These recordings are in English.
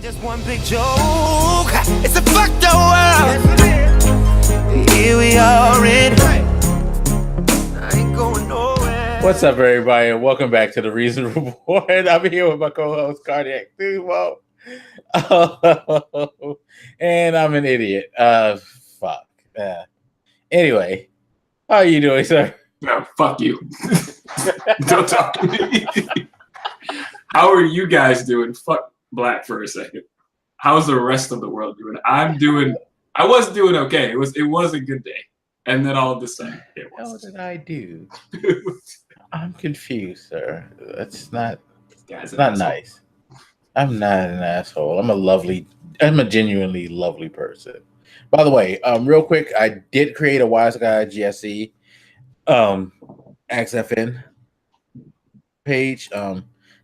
Just one big joke. It's a fucked up world. Here we are in. I ain't going nowhere. What's up, everybody, and welcome back to the Reason Reborn. I'm here with my co-host Cardiacsumo. And I'm an idiot. Fuck. Anyway, how are you doing, sir? No, fuck you. Don't talk to me. How are you guys doing? Fuck Black for a second. How's the rest of the world doing? I was doing okay. It was a good day. And then all of a sudden it was. What did I do? I'm confused, sir. That's not nice. I'm not an asshole. I'm a genuinely lovely person. By the way, real quick, I did create a WisguyGSE Askfm page.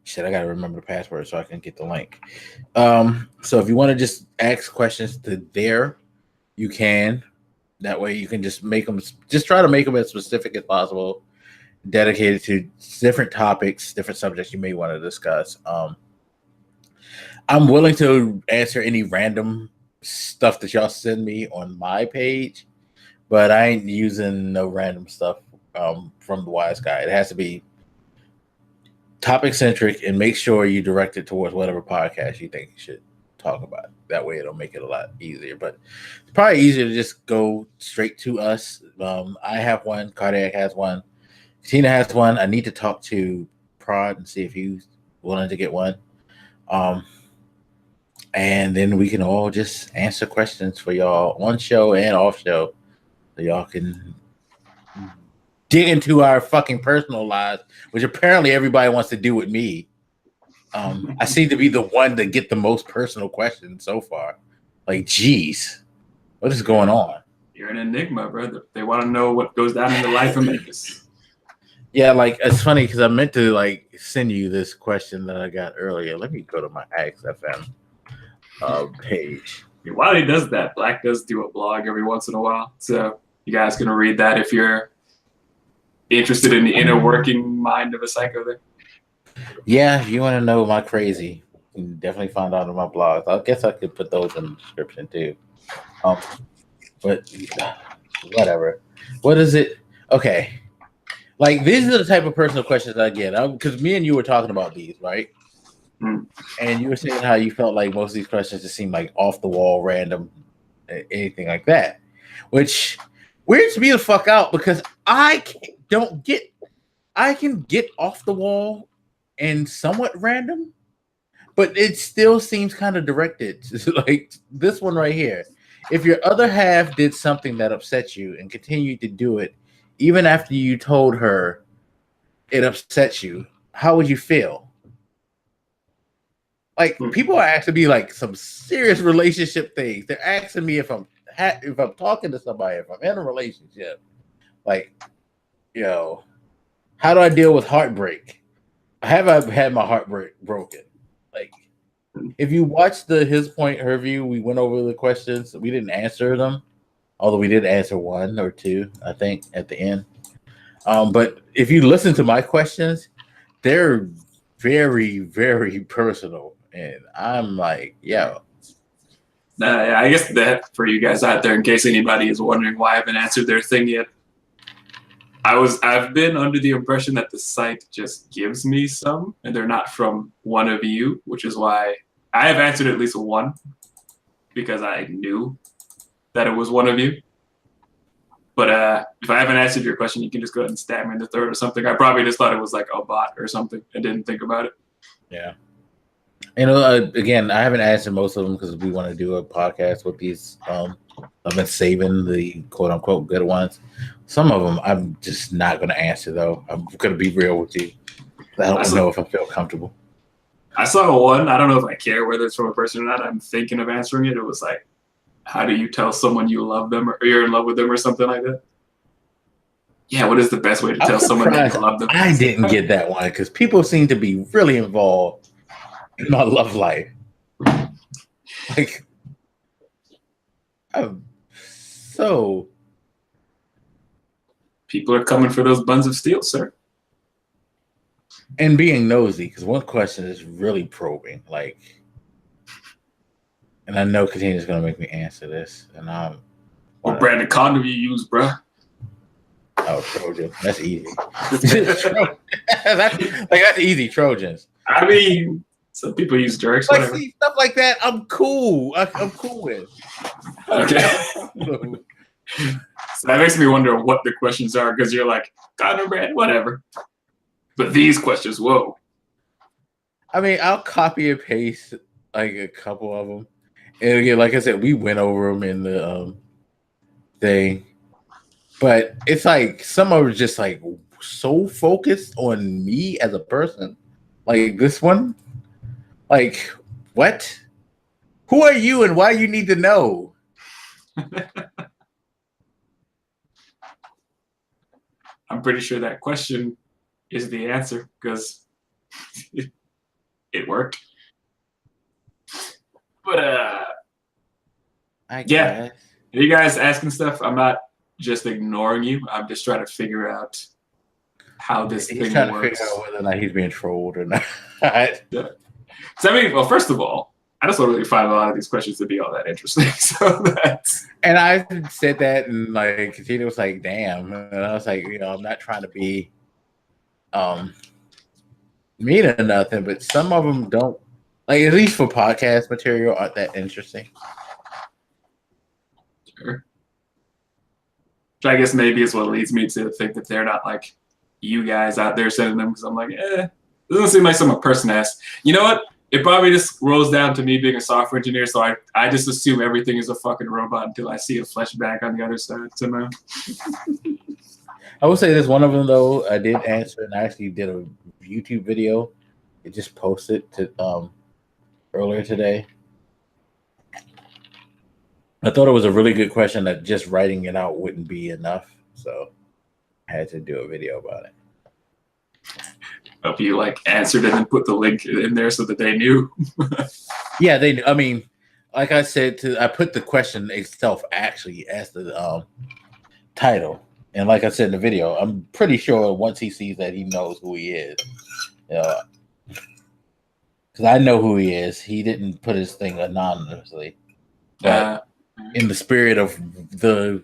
Shit, I gotta remember the password so I can get the link. So if you want to just ask questions to there, you can. That way you can just try to make them as specific as possible, dedicated to different topics, different subjects you may want to discuss. I'm willing to answer any random stuff that y'all send me on my page, but I ain't using no random stuff from the Wise Guy. It has to be topic centric, and make sure you direct it towards whatever podcast you think you should talk about. That way it'll make it a lot easier. But it's probably easier to just go straight to us. I have one, Cardiac has one, Katina has one. I need to talk to Prod and see if he's willing to get one. And then we can all just answer questions for y'all on show and off show, so y'all can dig into our fucking personal lives, which apparently everybody wants to do with me. I seem to be the one to get the most personal questions so far. Like, geez, what is going on? You're an enigma, brother. They want to know what goes down in the life of Memphis. Yeah, like, it's funny because I meant to like send you this question that I got earlier. Let me go to my Askfm page. While he does that, Black does do a blog every once in a while. So you guys can read that if you're interested in the inner working mind of a psycho there. Yeah, if you want to know my crazy, you can definitely find out on my blogs. I guess I could put those in the description too. But whatever. What is it? Okay. Like, these are the type of personal questions I get. Because me and you were talking about these, right? Mm. And you were saying how you felt like most of these questions just seem like off the wall, random, anything like that. Which weirds me the fuck out, because I can get off the wall and somewhat random, but it still seems kind of directed. Like this one right here. If your other half did something that upset you and continued to do it even after you told her it upsets you, how would you feel? Like, people are asking me like some serious relationship things. They're asking me if I'm talking to somebody, if I'm in a relationship, like, yo, how do I deal with heartbreak? Have I had my heart broken? Like, if you watched the His Point, Her View, we went over the questions. We didn't answer them, although we did answer one or two, I think, at the end. But if you listen to my questions, they're very, very personal. And I'm like, yo. I guess that for you guys out there, in case anybody is wondering why I haven't answered their thing yet, I've been under the impression that the site just gives me some, and they're not from one of you, which is why I have answered at least one, because I knew that it was one of you. But if I haven't answered your question, you can just go ahead and stab me in the throat or something. I probably just thought it was like a bot or something and didn't think about it. Yeah. You know, again, I haven't answered most of them because we want to do a podcast with these. I've been saving the quote unquote good ones. Some of them I'm just not going to answer, though. I'm going to be real with you. I don't know if I feel comfortable. I saw one. I don't know if I care whether it's from a person or not. I'm thinking of answering it. It was like, how do you tell someone you love them or you're in love with them or something like that? Yeah, what is the best way to tell someone that you love them? I didn't get that one because people seem to be really involved in my love life. Like, so people are coming for those buns of steel, sir. And being nosy, because one question is really probing. Like, And I know Katina's gonna make me answer this, and What brand of condom you use, bro? Oh, Trojan. That's easy. that's easy. Trojans. I mean, some people use jerks. Like, Whatever. see, stuff like that. I'm cool. I'm cool with. Okay. So that makes me wonder what the questions are, because you're like, condom brand, whatever. But these questions, whoa. I mean, I'll copy and paste like a couple of them, and again, like I said, we went over them in the thing, but it's like some of them are just like so focused on me as a person. Like this one, like what? Who are you, and why you need to know? I'm pretty sure that question is the answer, because it worked. But I yeah, guess. are you guys asking stuff? I'm not just ignoring you. I'm just trying to figure out how this He's thing trying works. to figure out whether or not he's being trolled or not. Yeah. So I mean, well, first of all, I just don't really find a lot of these questions to be all that interesting. So that's. And I said that, and like Katina was like, "Damn," and I was like, I'm not trying to be mean or nothing, but some of them don't, like, at least for podcast material, aren't that interesting. Sure. Which I guess maybe is what leads me to think that they're not like you guys out there sending them, because I'm like, it doesn't seem like some person asked. You know what? It probably just rolls down to me being a software engineer, so I just assume everything is a fucking robot until I see a flashback on the other side somehow. I will say this, one of them though, I did answer, and I actually did a YouTube video. It just posted to earlier today. I thought it was a really good question that just writing it out wouldn't be enough, so I had to do a video about it. Hope you like answered it and put the link in there so that they knew. Yeah, they knew. I mean, like I said, I put the question itself actually as the title, and like I said in the video, I'm pretty sure once he sees that, he knows who he is. Because I know who he is. He didn't put his thing anonymously, but in the spirit of the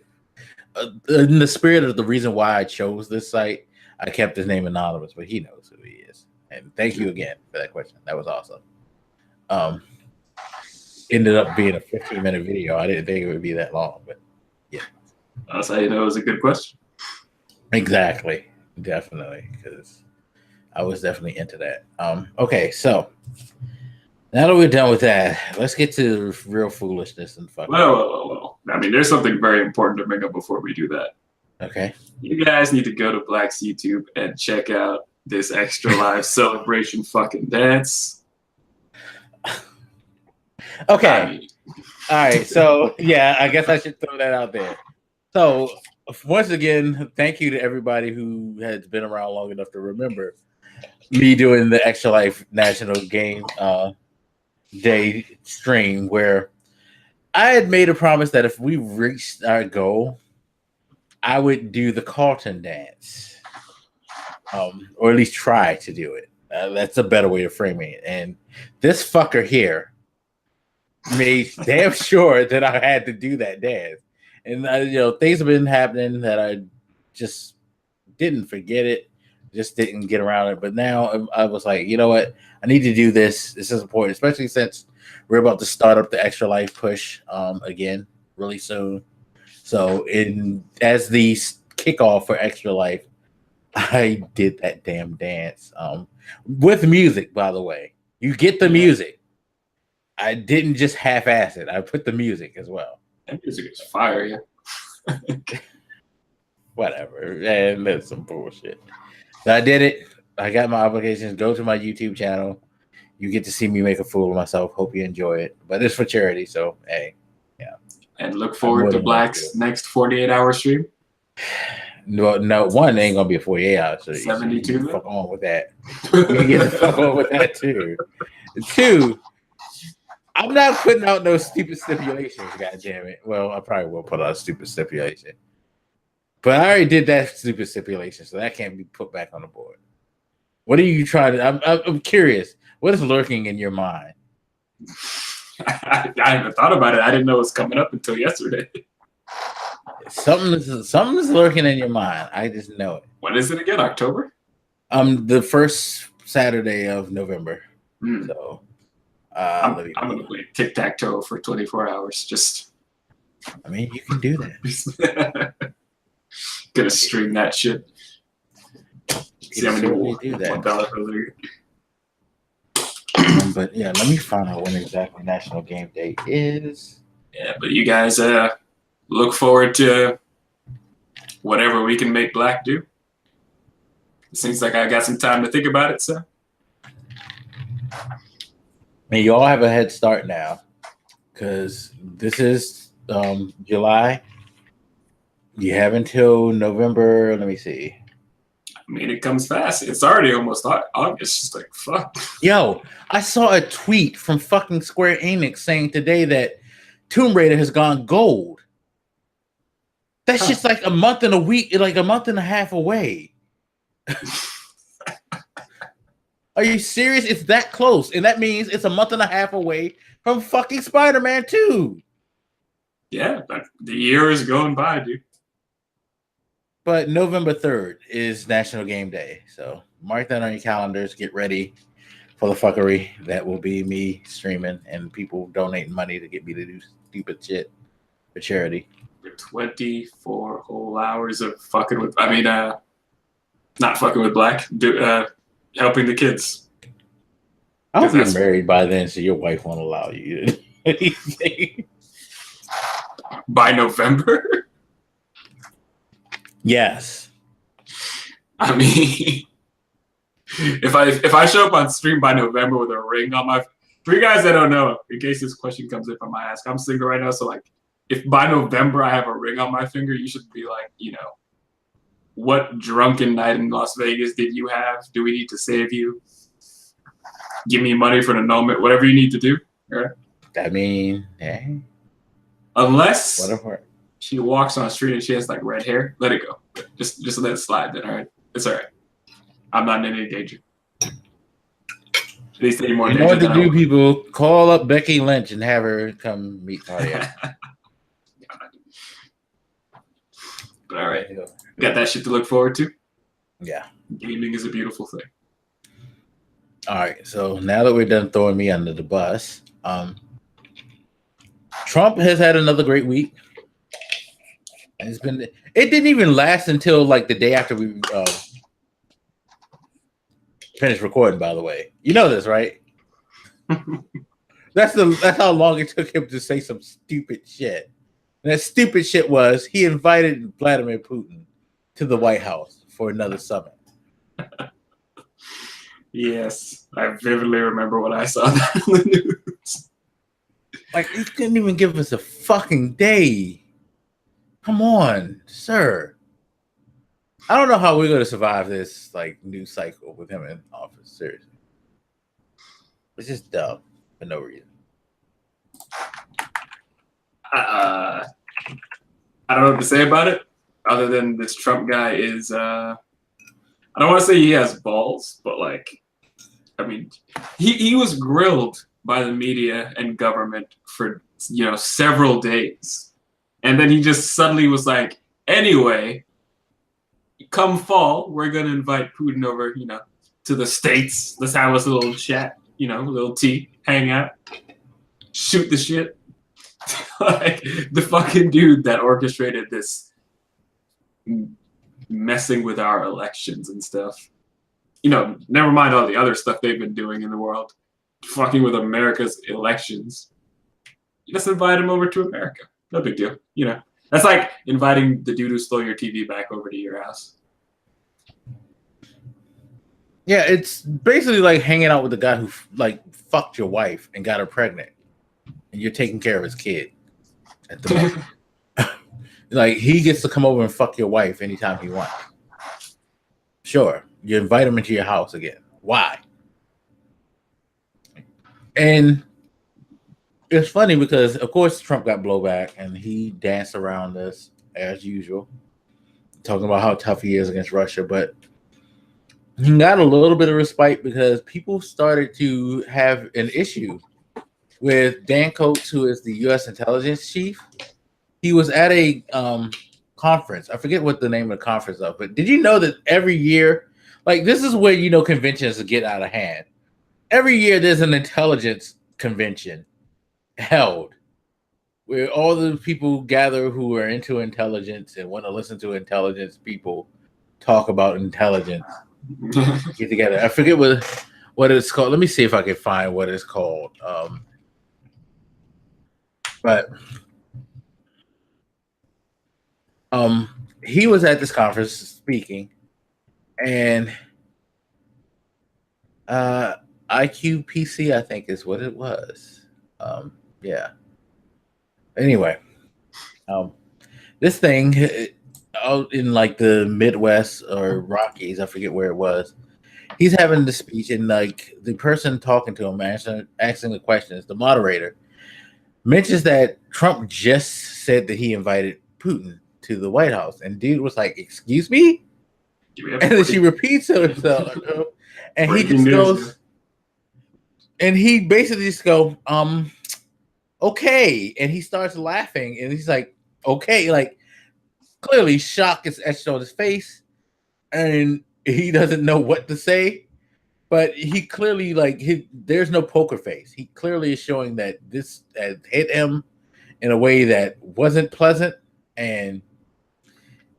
reason why I chose this site, I kept his name anonymous, but he knows who he is. And thank you again for that question. That was awesome. Ended up being a 15-minute video. I didn't think it would be that long, but yeah. That's how you know it was a good question. Exactly. Definitely, because I was definitely into that. Okay, so now that we're done with that, let's get to real foolishness and fucking. Well. I mean, there's something very important to bring up before we do that. Okay. You guys need to go to Black's YouTube and check out this extra live celebration fucking dance. Okay. I mean, All right. So yeah, I guess I should throw that out there. So once again, thank you to everybody who has been around long enough to remember me doing the Extra Life National Game Day stream, where I had made a promise that if we reached our goal, I would do the Carlton dance, or at least try to do it. That's a better way of framing it. And this fucker here made damn sure that I had to do that dance. And things have been happening that I just didn't forget it, just didn't get around it. But now I was like, you know what? I need to do this. This is important, especially since we're about to start up the Extra Life push again really soon. So as the kickoff for Extra Life, I did that damn dance with music, by the way. You get the music. I didn't just half-ass it. I put the music as well. that music is fire, yeah. Whatever. Man, that's some bullshit. So I did it. I got my obligations. Go to my YouTube channel. You get to see me make a fool of myself. Hope you enjoy it. But it's for charity, so hey. Yeah. And look forward to Black's next 48-hour stream. No, one ain't gonna be a 48-hour stream. 72. So fuck on with that. You get the fuck on with that too. Two, I'm not putting out no stupid stipulations. God damn it. Well, I probably will put out a stupid stipulation, but I already did that stupid stipulation, so that can't be put back on the board. What are you trying to? I'm curious. What is lurking in your mind? I haven't thought about it. I didn't know it was coming up until yesterday. Something is lurking in your mind. I just know it. When is it again? October? The first Saturday of November. So I'm gonna play tic-tac-toe for 24 hours. Just I mean, you can do that. Gonna stream that shit. See how many do that. $1 but yeah, let me find out when exactly National Game Day is. Yeah, but you guys look forward to whatever we can make Black do. It seems like I got some time to think about it, so. And you all have a head start now, because this is July. You have until November. Let me see. I mean, it comes fast. It's already almost August. It's like, fuck. Yo, I saw a tweet from fucking Square Enix saying today that Tomb Raider has gone gold. That shit's like a month and a week, like a month and a half away. Are you serious? It's that close. And that means it's a month and a half away from fucking Spider-Man 2. Yeah, the year is going by, dude. But November 3rd is National Game Day. So mark that on your calendars. Get ready for the fuckery. That will be me streaming and people donating money to get me to do stupid shit for charity. 24 whole hours of fucking with, I mean, not fucking with Black, helping the kids. I hope you're married by then, so your wife won't allow you to do anything. By November? Yes. I mean, if I show up on stream by November with a ring on my, for you guys that don't know, in case this question comes up, I might ask. I'm single right now, so like, if by November I have a ring on my finger, you should be like, you know, what drunken night in Las Vegas did you have? Do we need to save you? Give me money for an annulment, whatever you need to do. Right? I mean, hey. Unless whatever. She walks on the street and she has like red hair, let it go. Just let it slide then, all right? It's all right. I'm not in any danger. At least any more danger. You know what to do, people? Call up Becky Lynch and have her come meet Cardiac. But all right, got that shit to look forward to. Yeah, gaming is a beautiful thing. All right, so now that we're done throwing me under the bus, Trump has had another great week. And it didn't even last until like the day after we finished recording. By the way, you know this, right? That's how long it took him to say some stupid shit. And that stupid shit was he invited Vladimir Putin to the White House for another summit. Yes, I vividly remember when I saw that on the news. Like, he couldn't even give us a fucking day. Come on, sir. I don't know how we're going to survive this like news cycle with him in office. Seriously. It's just dumb for no reason. I don't know what to say about it other than this Trump guy is I don't want to say he has balls, but like, I mean, he was grilled by the media and government for, you know, several days. And then he just suddenly was like, anyway, come fall, we're going to invite Putin over, you know, to the States. Let's have us a little chat, you know, a little tea, hang out, shoot the shit. Like, the fucking dude that orchestrated this messing with our elections and stuff. You know, never mind all the other stuff they've been doing in the world. Fucking with America's elections. You just invite him over to America. No big deal. You know, that's like inviting the dude who stole your TV back over to your house. Yeah, it's basically like hanging out with the guy who like fucked your wife and got her pregnant, and you're taking care of his kid at the moment. Like, he gets to come over and fuck your wife anytime he wants. Sure, you invite him into your house again. Why? And it's funny because, of course, Trump got blowback, and he danced around this as usual, talking about how tough he is against Russia. But he got a little bit of respite because people started to have an issue with Dan Coates, who is the U.S. intelligence chief. He was at a conference. I forget what the name of the conference was, but did you know that every year, like this is where conventions get out of hand. Every year there's an intelligence convention held where all the people gather who are into intelligence and want to listen to intelligence people talk about intelligence. Get together. I forget what it's called. Let me see if I can find what it's called. But he was at this conference speaking, and IQPC, I think, is what it was. Yeah. Anyway, this thing out in like the Midwest or Rockies, I forget where it was. He's having the speech, and like the person talking to him, asking the questions, the moderator mentions that Trump just said that he invited Putin to the White House, and dude was like, "Excuse me," and then she repeats herself, and he just goes, and he basically just go, okay, and he starts laughing, and he's like, okay, like clearly shock is etched on his face, and he doesn't know what to say, but he clearly there's no poker face. He clearly is showing that this has hit him in a way that wasn't pleasant, and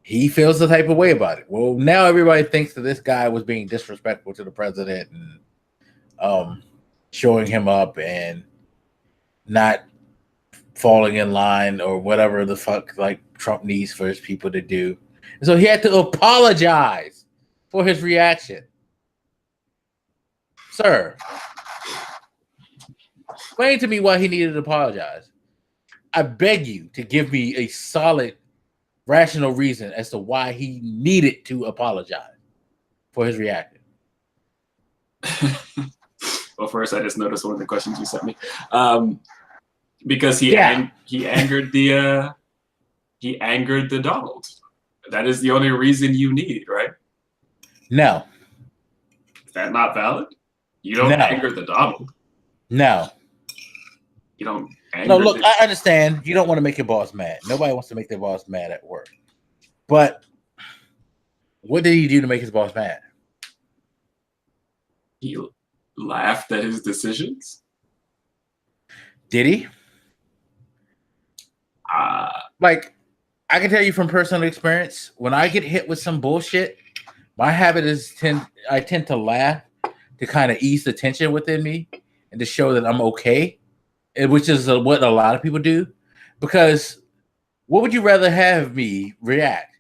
he feels the type of way about it. Well, now everybody thinks that this guy was being disrespectful to the president and showing him up and not falling in line or whatever the fuck like Trump needs for his people to do. And so he had to apologize for his reaction. Sir, explain to me why he needed to apologize. I beg you to give me a solid, rational reason as to why he needed to apologize for his reaction. Well, first, I just noticed one of the questions you sent me. Because he angered the Donald. That is the only reason you need, right? No. Is that not valid? You don't anger the Donald. No. You don't anger. No, look, I understand. You don't want to make your boss mad. Nobody wants to make their boss mad at work. But what did he do to make his boss mad? He laughed at his decisions. Did he? Like, I can tell you from personal experience, when I get hit with some bullshit, my habit is I tend to laugh to kind of ease the tension within me and to show that I'm okay, which is what a lot of people do. Because what would you rather have me react?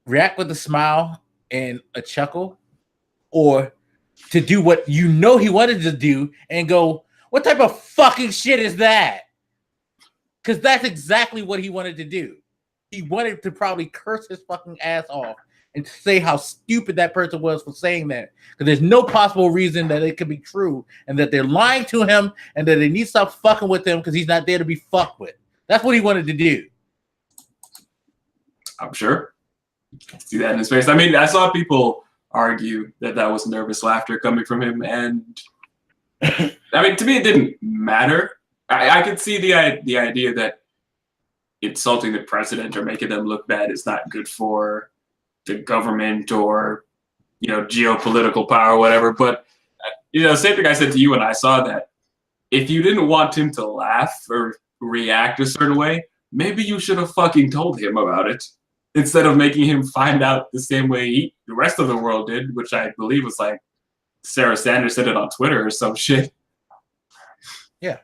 React with a smile and a chuckle, or to do what you know he wanted to do and go, what type of fucking shit is that? Because that's exactly what he wanted to do. He wanted to probably curse his fucking ass off and say how stupid that person was for saying that. Because there's no possible reason that it could be true, and that they're lying to him, and that they need to stop fucking with him because he's not there to be fucked with. That's what he wanted to do. I'm sure. See that in his face. I mean, I saw people argue that was nervous laughter coming from him, and I mean, to me, it didn't matter. I could see the idea that insulting the president or making them look bad is not good for the government or, geopolitical power or whatever. But, same thing I said to you when I saw that. If you didn't want him to laugh or react a certain way, maybe you should have fucking told him about it instead of making him find out the same way the rest of the world did, which I believe was like Sarah Sanders said it on Twitter or some shit. Yeah.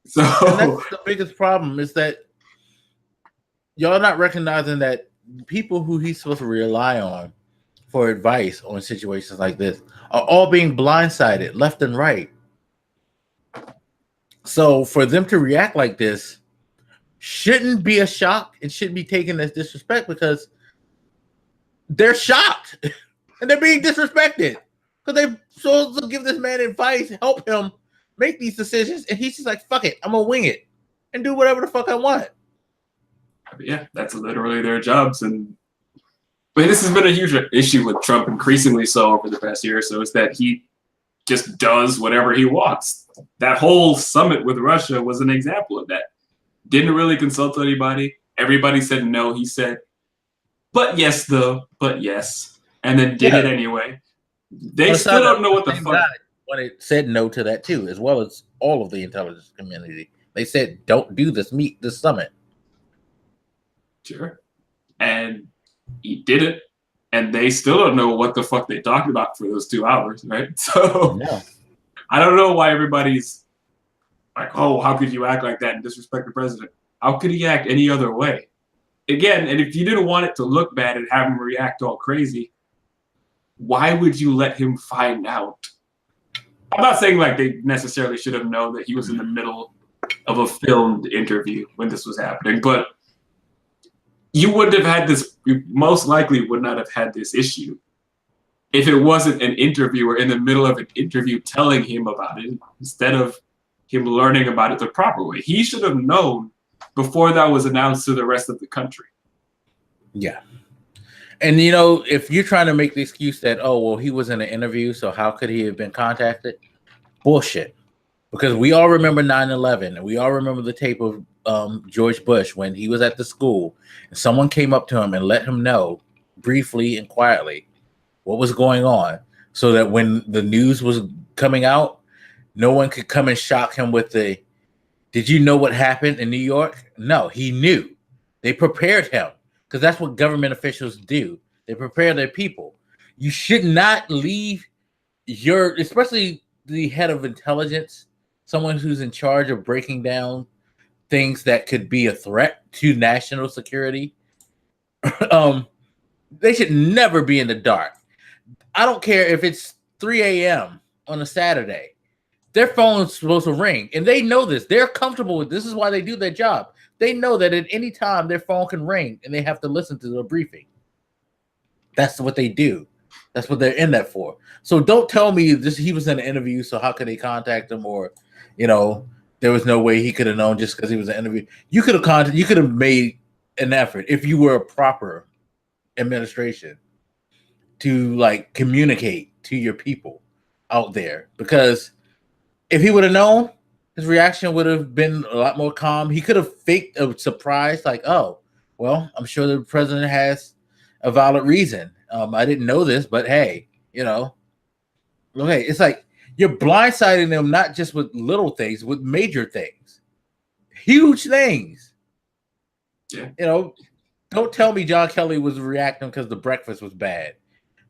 So and that's the biggest problem, is that y'all not recognizing that people who he's supposed to rely on for advice on situations like this are all being blindsided left and right. So for them to react like this shouldn't be a shock. It shouldn't be taken as disrespect, because they're shocked and they're being disrespected because they're supposed to give this man advice, help him make these decisions, and he's just like, fuck it, I'm gonna wing it and do whatever the fuck I want. Yeah, that's literally their jobs. And this has been a huge issue with Trump, increasingly so over the past year or so, is that he just does whatever he wants. that whole summit with Russia was an example of that. Didn't really consult anybody. Everybody said no. He said, but yes, but yes. And then did it anyway. They still don't know what the fuck. When it said no to that too, as well as all of the intelligence community. They said, don't do this summit. Sure. And he did it. And they still don't know what the fuck they talked about for those 2 hours, right? So I don't know why everybody's like, oh, how could you act like that and disrespect the president? How could he act any other way? Again, and if you didn't want it to look bad and have him react all crazy, why would you let him find out? I'm not saying like they necessarily should have known that he was in the middle of a filmed interview when this was happening, but you wouldn't have had this, you most likely would not have had this issue if it wasn't an interviewer in the middle of an interview telling him about it instead of him learning about it the proper way. He should have known before that was announced to the rest of the country. Yeah. And, you know, if you're trying to make the excuse that, oh, well, he was in an interview, so how could he have been contacted? Bullshit. Because we all remember 9/11, and we all remember the tape of George Bush when he was at the school, and someone came up to him and let him know briefly and quietly what was going on, so that when the news was coming out, no one could come and shock him with the, did you know what happened in New York? No, he knew. They prepared him, because that's what government officials do. They prepare their people. You should not leave especially the head of intelligence, someone who's in charge of breaking down things that could be a threat to national security. They should never be in the dark. I don't care if it's 3 a.m. on a Saturday. Their phone's supposed to ring, and they know this. They're comfortable with this. This is why they do their job. They know that at any time their phone can ring, and they have to listen to the briefing. That's what they do. That's what they're in that for. So don't tell me he was in an interview, so how could they contact him? Or, you know, there was no way he could have known just because he was in an interview. You could have made an effort if you were a proper administration to like communicate to your people out there, because if he would have known, his reaction would have been a lot more calm. He could have faked a surprise, like, oh, well, I'm sure the president has a valid reason. I didn't know this, but hey, you know, okay, it's like you're blindsiding them, not just with little things, with major things, huge things. Yeah. You know, don't tell me John Kelly was reacting because the breakfast was bad.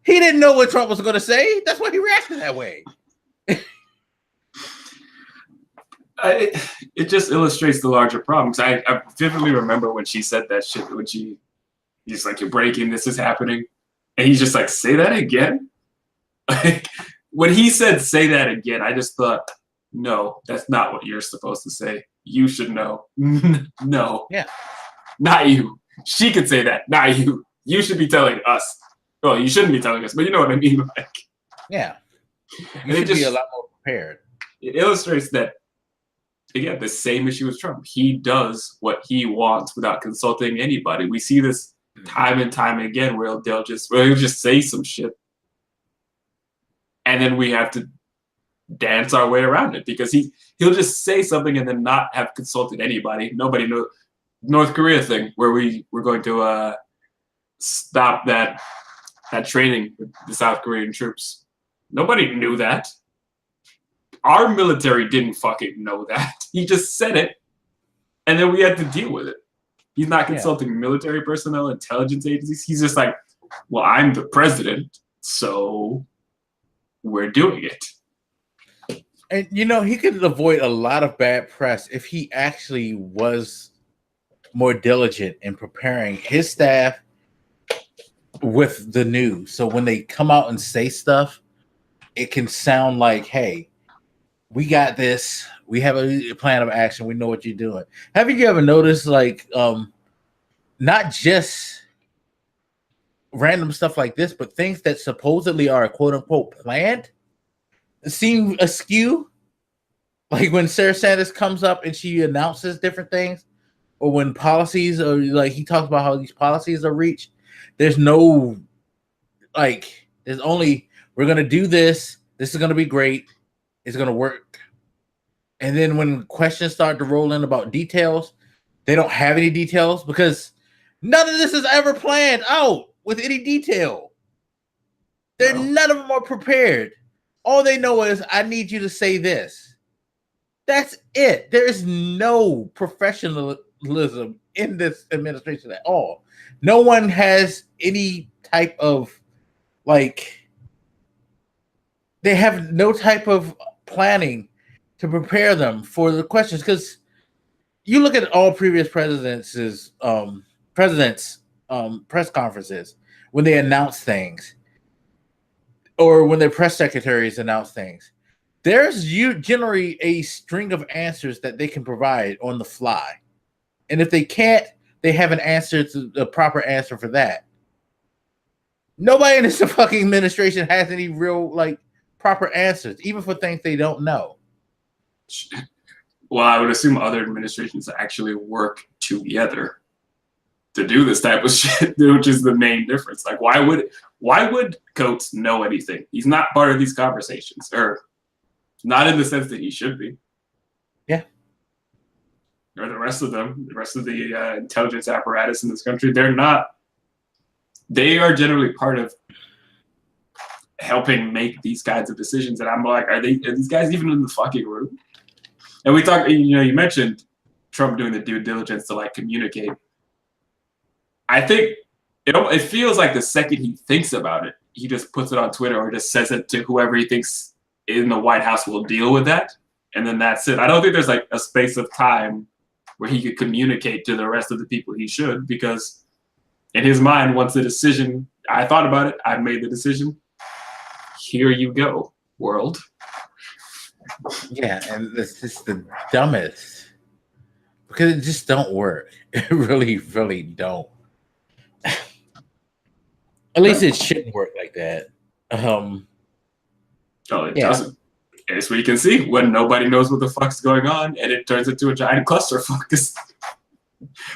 He didn't know what Trump was going to say. That's why he reacted that way. It just illustrates the larger problems. I vividly remember when she said that shit, when he's like, you're breaking, this is happening. And he's just like, say that again? Like, when he said, say that again, I just thought, no, that's not what you're supposed to say. You should know. No. Yeah. Not you. She could say that, not you. You should be telling us. Well, you shouldn't be telling us, but you know what I mean. Like, yeah. You should be a lot more prepared. It illustrates that, again, the same issue with Trump. He does what he wants without consulting anybody. We see this time and time again where he'll just say some shit, and then we have to dance our way around it because he'll just say something and then not have consulted anybody. Nobody knew. North Korea thing where we're going to stop that training with the South Korean troops. Nobody knew that. Our military didn't fucking know that. He just said it, and then we had to deal with it. He's not consulting military personnel, intelligence agencies. He's just like, well, I'm the president, so we're doing it. And, you know, he could avoid a lot of bad press if he actually was more diligent in preparing his staff with the news. So when they come out and say stuff, it can sound like, hey, we got this. We have a plan of action. We know what you're doing. Haven't you ever noticed, like, not just random stuff like this, but things that supposedly are quote unquote planned seem askew? Like when Sarah Sanders comes up and she announces different things, or when policies are like, he talks about how these policies are reached. There's no, like, there's only, we're going to do this. This is going to be great. It's going to work. And then when questions start to roll in about details, they don't have any details because none of this is ever planned out with any detail. None of them are prepared. All they know is, I need you to say this. That's it. There is no professionalism in this administration at all. No one has any type of, like, they have no type of planning to prepare them for the questions. Because you look at all previous presidents' press conferences when they announce things, or when their press secretaries announce things, there's generally a string of answers that they can provide on the fly. And if they can't, they have an answer to the proper answer for that. Nobody in this fucking administration has any real, like, proper answers, even for things they don't know. Well, I would assume other administrations actually work together to do this type of shit, which is the main difference. Like, why would Coates know anything? He's not part of these conversations, or not in the sense that he should be. Yeah. Or the rest of them, the rest of the intelligence apparatus in this country, they're not. They are generally part of helping make these kinds of decisions. And I'm like, are these guys even in the fucking room? And we talked, you mentioned Trump doing the due diligence to, like, communicate. I think it feels like the second he thinks about it, he just puts it on Twitter or just says it to whoever he thinks in the White House will deal with that. And then that's it. I don't think there's, like, a space of time where he could communicate to the rest of the people he should, because in his mind, once the decision, I thought about it, I made the decision. Here you go, world. Yeah, and it's just the dumbest, because it just don't work. It really, really don't. At least it shouldn't work like that. It doesn't. As we can see, when nobody knows what the fuck's going on, and it turns into a giant clusterfuck, because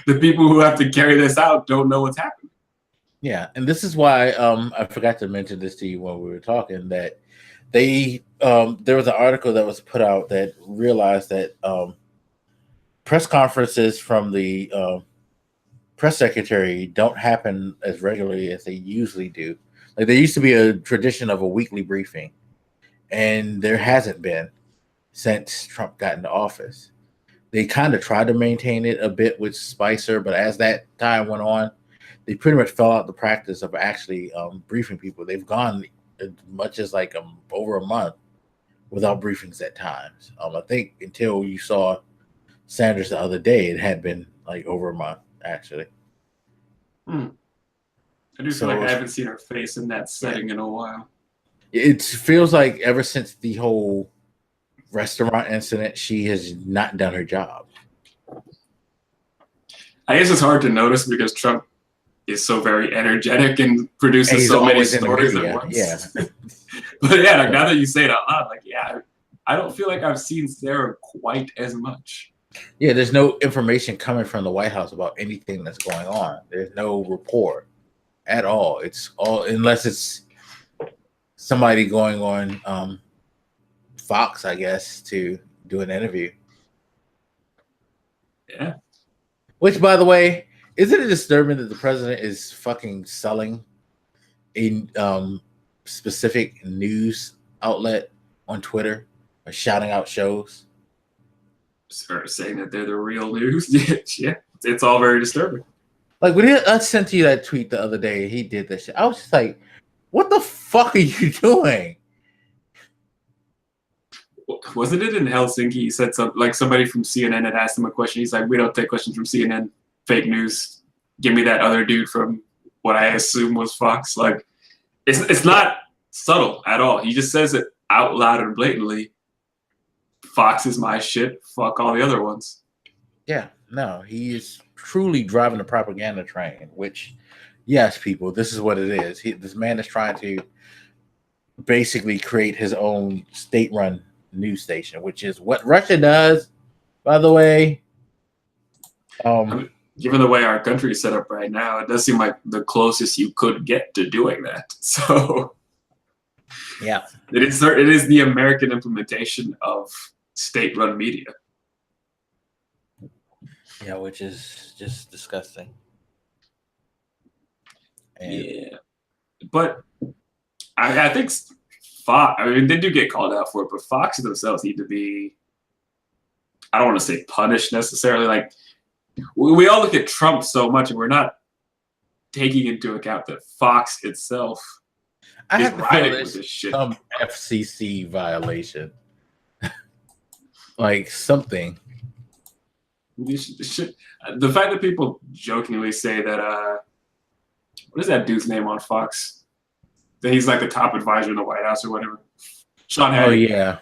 the people who have to carry this out don't know what's happening. Yeah, and this is why I forgot to mention this to you when we were talking, that there was an article that was put out that realized that press conferences from the press secretary don't happen as regularly as they usually do. Like, there used to be a tradition of a weekly briefing, and there hasn't been since Trump got into office. They kind of tried to maintain it a bit with Spicer, but as that time went on, they pretty much fell out the practice of actually briefing people. They've gone as much as like over a month without briefings at times. I think until you saw Sanders the other day, it had been like over a month, actually. I do feel like I haven't seen her face in that setting in a while. It feels like ever since the whole restaurant incident, she has not done her job. I guess it's hard to notice because Trump is so very energetic and produces so many stories at once. Yeah. But yeah, like, now that you say it out loud, like, yeah, I don't feel like I've seen Sarah quite as much. Yeah, there's no information coming from the White House about anything that's going on. There's no report at all. It's all, unless it's somebody going on Fox, I guess, to do an interview. Yeah. Which, by the way, isn't it disturbing that the president is fucking selling a specific news outlet on Twitter or shouting out shows? Start saying that they're the real news. Yeah, it's all very disturbing. Like, when I sent you that tweet the other day, he did that shit. I was just like, what the fuck are you doing? Wasn't it in Helsinki? He said something like somebody from CNN had asked him a question. He's like, we don't take questions from CNN. Fake news. Give me that other dude from what I assume was Fox. Like, it's not subtle at all. He just says it out loud and blatantly. Fox is my shit. Fuck all the other ones. Yeah, no, he is truly driving the propaganda train, which, yes, people, this is what it is. This man is trying to basically create his own state-run news station, which is what Russia does, by the way. Given the way our country is set up right now, it does seem like the closest you could get to doing that. So, yeah, it is the American implementation of state-run media. Yeah, which is just disgusting. And Yeah, but I think Fox. I mean, they do get called out for it, but Fox themselves need to be. I don't want to say punished necessarily. Like we all look at Trump so much, and we're not taking into account that Fox itself I is have to feel riding with there's this shit. some FCC violation, like something. This shit. The fact that people jokingly say that what is that dude's name on Fox? That he's like the top advisor in the White House or whatever. Sean Hannity. Oh yeah.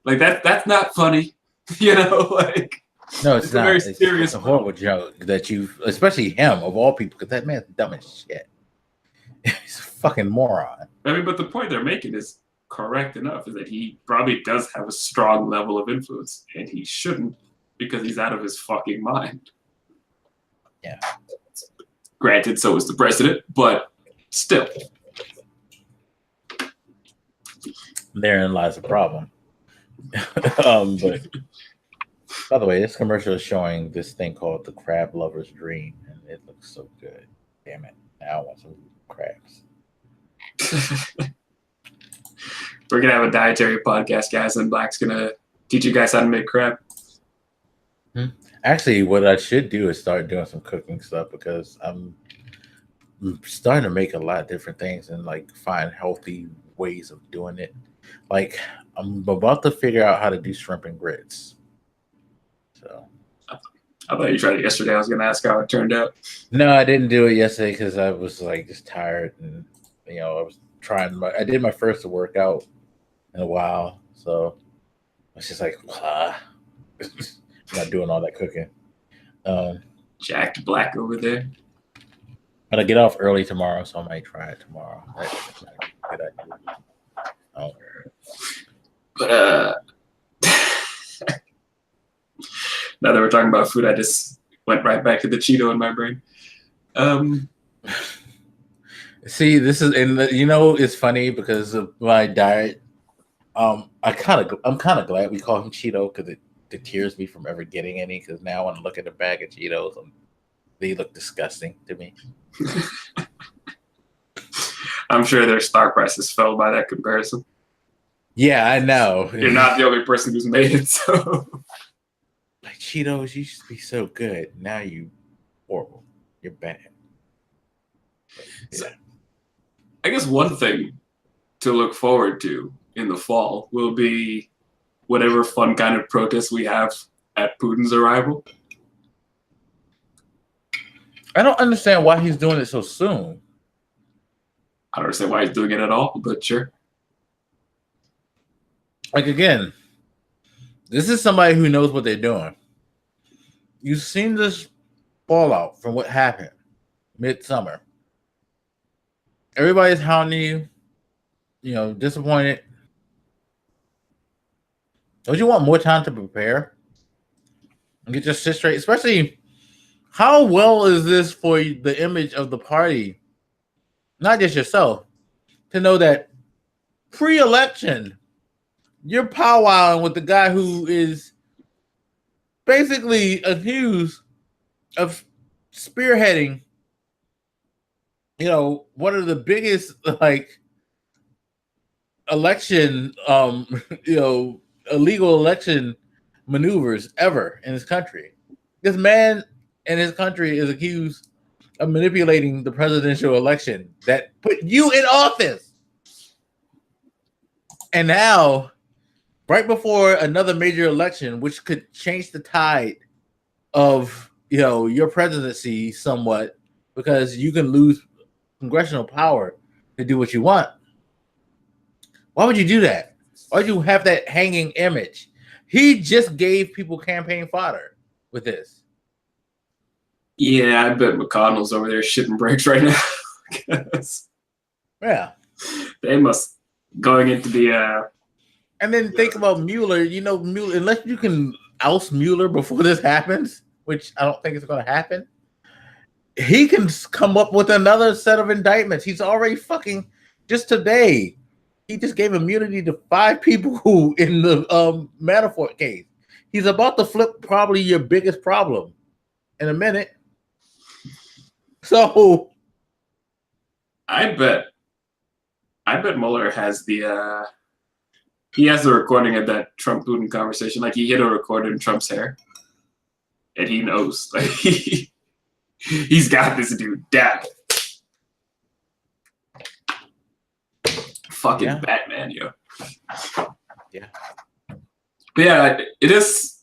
Like that's not funny. You know, like No, it's a not. very It's serious a horrible joke that you, especially him of all people, because that man's dumb as shit. He's a fucking moron. I mean, but the point they're making is correct enough, is that he probably does have a strong level of influence, and he shouldn't because he's out of his fucking mind. Yeah. Granted, so is the president, but still. Therein lies the problem. But by the way, this commercial is showing this thing called the Crab Lover's Dream, and it looks so good. Damn it. Now I want some crabs. We're going to have a dietary podcast, guys, and Black's going to teach you guys how to make crab. Actually, what I should do is start doing some cooking stuff because I'm starting to make a lot of different things and like find healthy ways of doing it. Like I'm about to figure out how to do shrimp and grits. So I thought you tried it yesterday. I was going to ask how it turned out. no, I didn't do it yesterday because I was like just tired and I was trying. I did my first workout in a while, so I was just like, I'm not doing all that cooking. Jacked Black over there. But I get off early tomorrow, so I might try it tomorrow. That's not a good idea. But now that we're talking about food, I just went right back to the Cheeto in my brain. See, this is, and it's funny because of my diet. I'm kind of glad we call him Cheeto because it deters me from ever getting any. Because now when I look at a bag of Cheetos, they look disgusting to me. I'm sure their stock prices fell by that comparison. Yeah, I know. You're not the only person who's made it, so. Like Cheetos used to be so good. Now you horrible. You're bad. Yeah. So, I guess one thing to look forward to in the fall will be whatever fun kind of protest we have at Putin's arrival. I don't understand why he's doing it so soon. I don't understand why he's doing it at all, but sure. Like, again, this is somebody who knows what they're doing. You've seen this fallout from what happened midsummer. Everybody's hounding you, disappointed. Don't you want more time to prepare and get your shit straight? Especially, how well is this for the image of the party, not just yourself, to know that pre-election, you're powwowing with the guy who is basically accused of spearheading, one of the biggest election, illegal election maneuvers ever in this country. This man in his country is accused of manipulating the presidential election that put you in office. And now, right before another major election, which could change the tide of your presidency somewhat, because you can lose congressional power to do what you want. Why would you do that? Why would you have that hanging image? He just gave people campaign fodder with this. Yeah, I bet McConnell's over there shitting bricks right now. Yeah. They must going into the And then think about Mueller. Mueller, unless you can oust Mueller before this happens, which I don't think is going to happen, he can come up with another set of indictments. He's already just today He just gave immunity to 5 people who in the Manafort case. He's about to flip probably your biggest problem in a minute. So I bet Mueller has the he has the recording of that Trump Putin conversation. Like he hit a record in Trump's hair, and he knows. Like he's got this dude down. Fucking Batman, yo. Yeah. But yeah, it is.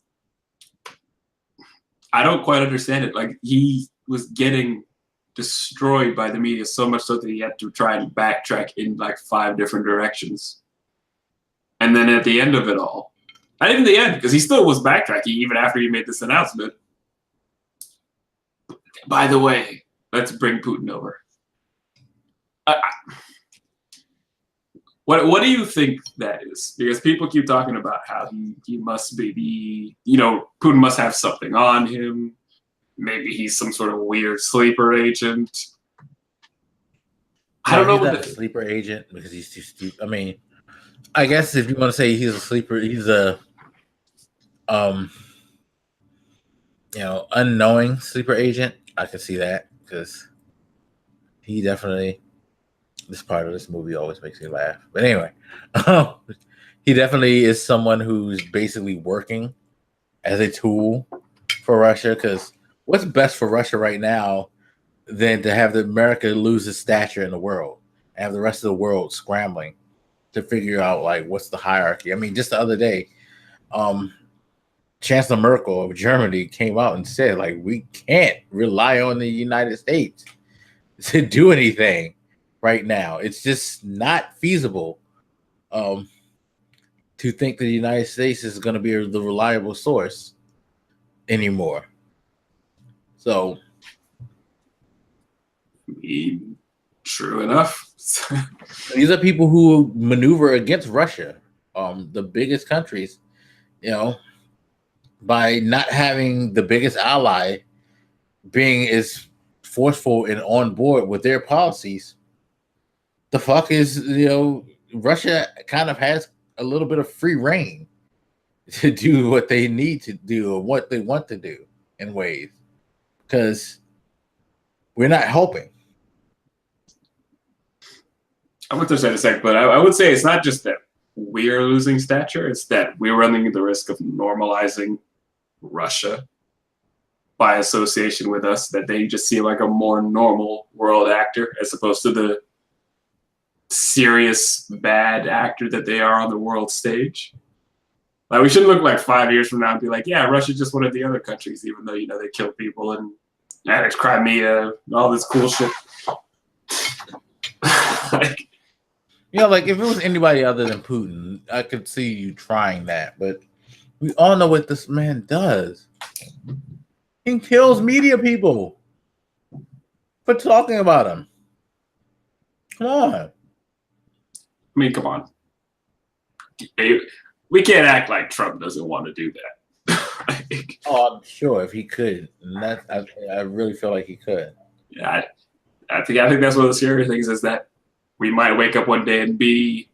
I don't quite understand it. Like he was getting destroyed by the media so much so that he had to try and backtrack in like 5 different directions. And then at the end of it all, not even the end, because he still was backtracking even after he made this announcement. By the way, let's bring Putin over. What do you think that is? Because people keep talking about how he must be Putin must have something on him. Maybe he's some sort of weird sleeper agent. I don't know what the sleeper agent because he's too stupid. I mean, I guess if you want to say he's a sleeper, he's a unknowing sleeper agent. I can see that because he definitely. This part of this movie always makes me laugh. But anyway, he definitely is someone who's basically working as a tool for Russia. Because what's best for Russia right now than to have America lose its stature in the world and have the rest of the world scrambling to figure out like what's the hierarchy. I mean, just the other day, Chancellor Merkel of Germany came out and said like we can't rely on the United States to do anything right now. It's just not feasible to think that the United States is going to be the reliable source anymore. So, true enough. These are people who maneuver against Russia, the biggest countries, by not having the biggest ally being as forceful and on board with their policies. The fuck is, Russia kind of has a little bit of free reign to do what they need to do or what they want to do in ways because we're not helping. I'm going to touch that in a second, but I would say it's not just that we're losing stature, it's that we're running the risk of normalizing Russia by association with us, that they just see like a more normal world actor as opposed to the serious bad actor that they are on the world stage. Like we shouldn't look like 5 years from now and be like, yeah, Russia's just one of the other countries, even though they kill people and there's Crimea and all this cool shit. like if it was anybody other than Putin, I could see you trying that, but we all know what this man does. He kills media people for talking about him. Come on. I mean, come on. We can't act like Trump doesn't want to do that. I'm sure if he could. And that I really feel like he could. Yeah, I think that's one of the scary things is that we might wake up one day and be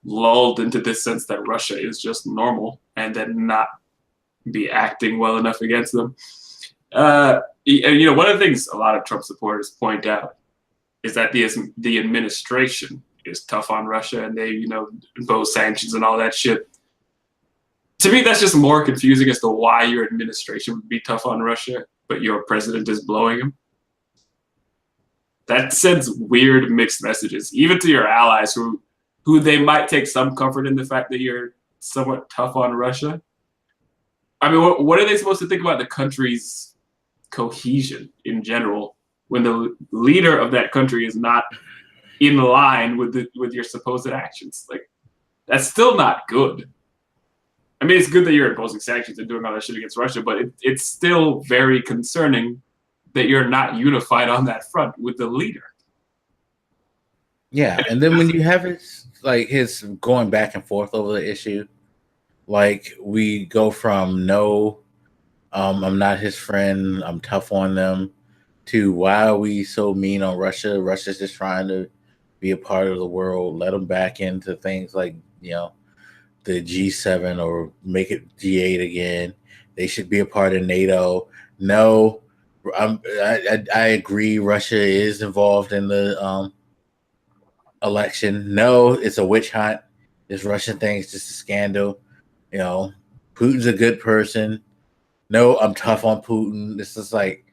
lulled into this sense that Russia is just normal and then not be acting well enough against them. One of the things a lot of Trump supporters point out is that the administration is tough on Russia and they, impose sanctions and all that shit. To me, that's just more confusing as to why your administration would be tough on Russia, but your president is blowing him. That sends weird mixed messages, even to your allies who they might take some comfort in the fact that you're somewhat tough on Russia. I mean, what are they supposed to think about the country's cohesion in general when the leader of that country is not in line with your supposed actions? Like, that's still not good. I mean, it's good that you're imposing sanctions and doing all that shit against Russia, but it's still very concerning that you're not unified on that front with the leader. Yeah, and then when you have his going back and forth over the issue, like we go from no, I'm not his friend, I'm tough on them, to why are we so mean on Russia? Russia's just trying to be a part of the world. Let them back into things like, you know, the G7 or make it G8 again. They should be a part of NATO. No, I agree. Russia is involved in the election. No, it's a witch hunt. This Russian thing is just a scandal. You know, Putin's a good person. No, I'm tough on Putin. This is like,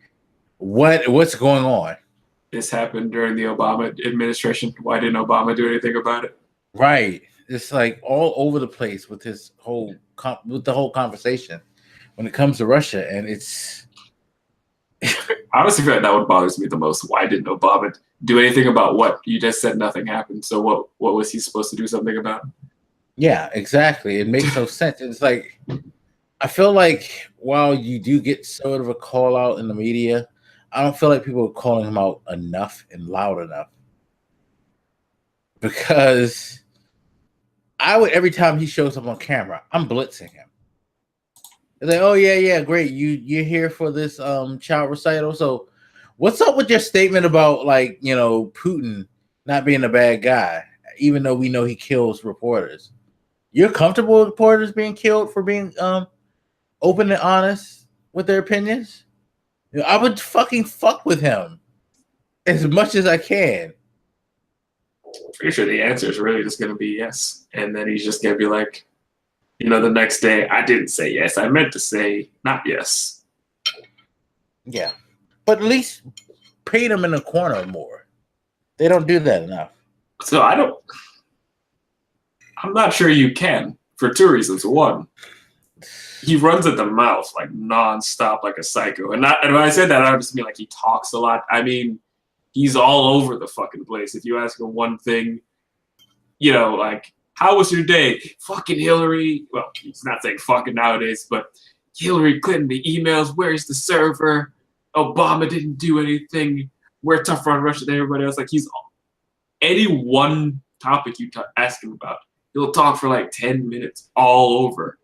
what's going on? This happened during the Obama administration. Why didn't Obama do anything about it? Right. It's like all over the place with his whole with the whole conversation when it comes to Russia, and it's. I honestly feel like that what bothers me the most. Why didn't Obama do anything about what you just said? Nothing happened. So what was he supposed to do something about? Yeah, exactly. It makes no sense. It's like, I feel like while you do get sort of a call out in the media, I don't feel like people are calling him out enough and loud enough. Because I would, every time he shows up on camera, I'm blitzing him. It's like, oh yeah, great. You're here for this child recital. So what's up with your statement about, like, you know, Putin not being a bad guy, even though we know he kills reporters? You're comfortable with reporters being killed for being open and honest with their opinions? You know, I would fucking fuck with him as much as I can. Pretty sure the answer is really just going to be yes. And then he's just going to be like, you know, the next day, I didn't say yes. I meant to say not yes. Yeah. But at least paint him in the corner more. They don't do that enough. So I'm not sure you can for two reasons. One, he runs at the mouth like nonstop, like a psycho. And when I said that, I don't just mean like he talks a lot. I mean, he's all over the fucking place. If you ask him one thing, you know, like, how was your day? Fucking Hillary. Well, he's not saying fucking nowadays, but Hillary Clinton, the emails, where's the server? Obama didn't do anything. We're tougher on Russia than everybody else. Like, he's any one topic you ask him about, he'll talk for like 10 minutes all over.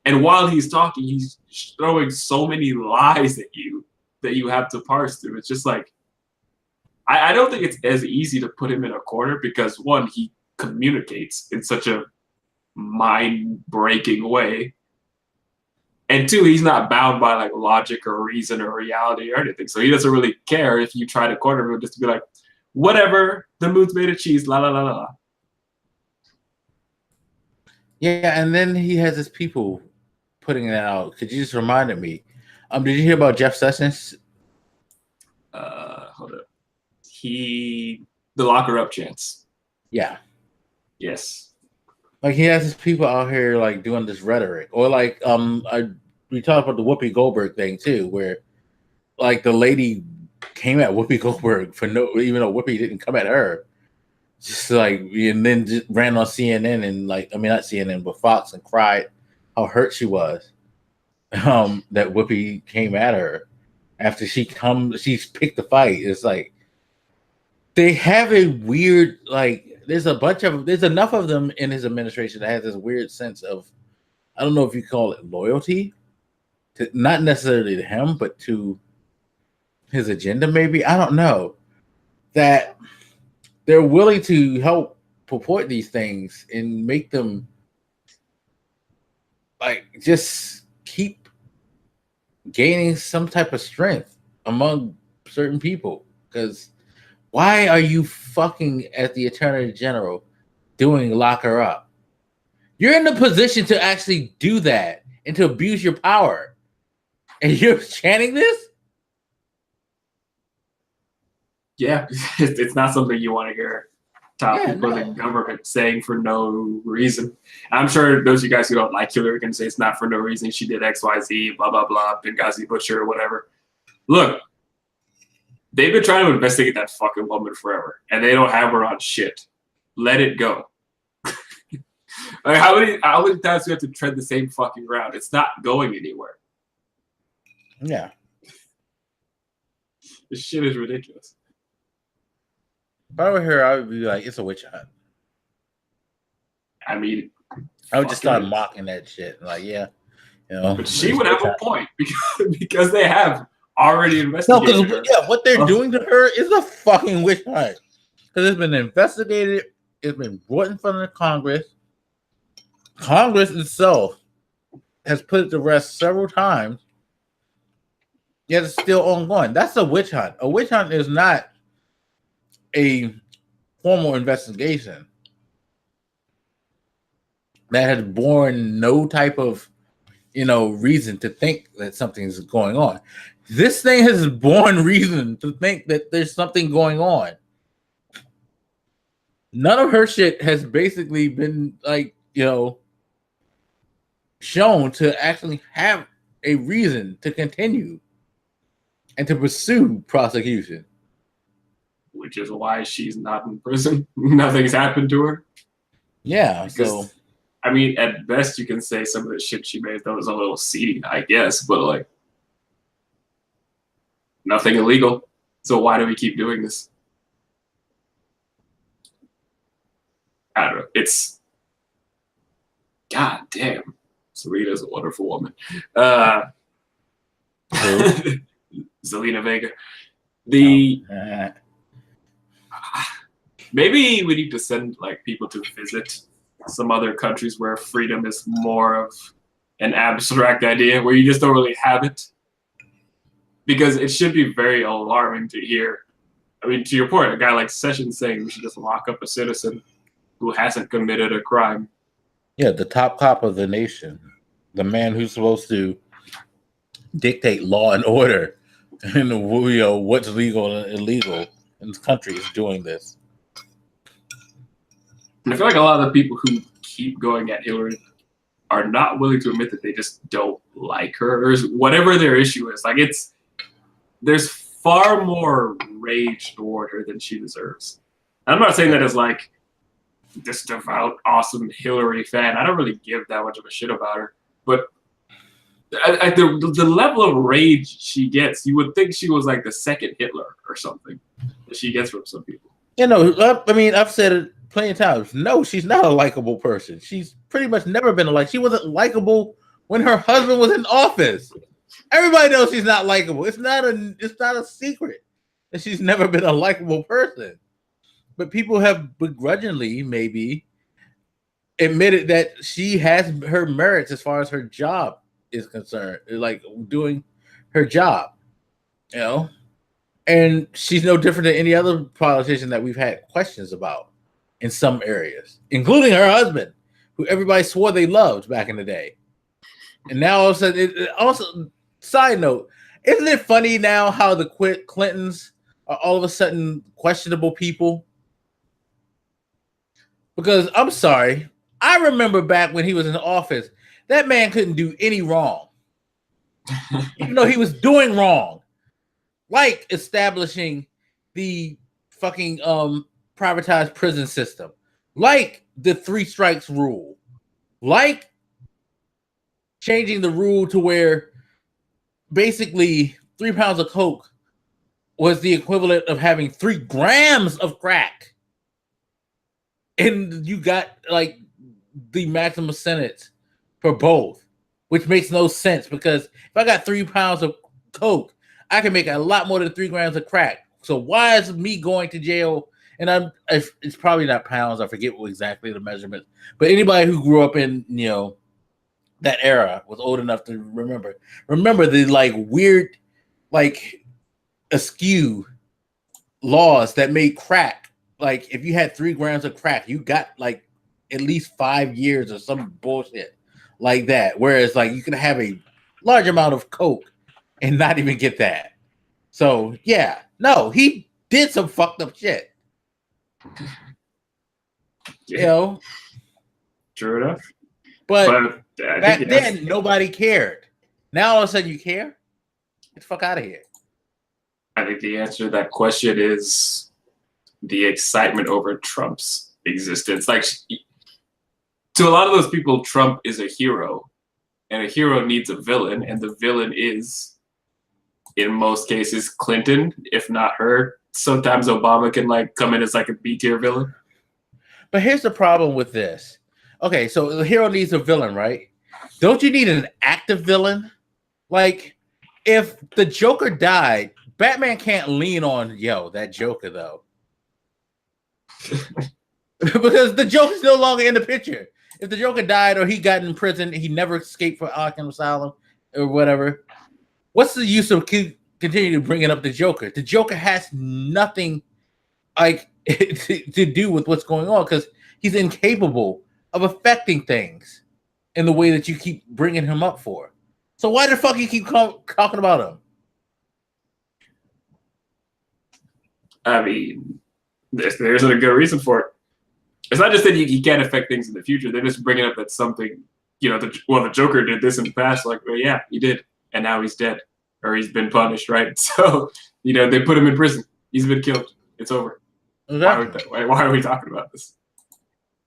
And while he's talking, he's throwing so many lies at you that you have to parse through. It's just like, I don't think it's as easy to put him in a corner because, one, he communicates in such a mind-breaking way. And two, he's not bound by like logic or reason or reality or anything. So he doesn't really care if you try to corner him, just to be like, whatever, the moon's made of cheese, la la la la. Yeah, and then he has his people putting it out. Could you just reminded me? Did you hear about Jeff Sessions? Hold up. The locker up chance. Yeah. Yes. Like, he has his people out here like doing this rhetoric, or like we talked about the Whoopi Goldberg thing too, where like the lady came at Whoopi Goldberg for even though Whoopi didn't come at her, just like, and then just ran on CNN and like, I mean, not CNN but Fox, and cried how hurt she was that Whoopi came at her after she's picked the fight. It's like they have a weird, like, there's enough of them in his administration that has this weird sense of, I don't know if you call it loyalty, to not necessarily to him, but to his agenda, maybe. I don't know. That they're willing to help purport these things and make them like just keep gaining some type of strength among certain people. Because why are you fucking at the Attorney General doing lock her up? You're in the position to actually do that and to abuse your power. And you're chanting this? Yeah, it's not something you want to hear top people in the government saying for no reason. I'm sure those of you guys who don't like Hillary can say it's not for no reason. She did X, Y, Z, blah, blah, blah, Benghazi Butcher or whatever. Look, they've been trying to investigate that fucking woman forever, and they don't have her on shit. Let it go. Like, how many times do we have to tread the same fucking ground? It's not going anywhere. Yeah. This shit is ridiculous. If I were her, I would be like, it's a witch hunt. I mean, I would just start mocking that shit. Like, yeah, you know. But she would have a point because they have already investigated her. Yeah, what they're doing to her is a fucking witch hunt. Because it's been investigated, it's been brought in front of Congress. Congress itself has put it to rest several times, yet it's still ongoing. That's a witch hunt. A witch hunt is not a formal investigation that has borne no type of, reason to think that something's going on. This thing has borne reason to think that there's something going on. None of her shit has basically been shown to actually have a reason to continue and to pursue prosecution. Which is why she's not in prison. Nothing's happened to her. Yeah, because, at best you can say some of the shit she made that was a little seedy, I guess, but nothing illegal. So why do we keep doing this? I don't know. It's God damn. Selena's a wonderful woman. Zelina Vega. Maybe we need to send people to visit some other countries where freedom is more of an abstract idea, where you just don't really have it. Because it should be very alarming to hear. To your point, a guy like Sessions saying we should just lock up a citizen who hasn't committed a crime. Yeah, the top cop of the nation, the man who's supposed to dictate law and order and what's legal and illegal in this country is doing this. And I feel like a lot of the people who keep going at Hillary are not willing to admit that they just don't like her or whatever their issue is. There's far more rage toward her than she deserves. And I'm not saying that as this devout, awesome Hillary fan. I don't really give that much of a shit about her. But the level of rage she gets, you would think she was the second Hitler or something that she gets from some people. I've said it plenty of times. No, she's not a likable person. She's pretty much never been she wasn't likable when her husband was in office. Everybody knows she's not likable. It's not a secret that she's never been a likable person. But people have begrudgingly maybe admitted that she has her merits as far as her job is concerned, doing her job, and she's no different than any other politician that we've had questions about in some areas, including her husband, who everybody swore they loved back in the day. And now all of a sudden, also, side note, isn't it funny now how the Clintons are all of a sudden questionable people? Because I'm sorry, I remember back when he was in office, that man couldn't do any wrong. Even though he was doing wrong. Like establishing the fucking privatized prison system. Like the 3 strikes rule. Like changing the rule to where basically 3 pounds of coke was the equivalent of having 3 grams of crack. And you got the maximum sentence for both, which makes no sense because if I got 3 pounds of coke, I can make a lot more than 3 grams of crack. So why is me going to jail? And it's probably not pounds. I forget exactly the measurement. But anybody who grew up in that era was old enough to remember the weird askew laws that made crack. If you had 3 grams of crack, you got at least 5 years or some bullshit like that. Whereas you can have a large amount of coke and not even get that. So yeah, no, he did some fucked up shit. True enough. But back then nobody cared. Now all of a sudden you care? Get the fuck out of here. I think the answer to that question is the excitement over Trump's existence. To a lot of those people, Trump is a hero, and a hero needs a villain, and the villain is, in most cases, Clinton, if not her. Sometimes Obama can come in as a B-tier villain. But here's the problem with this. Okay, so the hero needs a villain, right? Don't you need an active villain? If the Joker died, Batman can't lean on, that Joker, though. Because the Joker's no longer in the picture. If the Joker died or he got in prison, he never escaped from Arkham Asylum or whatever. What's the use of continuing bringing up the Joker? The Joker has nothing like to do with what's going on because he's incapable of affecting things in the way that you keep bringing him up for. So why the fuck you keep talking about him? I mean, there's a good reason for it. It's not just that he can't affect things in the future. They're just bringing up that something, the Joker did this in the past. Like, well, yeah, he did. And now he's dead or he's been punished, right? So, they put him in prison. He's been killed. It's over. Exactly. Why are we talking about this?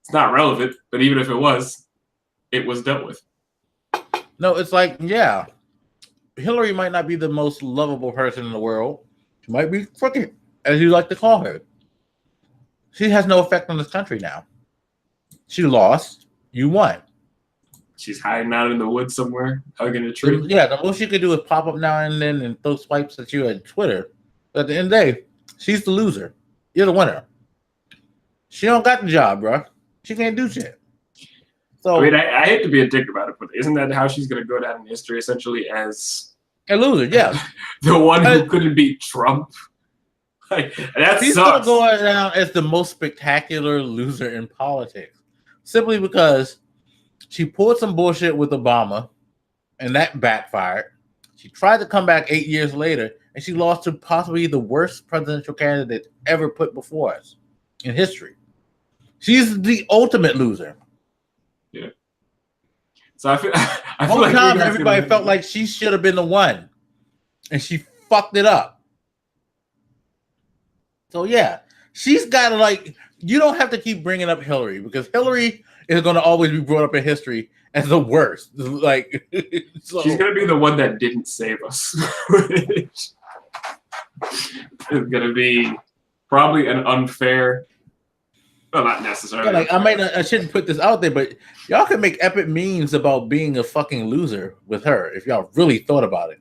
It's not relevant, but even if it was dealt with. No, it's like, yeah, Hillary might not be the most lovable person in the world. She might be crooked, as you like to call her. She has no effect on this country now. She lost. You won. She's hiding out in the woods somewhere, hugging a tree. Yeah, the most she could do is pop up now and then and throw swipes at you at Twitter. But at the end of the day, she's the loser. You're the winner. She don't got the job, bro. She can't do shit. So I mean, I hate to be a dick about it, but isn't that how she's going to go down in history, essentially, as a loser? Yeah, the one who couldn't beat Trump. Like, she's going to go down as the most spectacular loser in politics, simply because she pulled some bullshit with Obama, and that backfired. She tried to come back 8 years later, and she lost to possibly the worst presidential candidate ever put before us in history. She's the ultimate loser. Yeah. So I feel like time everybody felt like she should have been the one, and she fucked it up. So yeah, she's got to you don't have to keep bringing up Hillary because Hillary is going to always be brought up in history as the worst. So, she's going to be the one that didn't save us. It's going to be probably an unfair. Well, not necessarily. Yeah, I shouldn't put this out there, but y'all can make epic memes about being a fucking loser with her if y'all really thought about it.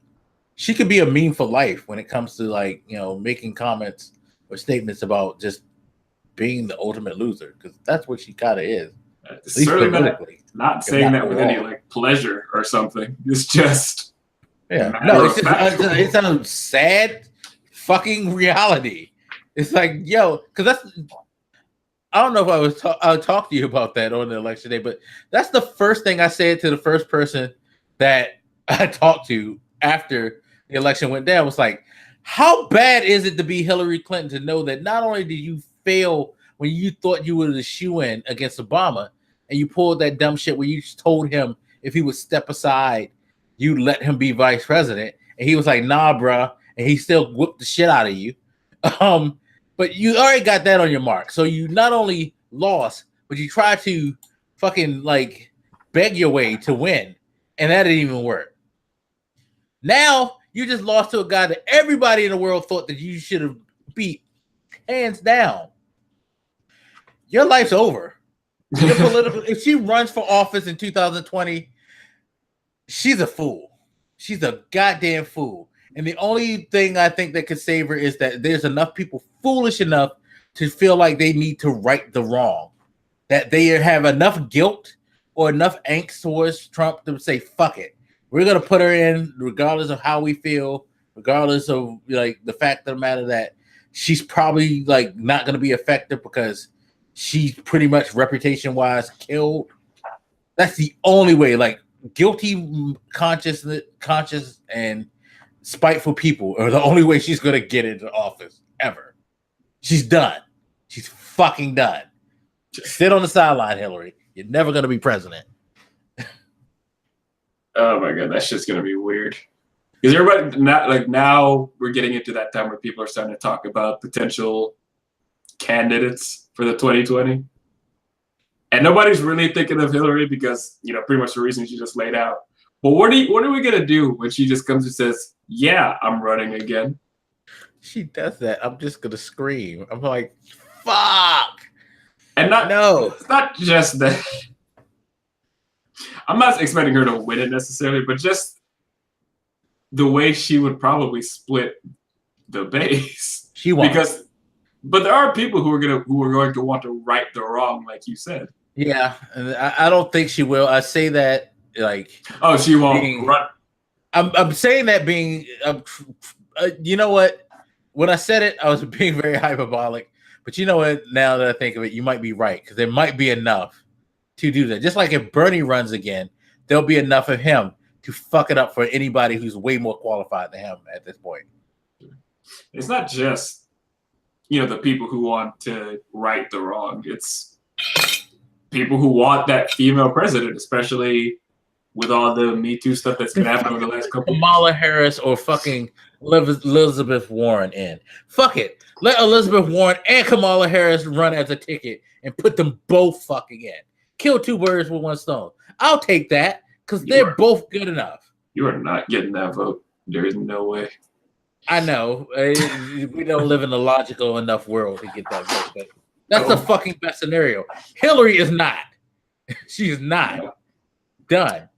She could be a meme for life when it comes to making comments or statements about just being the ultimate loser because that's what she kind of is. Certainly not saying that with any pleasure or something. It's just it's a sad fucking reality. It's like because that's. I don't know if I'll talk to you about that on the election day, but that's the first thing I said to the first person that I talked to after the election went down was like, how bad is it to be Hillary Clinton to know that not only did you fail when you thought you were the shoo-in against Obama and you pulled that dumb shit where you told him if he would step aside, you'd let him be vice president. And he was like, nah, bruh. And he still whooped the shit out of you. But you already got that on your mark. So you not only lost, but you tried to fucking beg your way to win. And that didn't even work. Now you just lost to a guy that everybody in the world thought that you should have beat hands down. Your life's over. Your political, if she runs for office in 2020, she's a fool. She's a goddamn fool. And the only thing I think that could save her is that there's enough people foolish enough to feel like they need to right the wrong, that they have enough guilt or enough angst towards Trump to say, fuck it. We're going to put her in regardless of how we feel, regardless of the fact of the matter that she's probably not going to be effective because she's pretty much reputation wise killed. That's the only way. Guilty, conscious and spiteful people are the only way she's going to get into office ever. She's done. She's fucking done. Just sit on the sideline, Hillary. You're never going to be president. Oh my God, that's just going to be weird. Because everybody, now we're getting into that time where people are starting to talk about potential candidates for the 2020. And nobody's really thinking of Hillary because, pretty much the reason she just laid out. But what are we going to do when she just comes and says, yeah, I'm running again? She does that. I'm just going to scream. I'm like, fuck. And it's not just that. I'm not expecting her to win it necessarily, but just the way she would probably split the base. She won't. Because But there are people who are going to want to right the wrong, like you said. Yeah, and I don't think she will. I say that like, oh, she won't run. I'm saying that being, you know what? When I said it, I was being very hyperbolic. But you know what? Now that I think of it, you might be right, because there might be enough to do that. Just like if Bernie runs again, there'll be enough of him to fuck it up for anybody who's way more qualified than him at this point. It's not just, the people who want to right the wrong. It's people who want that female president, especially with all the Me Too stuff that's been happening over the last couple. Kamala Harris or fucking Elizabeth Warren in. Fuck it. Let Elizabeth Warren and Kamala Harris run as a ticket and put them both fucking in. Kill two birds with one stone. I'll take that because they're both good enough. You are not getting that vote. There is no way. I know. We don't live in a logical enough world to get that vote, but that's the fucking best scenario. Hillary is not. She's not. Done.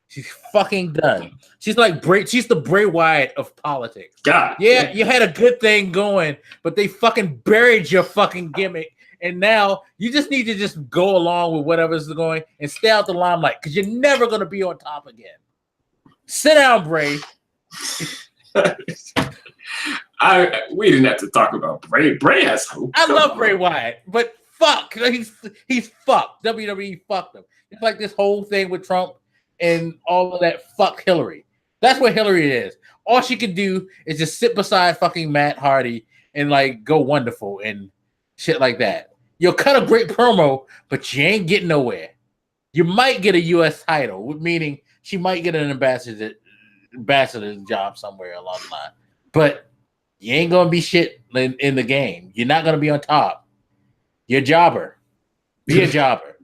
She's fucking done. She's like she's the Bray Wyatt of politics. God. Yeah, you had a good thing going, but they fucking buried your fucking gimmick. And now you just need to just go along with whatever's going and stay out the limelight, because you're never going to be on top again. Sit down, Bray. We didn't have to talk about Bray. Bray has hope. I love Bray Wyatt, but fuck, he's fucked. WWE fucked him. It's like this whole thing with Trump and all of that. Fuck Hillary. That's what Hillary is. All she can do is just sit beside fucking Matt Hardy and like go wonderful and shit like that. You'll cut a great promo, but you ain't getting nowhere. You might get a U.S. title, meaning she might get an ambassador's job somewhere along the line, but you ain't gonna be shit in the game. You're not gonna be on top. You're a jobber. Be a jobber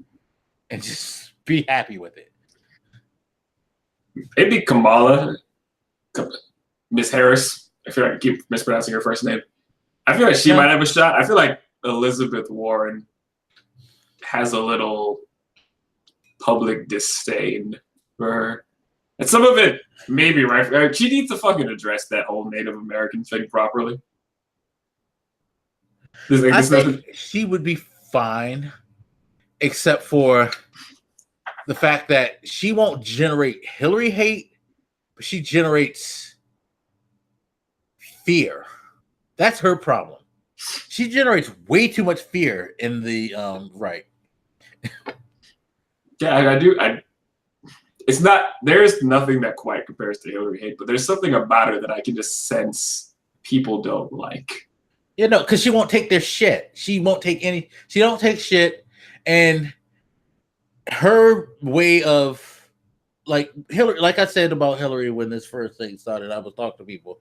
and just be happy with it. Maybe Kamala, Miss Harris. I feel like I keep mispronouncing her first name. I feel like she might have a shot. I feel like Elizabeth Warren has a little public disdain for her. And some of it may be right. She needs to fucking address that whole Native American thing properly. I think she would be fine, except for the fact that she won't generate Hillary hate, but she generates fear. That's her problem. She generates way too much fear in the right. Yeah, I do. It's not. There's nothing that quite compares to Hillary hate, but there's something about her that I can just sense people don't like. Because she won't take their shit. She won't take any. She don't take shit, and her way of like Hillary. Like I said about Hillary when this first thing started, I was talking to people.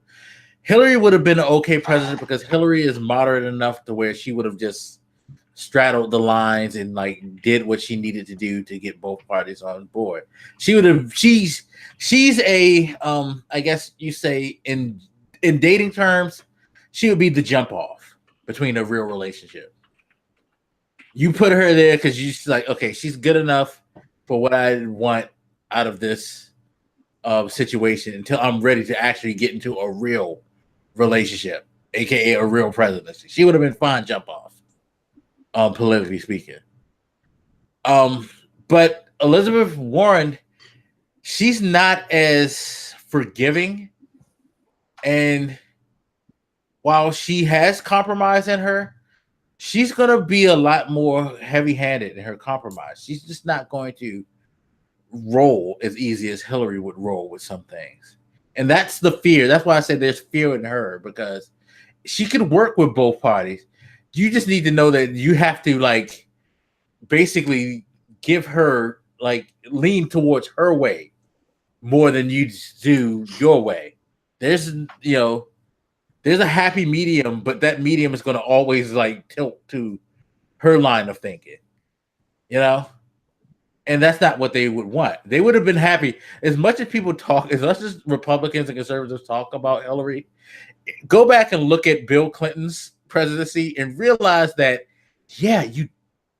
Hillary would have been an okay president because Hillary is moderate enough to where she would have just straddled the lines and like did what she needed to do to get both parties on board. She would have. She's a I guess you say in dating terms, she would be the jump off between a real relationship. You put her there because she's like, okay, she's good enough for what I want out of this situation until I'm ready to actually get into a real relationship, aka a real presidency. She would have been fine jump off, politically speaking. But Elizabeth Warren, she's not as forgiving, and while she has compromise in her, she's gonna be a lot more heavy-handed in her compromise. She's just not going to roll as easy as Hillary would roll with some things. And that's the fear. That's why I say there's fear in her, because she can work with both parties. You just need to know that you have to like basically give her like lean towards her way more than you do your way. There's a happy medium, but that medium is going to always like tilt to her line of thinking, and that's not what they would want. They would have been happy as much as people talk, as much as Republicans and conservatives talk about Hillary. Go back and look at Bill Clinton's presidency and realize that, yeah, you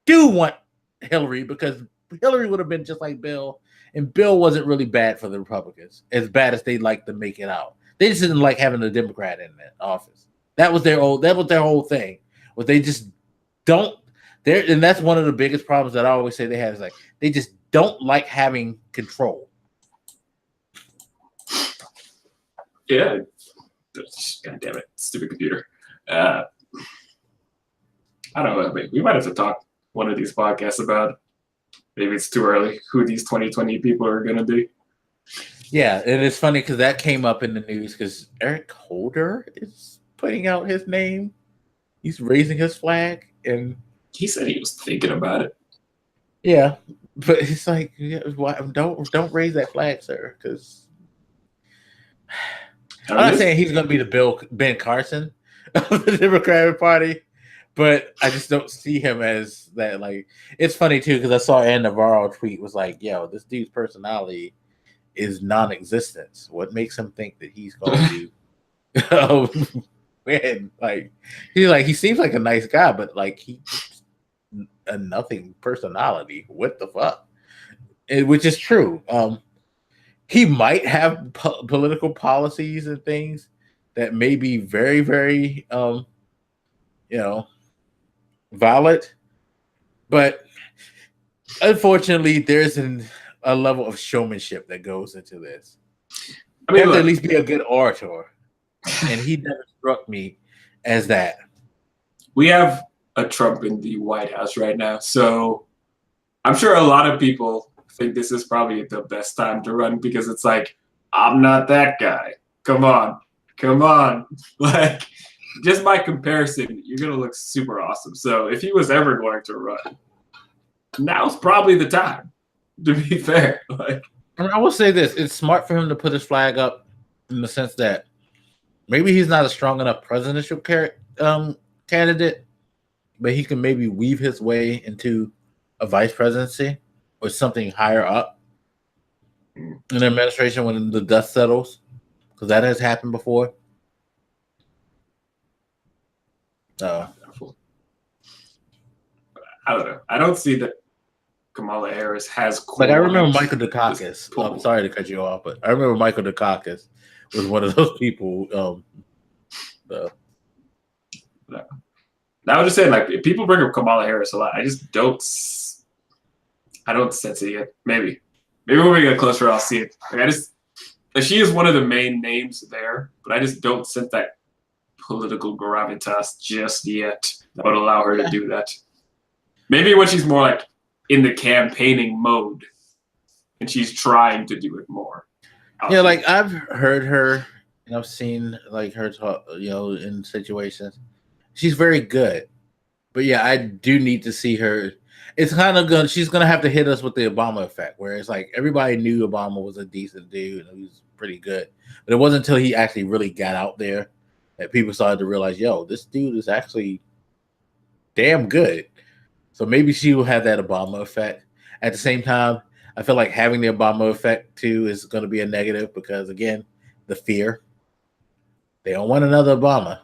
do want Hillary, because Hillary would have been just like Bill, and Bill wasn't really bad for the Republicans, as bad as they like to make it out. They just didn't like having a Democrat in that office. That was their whole thing. But they just don't. There, and that's one of the biggest problems that I always say they have is like they just don't like having control. Yeah. God damn it, stupid computer. I don't know. We might have to talk one of these podcasts about. Maybe it's too early. Who these 2020 people are going to be? Yeah, and it's funny because that came up in the news because Eric Holder is putting out his name. He's raising his flag, and he said he was thinking about it. Yeah, but it's like, why, don't raise that flag, sir, because I'm not saying he's going to be the Ben Carson of the Democratic Party, but I just don't see him as that. Like, it's funny too because I saw Ann Navarro tweet was like, "Yo, this dude's personality is non-existent. What makes him think that he's going to man, like he seems like a nice guy, but like he a nothing personality. What the fuck?" Which is true. He might have political policies and things that may be very, very, valid, but unfortunately, there's a level of showmanship that goes into this. I mean, at least be a good orator, and he never struck me as that. We have a Trump in the White House right now, so I'm sure a lot of people think this is probably the best time to run because it's like, I'm not that guy. Come on. Like, just by comparison, you're going to look super awesome. So if he was ever going to run, now's probably the time, to be fair. Like, I will say this. It's smart for him to put his flag up in the sense that maybe he's not a strong enough presidential candidate, but he can maybe weave his way into a vice presidency or something higher up in the administration when the dust settles, because that has happened before. I don't know. I don't see that Kamala Harris has. Like, I remember Michael Dukakis. I'm sorry to cut you off, but I remember Michael Dukakis was one of those people. I was just saying, like, if people bring up Kamala Harris a lot, I just don't. I don't sense it yet. Maybe when we get closer, I'll see it. Like, she is one of the main names there, but I just don't sense that political gravitas just yet that would allow her to do that. Maybe when she's more like in the campaigning mode and she's trying to do it more. Yeah, like I've heard her and I've seen like her talk, in situations. She's very good. But yeah, I do need to see her. It's kind of she's gonna have to hit us with the Obama effect, where it's like everybody knew Obama was a decent dude and he was pretty good. But it wasn't until he actually really got out there that people started to realize, yo, this dude is actually damn good. So maybe she will have that Obama effect. At the same time, I feel like having the Obama effect too is going to be a negative because, again, the fear. They don't want another Obama.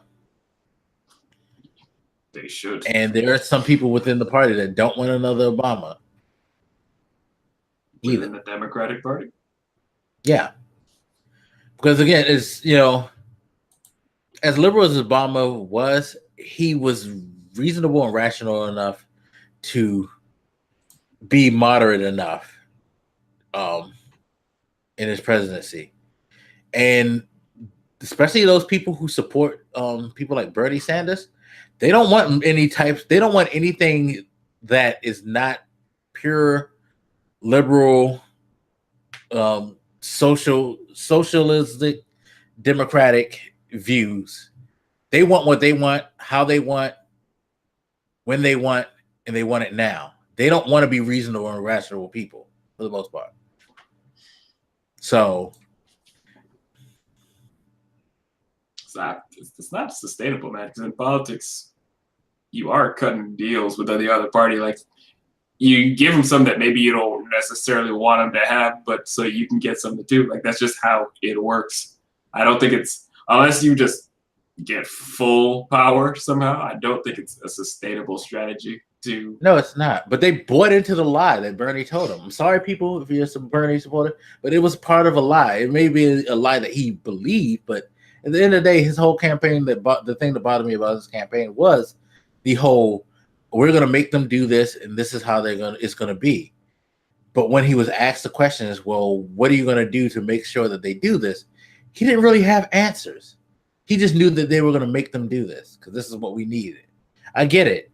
They should. And there are some people within the party that don't want another Obama. Within the Democratic Party? Yeah. Because, again, it's, as liberal as Obama was, he was reasonable and rational enough to be moderate enough in his presidency. And especially those people who support people like Bernie Sanders, they don't want anything that is not pure liberal, socialistic, democratic views. They want what they want, how they want, when they want, and they want it now. They don't want to be reasonable and rational people for the most part. So it's not sustainable, man. Because in politics, you are cutting deals with the other party. Like, you give them some that maybe you don't necessarily want them to have, but so you can get something too. Like, that's just how it works. I don't think it's, unless you just get full power somehow, I don't think it's a sustainable strategy to. No, it's not. But they bought into the lie that Bernie told them. I'm sorry, people, if you're some Bernie supporter, but it was part of a lie. It may be a lie that he believed, but at the end of the day, his whole campaign, the thing that bothered me about his campaign was the whole we're going to make them do this and this is how it's going to be. But when he was asked the question is, well, what are you going to do to make sure that they do this? He didn't really have answers. He just knew that they were going to make them do this because this is what we needed. I get it.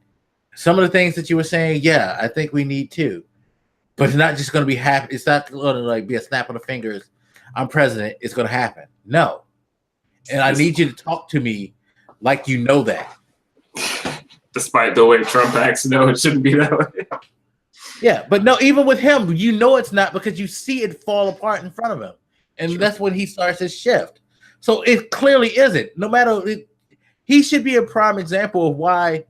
Some of the things that you were saying, yeah, I think we need too. But it's not just going to be happen. It's not going to like be a snap of the fingers. I'm president. It's going to happen. No. And I need you to talk to me like you know that. Despite the way Trump acts, no, it shouldn't be that way. Yeah, but no, even with him, you know it's not because you see it fall apart in front of him. And that's when he starts his shift. So it clearly isn't. No matter, he should be a prime example of why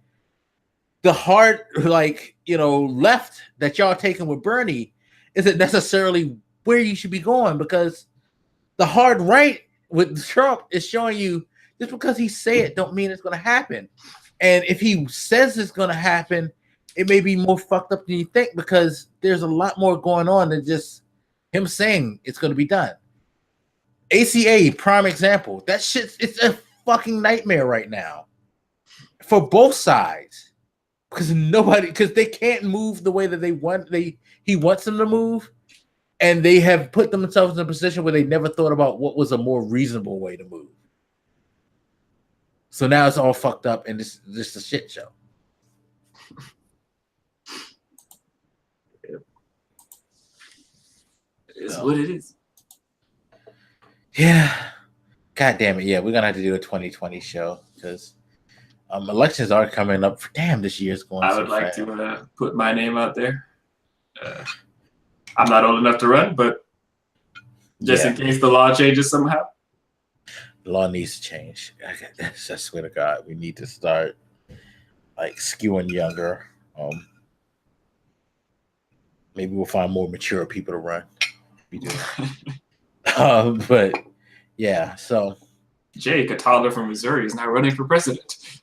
the hard, left that y'all taking with Bernie isn't necessarily where you should be going, because the hard right with Trump is showing you just because he say it don't mean it's going to happen. And if he says it's going to happen, it may be more fucked up than you think, because there's a lot more going on than just him saying it's going to be done. ACA, prime example. That shit's it's a fucking nightmare right now for both sides, because they can't move the way that they want. He wants them to move, and they have put themselves in a position where they never thought about what was a more reasonable way to move. So now it's all fucked up, and it's just a shit show. It is what it is. Yeah. God damn it. Yeah, we're gonna have to do a 2020 show because elections are coming up. This year's going. I would like to put my name out there. I'm not old enough to run, but just in case the law changes somehow. The law needs to change. I swear to God, we need to start skewing younger. Maybe we'll find more mature people to run. We do. But yeah, so Jay Katina from Missouri is now running for president.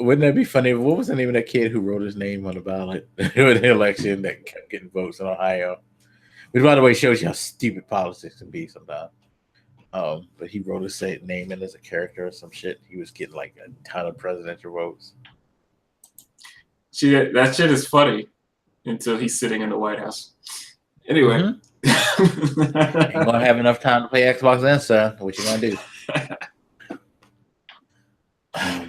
Wouldn't that be funny? What was the name of that kid who wrote his name on the ballot in the election that kept getting votes in Ohio? Which, by the way, shows you how stupid politics can be sometimes. But he wrote his name in as a character or some shit. He was getting a ton of presidential votes. That shit is funny until he's sitting in the White House. Anyway. Ain't gonna have enough time to play Xbox then, son. What you gonna do?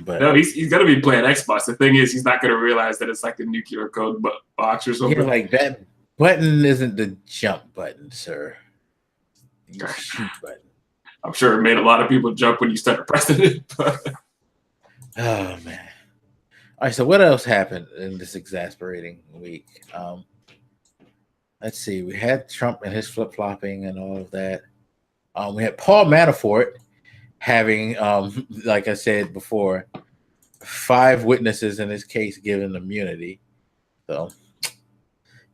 But no, he's gonna be playing Xbox. The thing is, he's not gonna realize that it's like a nuclear code box or something. Yeah, that button isn't the jump button, sir. The shoot button. I'm sure it made a lot of people jump when you started pressing it. But... Oh man. All right, so what else happened in this exasperating week? Let's see. We had Trump and his flip-flopping and all of that. We had Paul Manafort having, like I said before, 5 witnesses in his case given immunity. So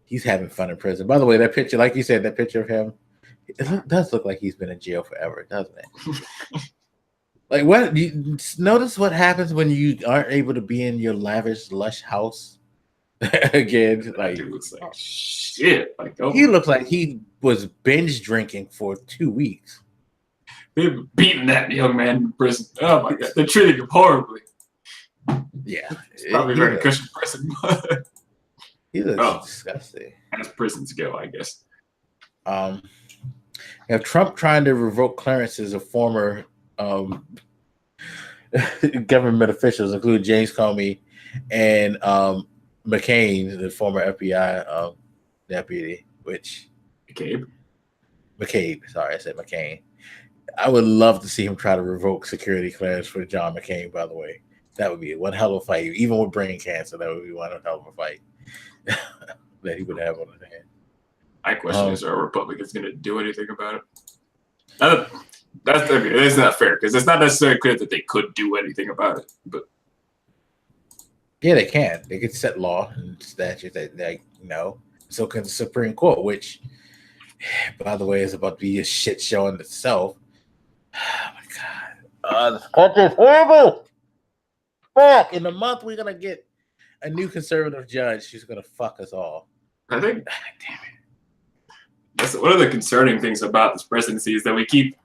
he's having fun in prison. By the way, that picture, like you said, that picture of him, it does look like he's been in jail forever, doesn't it? What you notice what happens when you aren't able to be in your lavish, lush house again? That dude looks like shit. He looks like he was binge drinking for 2 weeks. They've beaten that young man in prison. Oh my God, they're treating him horribly. Yeah, it's probably very cushion prison. He looks disgusting. As prisons go, I guess. You have Trump trying to revoke clearances of former government officials, including James Comey and McCain, the former FBI deputy, McCabe. Sorry, I said McCain. I would love to see him try to revoke security clearance for John McCain, by the way. That would be one hell of a fight. Even with brain cancer, that would be one hell of a fight that he would have on his hand. My question is, are Republicans going to do anything about it? That's not fair, because it's not necessarily clear that they could do anything about it. But yeah, they can. They could set law and statutes that so can the Supreme Court, which, by the way, is about to be a shit show in itself. Oh my God. This country is horrible. Fuck. In a month, we're going to get a new conservative judge who's going to fuck us all. I think, damn it. That's one of the concerning things about this presidency is that we keep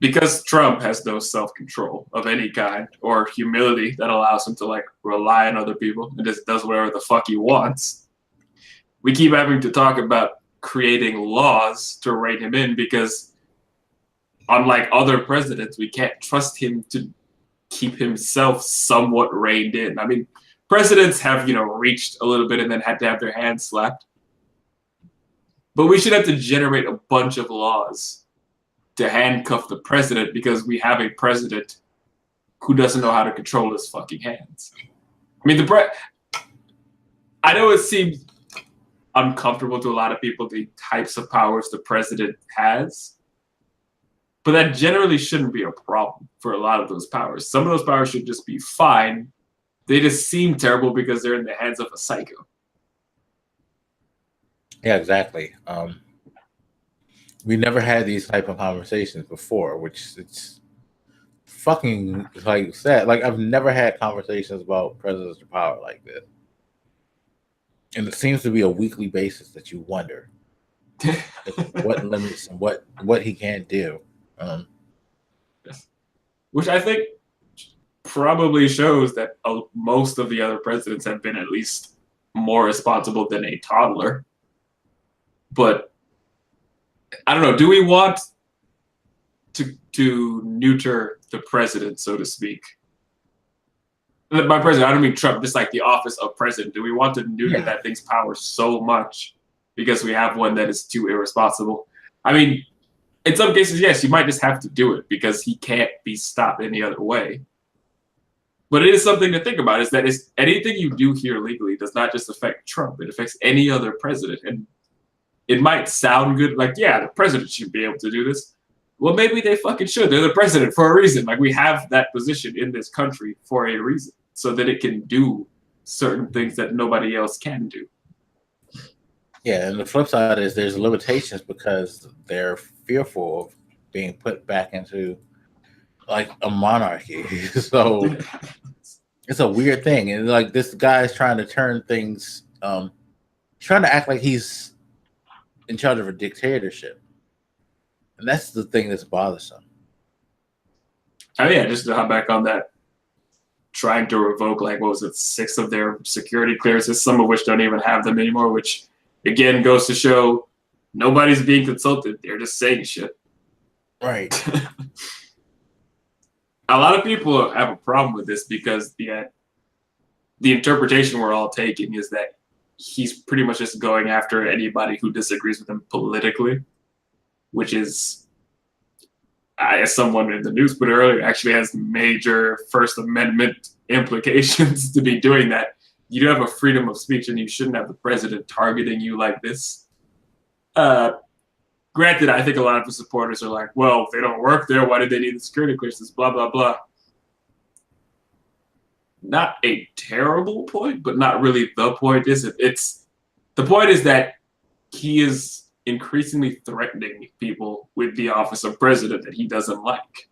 because Trump has no self-control of any kind or humility that allows him to like rely on other people and just does whatever the fuck he wants. We keep having to talk about creating laws to rein him in because unlike other presidents, we can't trust him to keep himself somewhat reined in. I mean, presidents have, reached a little bit and then had to have their hands slapped. But we should have to generate a bunch of laws to handcuff the president because we have a president who doesn't know how to control his fucking hands. I mean, I know it seems uncomfortable to a lot of people, the types of powers the president has, but that generally shouldn't be a problem for a lot of those powers. Some of those powers should just be fine. They just seem terrible because they're in the hands of a psycho. Yeah, exactly. We never had these type of conversations before, which it's fucking like sad. Like I've never had conversations about presidential power like this. And it seems to be a weekly basis that you wonder what limits and what he can't do. Which I think probably shows that most of the other presidents have been at least more responsible than a toddler. But I don't know. Do we want to neuter the president, so to speak? By president, I don't mean Trump, just like the office of president. Do we want to neuter that thing's power so much because we have one that is too irresponsible? I mean, in some cases, yes, you might just have to do it because he can't be stopped any other way. But it is something to think about, is that anything you do here legally does not just affect Trump. It affects any other president. And it might sound good, like, yeah, the president should be able to do this. Well, maybe they fucking should. They're the president for a reason. Like, we have that position in this country for a reason, so that it can do certain things that nobody else can do. Yeah, and the flip side is there's limitations because they're fearful of being put back into like a monarchy. So it's a weird thing. And like this guy is trying to turn things, trying to act like he's in charge of a dictatorship. And that's the thing that's bothersome. Oh yeah, just to hop back on that, trying to revoke, like, what was it, 6 of their security clearances, some of which don't even have them anymore, which again goes to show nobody's being consulted. They're just saying shit. Right. A lot of people have a problem with this because the interpretation we're all taking is that he's pretty much just going after anybody who disagrees with him politically, which is, as someone in the news put earlier, actually has major First Amendment implications to be doing that. You do have a freedom of speech, and you shouldn't have the president targeting you like this. Granted, I think a lot of the supporters are like, well, if they don't work there, why did they need the security clearances, blah, blah, blah. Not a terrible point, but not really the point, is it? The point is that he is increasingly threatening people with the office of president that he doesn't like.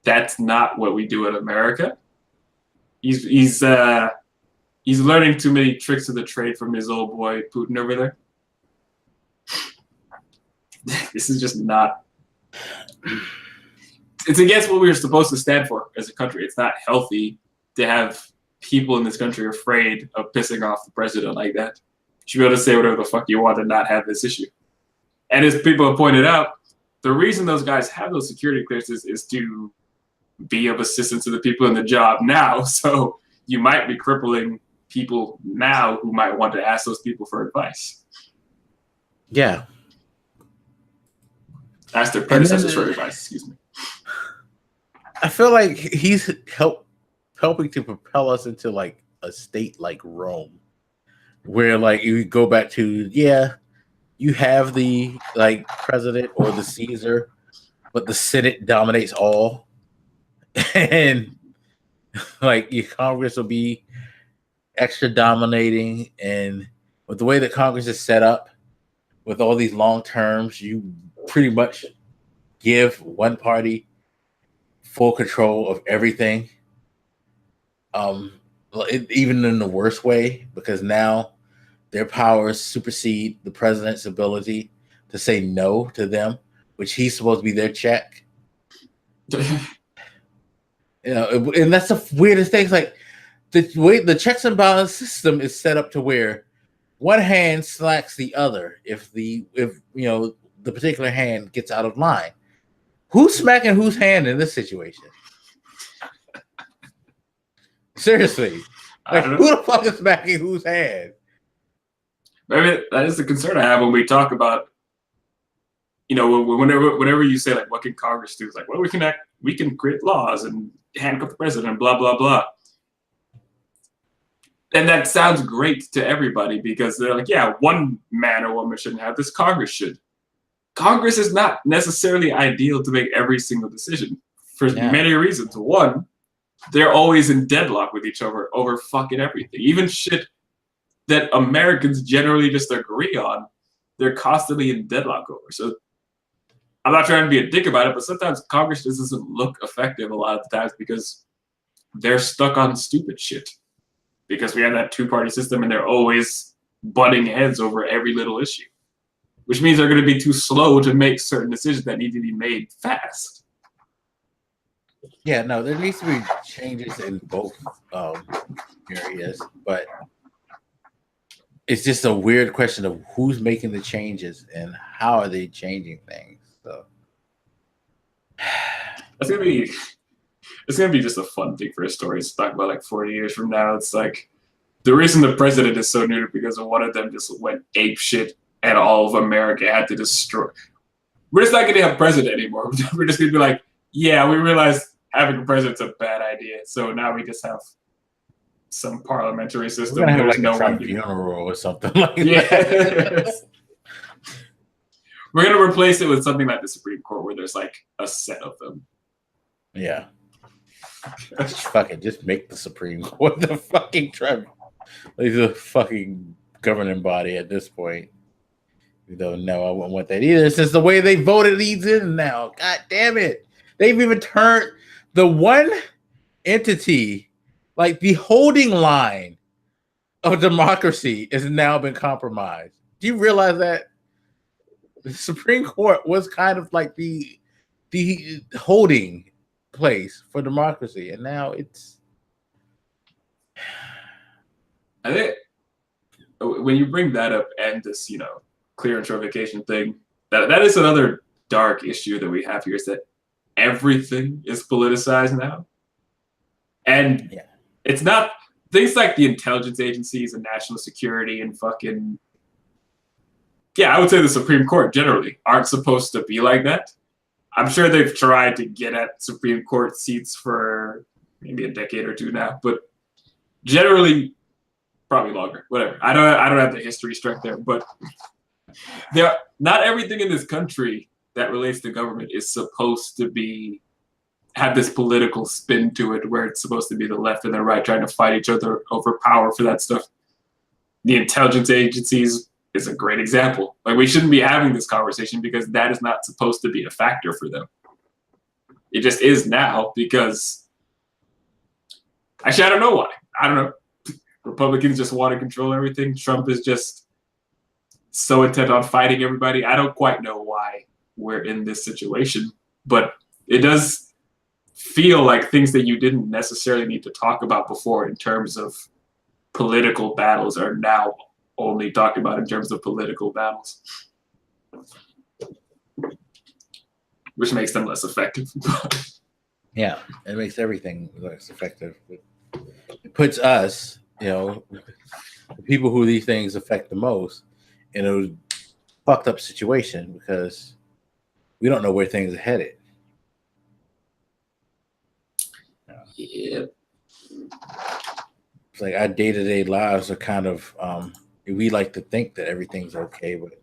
That's not what we do in America. He's learning too many tricks of the trade from his old boy Putin over there. This is just not. It's against what we were supposed to stand for as a country. It's not healthy to have people in this country afraid of pissing off the president like that. You should be able to say whatever the fuck you want and not have this issue. And as people have pointed out, the reason those guys have those security clearances is to be of assistance to the people in the job now. So you might be crippling people now who might want to ask those people for advice. Yeah. Ask their predecessors for advice, excuse me. I feel like he's helping to propel us into like a state like Rome, where like you go back to, you have the like president or the Caesar, but the Senate dominates all, and like your Congress will be extra dominating. And with the way that Congress is set up, with all these long terms, you pretty much give one party full control of everything, even in the worst way, because now their powers supersede the president's ability to say no to them, which he's supposed to be their check. And that's the weirdest thing. It's like the way the checks and balance system is set up to where one hand slacks the other if the particular hand gets out of line. Who's smacking whose hand in this situation? Seriously, like who the fuck is smacking whose hand? Maybe that is the concern I have when we talk about, whenever you say like, what can Congress do? It's like, well, we can create laws and handcuff the president, blah blah blah. And that sounds great to everybody because they're like, yeah, one man or woman shouldn't have this, Congress should. Congress is not necessarily ideal to make every single decision for many reasons. One, they're always in deadlock with each other over fucking everything. Even shit that Americans generally just agree on, they're constantly in deadlock over. So I'm not trying to be a dick about it, but sometimes Congress just doesn't look effective a lot of the times because they're stuck on stupid shit. Because we have that two-party system and they're always butting heads over every little issue, which means they're going to be too slow to make certain decisions that need to be made fast. Yeah, no, there needs to be changes in both areas, but it's just a weird question of who's making the changes and how are they changing things. So it's gonna be just a fun thing for historians to talk about like 40 years from now. It's like the reason the president is so neutered because of one of them just went ape shit and all of America had to destroy. We're just not gonna have a president anymore. We're just gonna be like, yeah, we realized having a president's a bad idea, so now we just have some parliamentary system. We're gonna have There's like no a tribunal or something like that. We're gonna replace it with something like the Supreme Court, where there's like a set of them. Yeah. Just make the Supreme Court the fucking like the fucking governing body at this point. You don't know I wouldn't want that either. Since the way they voted leads in now. God damn it. They've even turned the one entity, like the holding line of democracy, has now been compromised. Do you realize that? The Supreme Court was kind of like the holding place for democracy, and now it's. I think when you bring that up and this, clearance revocation thing, that is another dark issue that we have here, is that everything is politicized now, and it's not things like the intelligence agencies and national security and fucking. Yeah, I would say the Supreme Court generally aren't supposed to be like that. I'm sure they've tried to get at Supreme Court seats for maybe a decade or two now, but generally, probably longer. Whatever. I don't have the history struck there, but not everything in this country that relates to government is supposed to have this political spin to it, where it's supposed to be the left and the right trying to fight each other over power for that stuff. The intelligence agencies is a great example. Like, we shouldn't be having this conversation because that is not supposed to be a factor for them. It just is now because, actually, I don't know why. I don't know. Republicans just want to control everything. Trump is just so intent on fighting everybody. I don't quite know why we're in this situation, but it does feel like things that you didn't necessarily need to talk about before in terms of political battles are now only talked about in terms of political battles, which makes them less effective. Yeah, it makes everything less effective. It puts us, the people who these things affect the most, in a fucked up situation because we don't know where things are headed. Yeah. It's like our day-to-day lives are kind of we like to think that everything's okay, but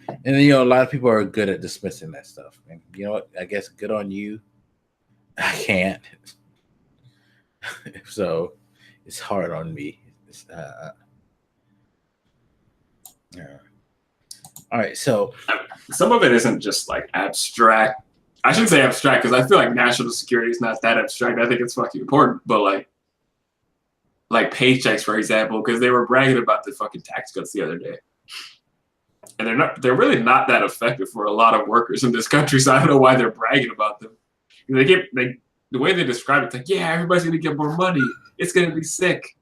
and then a lot of people are good at dismissing that stuff. And you know what? I guess good on you. I can't. So it's hard on me. Yeah. All right, so some of it isn't just like abstract. I shouldn't say abstract because I feel like national security is not that abstract. I think it's fucking important, but like paychecks, for example, because they were bragging about the fucking tax cuts the other day. and they're really not that effective for a lot of workers in this country. So I don't know why they're bragging about them. The way they describe it, it's like, yeah, everybody's gonna get more money. It's gonna be sick.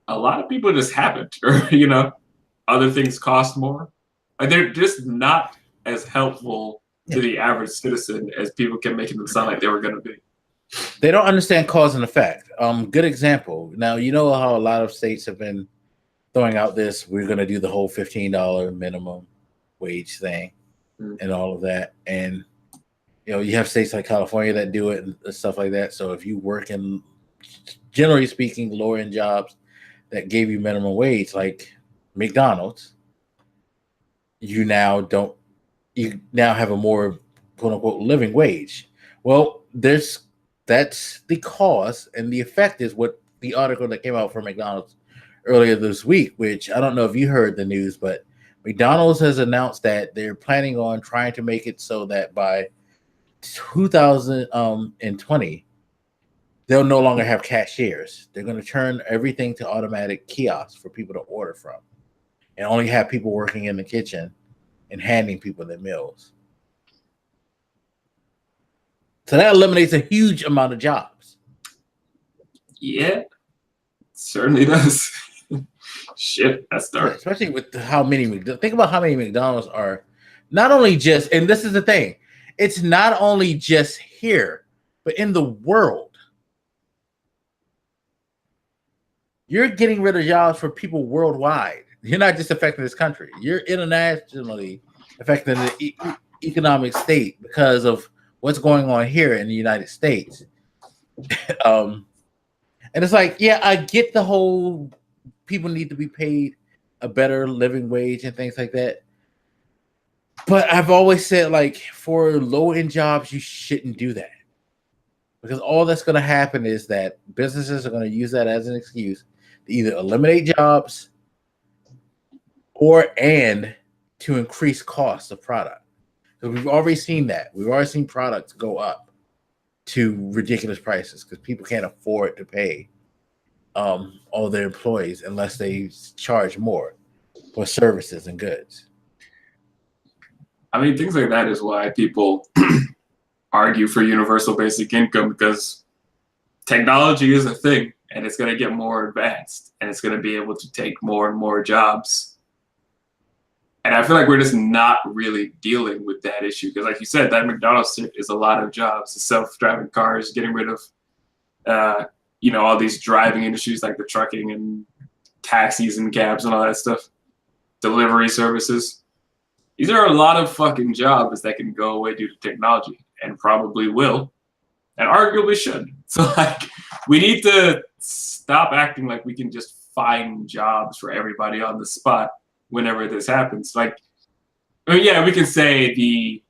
A lot of people just haven't, or other things cost more. They're just not as helpful to the average citizen as people can make them sound like they were gonna be. They don't understand cause and effect. Good example. Now, you know how a lot of states have been throwing out this, we're going to do the whole $15 minimum wage thing and all of that. And, you have states like California that do it and stuff like that. So if you work in, generally speaking, lower end jobs that gave you minimum wage, like McDonald's, you now have a more quote unquote living wage. Well, that's the cause, and the effect is what the article that came out from McDonald's earlier this week, which I don't know if you heard the news, but McDonald's has announced that they're planning on trying to make it so that by 2020, they'll no longer have cashiers. They're going to turn everything to automatic kiosks for people to order from and only have people working in the kitchen and handing people their meals. So that eliminates a huge amount of jobs. Yeah, certainly does. Shit, that's dark. Yeah, especially with think about how many McDonald's are not only just, and this is the thing, it's not only just here, but in the world. You're getting rid of jobs for people worldwide. You're not just affecting this country. You're internationally affecting the economic state because of what's going on here in the United States. And it's like, yeah, I get the whole people need to be paid a better living wage and things like that. But I've always said, like, for low-end jobs, you shouldn't do that. Because all that's going to happen is that businesses are going to use that as an excuse to either eliminate jobs and to increase costs of product. Because we've already seen that. We've already seen products go up to ridiculous prices because people can't afford to pay all their employees unless they charge more for services and goods. I mean, things like that is why people argue for universal basic income, because technology is a thing and it's going to get more advanced and it's going to be able to take more and more jobs. And I feel like we're just not really dealing with that issue because, like you said, that McDonald's is a lot of jobs. The self-driving cars, getting rid of, all these driving industries like the trucking and taxis and cabs and all that stuff, delivery services. These are a lot of fucking jobs that can go away due to technology and probably will and arguably should. So, like, we need to stop acting like we can just find jobs for everybody on the spot whenever this happens. Like, yeah, we can say the,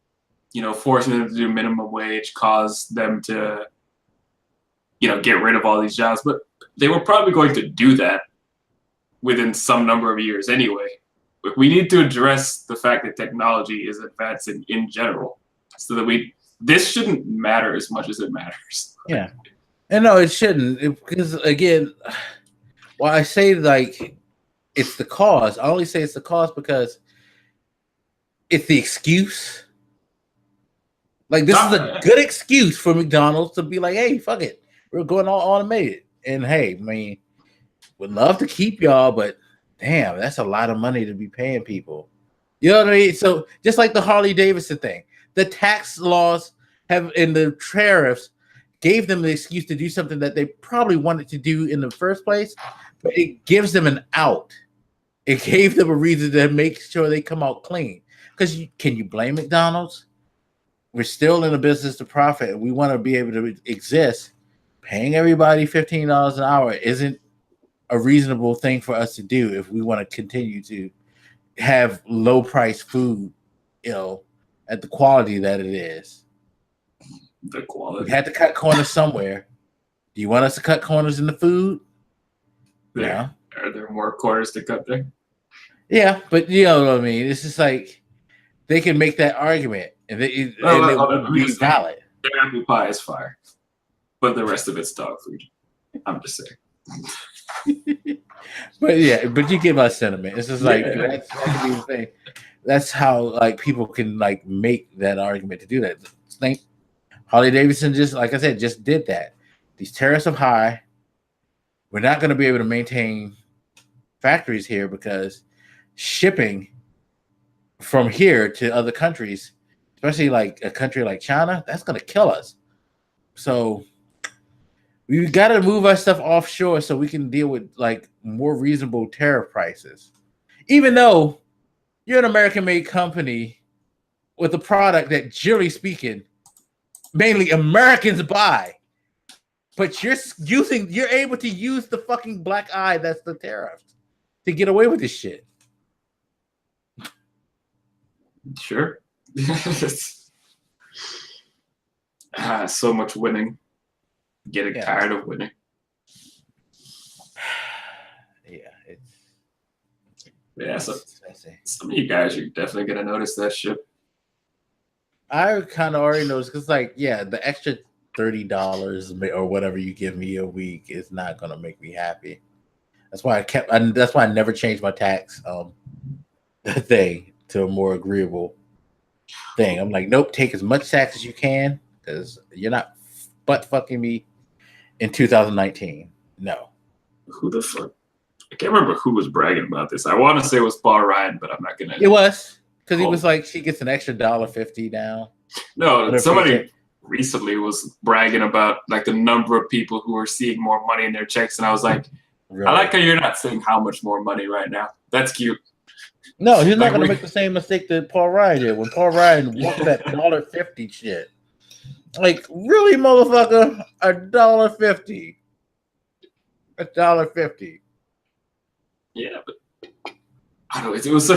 forcing them to do minimum wage caused them to, get rid of all these jobs, but they were probably going to do that within some number of years anyway. But we need to address the fact that technology is advancing in general so that this shouldn't matter as much as it matters. Yeah. And no, it shouldn't. Because, again, while I say, like, it's the cause, I only say it's the cause because it's the excuse. Like, this is a good excuse for McDonald's to be like, hey, fuck it. We're going all automated. And, hey, I mean, would love to keep y'all, but damn, that's a lot of money to be paying people. You know what I mean? So just like the Harley Davidson thing, the tax laws and the tariffs gave them the excuse to do something that they probably wanted to do in the first place, but it gives them an out. It gave them a reason to make sure they come out clean. Because can you blame McDonald's? We're still in a business to profit, and we want to be able to exist. Paying everybody $15 an hour isn't a reasonable thing for us to do if we want to continue to have low-priced food, at the quality that it is. The quality. We had to cut corners somewhere. Do you want us to cut corners in the food? Yeah. Are there more corners to cut there? Yeah, but you know what I mean. It's just like they can make that argument, and it would be valid. Their apple pie is fire, but the rest of it's dog food. I'm just saying. But yeah, but you get my sentiment. It's just like that could be the thing. That's how like people can like make that argument to do that. Think Harley Davidson just like I said just did that. These tariffs are high. We're not going to be able to maintain factories here because shipping from here to other countries, especially like a country like China, that's going to kill us. So we got to move our stuff offshore so we can deal with like more reasonable tariff prices. Even though you're an American-made company with a product that, generally speaking, mainly Americans buy, but you're able to use the fucking black eye that's the tariff to get away with this shit. Sure. So much winning. Getting tired of winning. So some of you guys are definitely gonna notice that shit. I kind of already noticed because, like, the extra $30 or whatever you give me a week is not gonna make me happy. That's why that's why I never changed my tax thing to a more agreeable thing. I'm like, nope, take as much tax as you can because you're not butt fucking me in 2019. No. Who the fuck? I can't remember who was bragging about this. I want to say it was Paul Ryan, but I'm not gonna. It was because he was like, she gets an extra $1.50 now. No, somebody recently was bragging about like the number of people who are seeing more money in their checks, and I was like, really? I like how you're not saying how much more money right now. That's cute. No, he's not gonna make the same mistake that Paul Ryan did when Paul Ryan walked that $1.50 shit. Like, really, motherfucker, $1.50. $1.50. Yeah, but I don't know. It was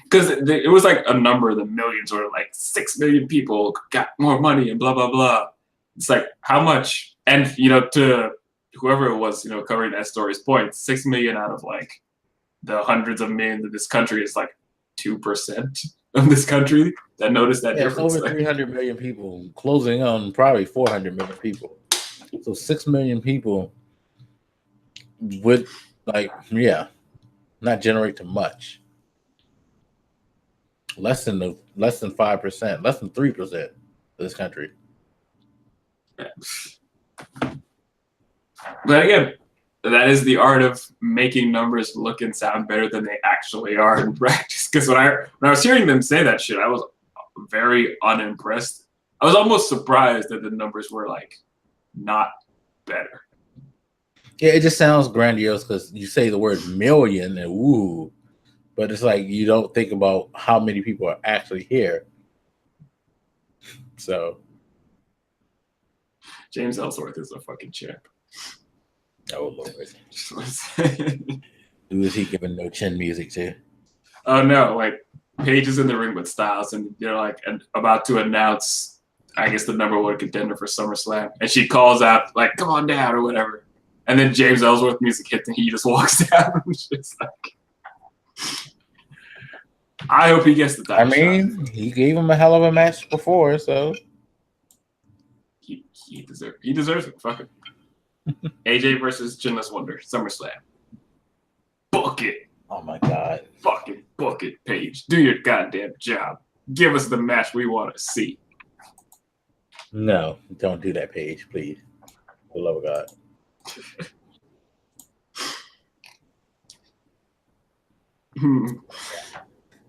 because it was like a number of the millions, or like 6 million people got more money and blah blah blah. It's like how much, and to whoever it was, covering that story's point, 6 million out of like the hundreds of millions of this country is like 2% of this country that noticed that difference. Over 300 million people, closing on probably 400 million people. So 6 million people would not generate too much. Less than 5%, less than 3% of this country. But again, that is the art of making numbers look and sound better than they actually are in practice. Because when I was hearing them say that shit, I was very unimpressed. I was almost surprised that the numbers were like not better. Yeah, it just sounds grandiose because you say the word million and woo, but it's like you don't think about how many people are actually here. So James Ellsworth is a fucking champ. Oh Lord. Who is he giving no chin music to? Oh no, like Paige is in the ring with Styles, and they're like about to announce, I guess, the #1 contender for SummerSlam, and she calls out like, "Come on down" or whatever, and then James Ellsworth music hits, and he just walks down. It's just like, I hope he gets the title. I mean, he gave him a hell of a match before, so he deserves it. Fuck it. AJ versus Chinless Wonder, SummerSlam. Book it. Oh my God. Fucking book it, Paige. Do your goddamn job. Give us the match we want to see. No, don't do that, Paige, please. For the love of God.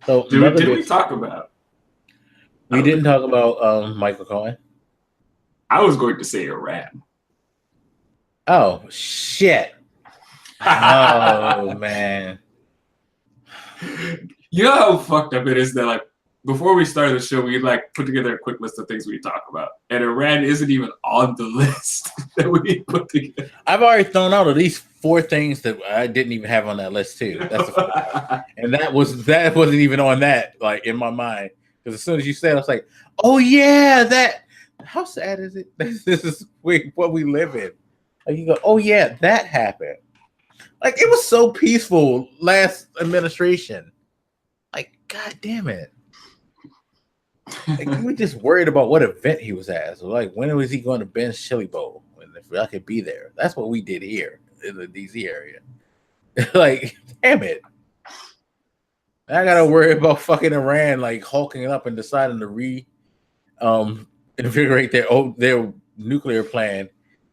So did we talk about? We didn't talk about Michael Cohen. I was going to say Iran. Oh shit! Oh man! You know how fucked up it is that like before we started the show, we like put together a quick list of things we talk about, and Iran isn't even on the list that we put together. I've already thrown out at least 4 things that I didn't even have on that list too. That's and that wasn't even on that like in my mind, because as soon as you said it, I was like, oh yeah, that. How sad is it? This is what we live in. Like you go, oh yeah, that happened. Like it was so peaceful last administration. Like, god damn it. Like we were just worried about what event he was at. So like when was he going to Ben's Chili Bowl? And if I could be there. That's what we did here in the DC area. Like, damn it. I gotta worry about fucking Iran like hulking up and deciding to invigorate their nuclear plan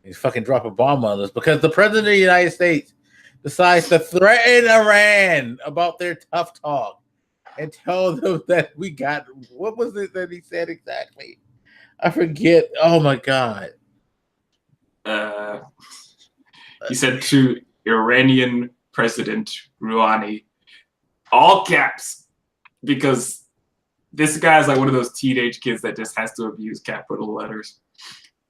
and fucking drop a bomb on us because the president of the United States decides to threaten Iran about their tough talk and tell them that we got what was it that he said exactly? I forget. Oh my god. He said to Iranian President Rouhani, all caps, because this guy's like one of those teenage kids that just has to abuse capital letters.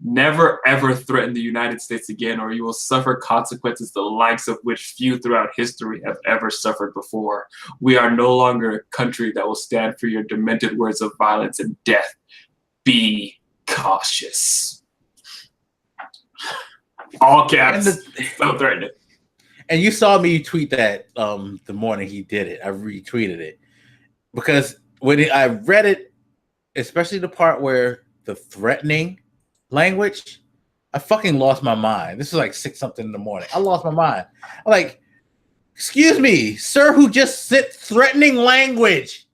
Never ever threaten the United States again, or you will suffer consequences the likes of which few throughout history have ever suffered before. We are no longer a country that will stand for your demented words of violence and death. Be cautious. All caps. Don't threaten it. And you saw me tweet that the morning he did it. I retweeted it because when I read it, especially the part where the threatening language, I fucking lost my mind. This was like 6 something in the morning. I lost my mind. I'm like, excuse me, sir, who just sent threatening language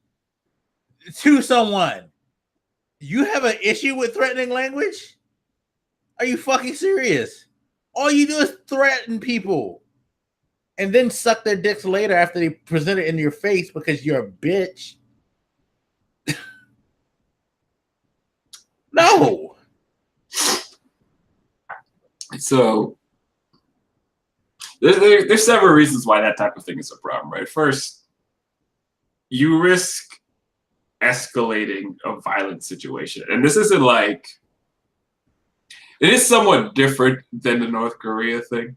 to someone. You have an issue with threatening language? Are you fucking serious? All you do is threaten people. And then suck their dicks later after they present it in your face because you're a bitch. No. So there's several reasons why that type of thing is a problem, right? First, you risk escalating a violent situation. And this isn't like, it is somewhat different than the North Korea thing.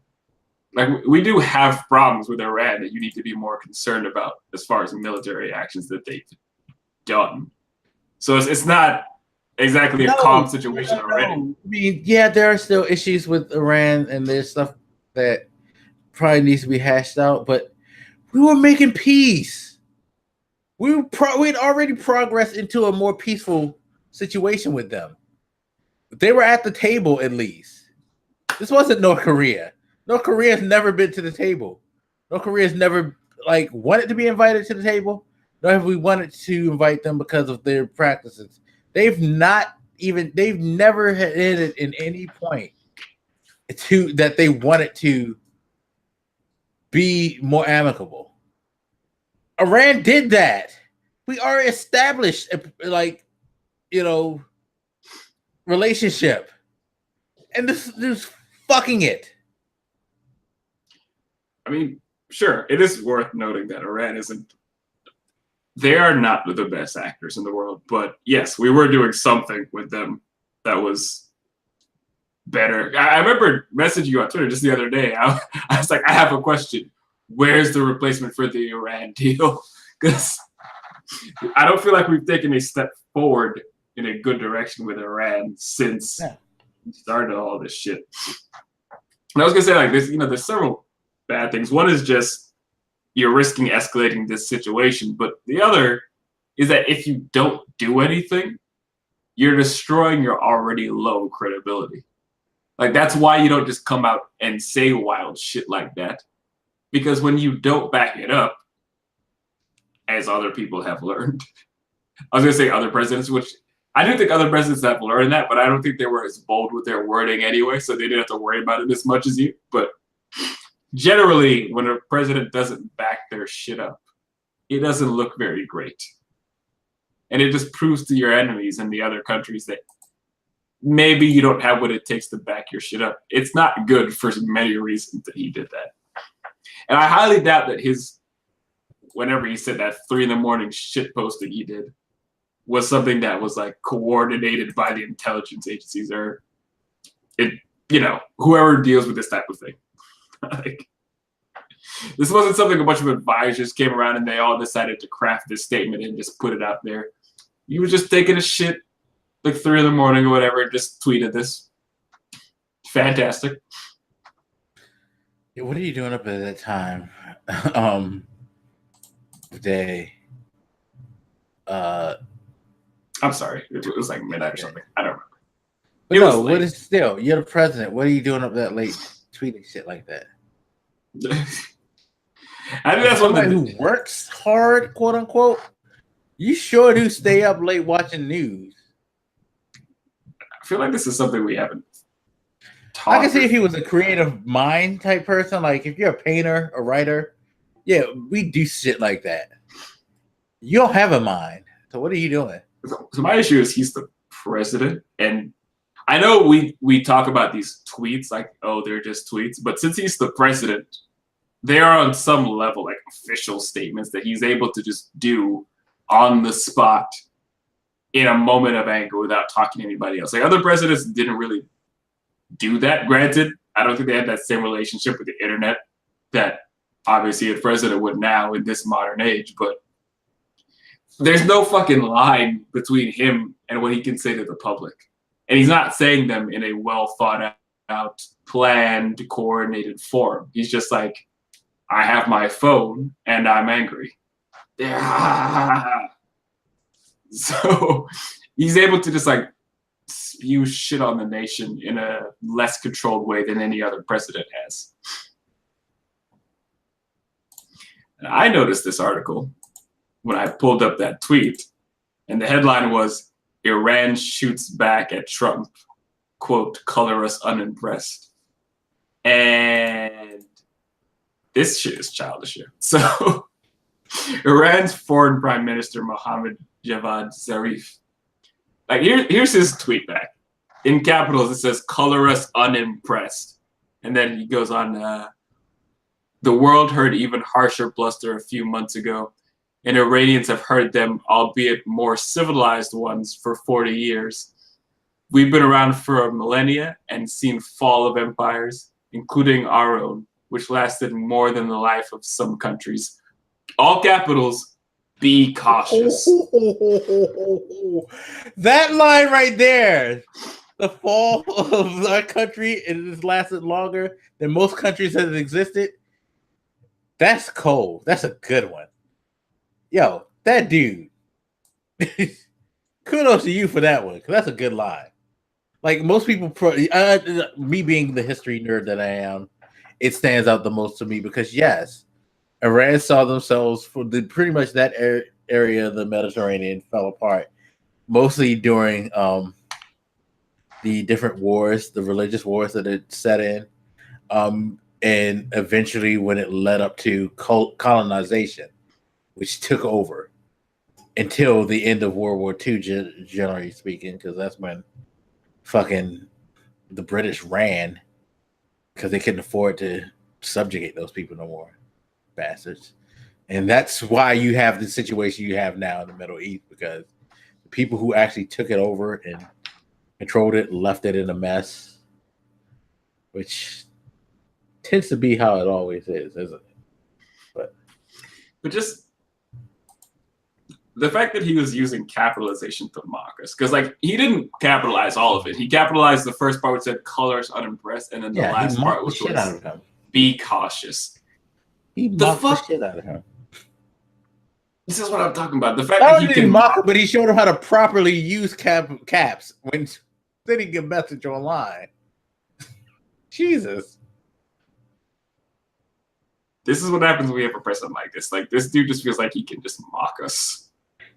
Like, we do have problems with Iran that you need to be more concerned about as far as military actions that they've done. So it's not exactly a calm situation already. I mean, yeah, there are still issues with Iran, and there's stuff that probably needs to be hashed out. But we were making peace. We'd already progressed into a more peaceful situation with them. They were at the table at least. This wasn't North Korea. North Korea has never been to the table. North Korea has never wanted to be invited to the table. Nor have we wanted to invite them because of their practices. They've never had it in any point that they wanted to be more amicable. Iran did that. We are established relationship. And this is fucking it. I mean, sure, it is worth noting that Iran they are not the best actors in the world, but yes, we were doing something with them that was better. I remember messaging you on Twitter just the other day. I was like, I have a question. Where's the replacement for the Iran deal? Because I don't feel like we've taken a step forward in a good direction with Iran since we started all this shit. And I was gonna say, like, there's several bad things. One is just you're risking escalating this situation, but the other is that if you don't do anything, you're destroying your already low credibility. Like, that's why you don't just come out and say wild shit like that, because when you don't back it up, as other people have learned, I was gonna say other presidents, which I do think other presidents have learned that, but I don't think they were as bold with their wording anyway, so they didn't have to worry about it as much as you. But generally, when a president doesn't back their shit up, it doesn't look very great. And it just proves to your enemies in the other countries that maybe you don't have what it takes to back your shit up. It's not good for many reasons that he did that. And I highly doubt that whenever he said that 3 a.m. shit posting he did was something that was like coordinated by the intelligence agencies or whoever deals with this type of thing. Like, this wasn't something a bunch of advisors came around and they all decided to craft this statement and just put it out there. You were just taking a shit like 3 a.m. or whatever, and just tweeted this. Fantastic. What are you doing up at that time? Day. I'm sorry. It was like midnight or something. I don't remember. But no, what is still? You're the president. What are you doing up that late tweeting shit like that? I think that's one somebody who works hard, quote unquote. You sure do stay up late watching news. I feel like this is something we haven't I can see if he was a creative mind type person, like if you're a painter, a writer, yeah, we do shit like that. You don't have a mind, so what are you doing? So my issue is he's the president, and I know we talk about these tweets like, oh, they're just tweets, but since he's the president, they are on some level like official statements that he's able to just do on the spot in a moment of anger without talking to anybody else. Like other presidents didn't really do that. Granted, I don't think they had that same relationship with the internet that obviously a president would now in this modern age, but there's no fucking line between him and what he can say to the public. And he's not saying them in a well thought out, planned, coordinated form. He's just like, I have my phone and I'm angry. So he's able to just like spew shit on the nation in a less controlled way than any other president has. And I noticed this article when I pulled up that tweet, and the headline was, Iran shoots back at Trump, quote, color us unimpressed. And this shit is childish here. So Iran's foreign prime minister, Mohammad Javad Zarif, like here's his tweet back. In capitals, it says, color us unimpressed. And then he goes on, the world heard even harsher bluster a few months ago, and Iranians have heard them, albeit more civilized ones, for 40 years. We've been around for a millennia and seen fall of empires, including our own, which lasted more than the life of some countries. All capitals, be cautious. That line right there, the fall of our country, and it's lasted longer than most countries that have existed. That's cold. That's a good one. Yo, that dude. Kudos to you for that one, because that's a good line. Like most people, me being the history nerd that I am, it stands out the most to me because yes, Iran saw themselves for pretty much that area of the Mediterranean fell apart, mostly during the different wars, the religious wars that it set in, and eventually when it led up to colonization, which took over until the end of World War II, generally speaking, because that's when fucking the British ran because they couldn't afford to subjugate those people no more, bastards. And that's why you have the situation you have now in the Middle East, because the people who actually took it over and controlled it left it in a mess, which tends to be how it always is, isn't it? But just the fact that he was using capitalization to mock us, because like he didn't capitalize all of it. He capitalized the first part which said colors unimpressed, and then the last part which was be cautious. He mocked the shit out of him. This is what I'm talking about. The fact that he can mock him, but he showed him how to properly use caps when sending a message online. Jesus. This is what happens when we have a president like this. Like this dude just feels like he can just mock us.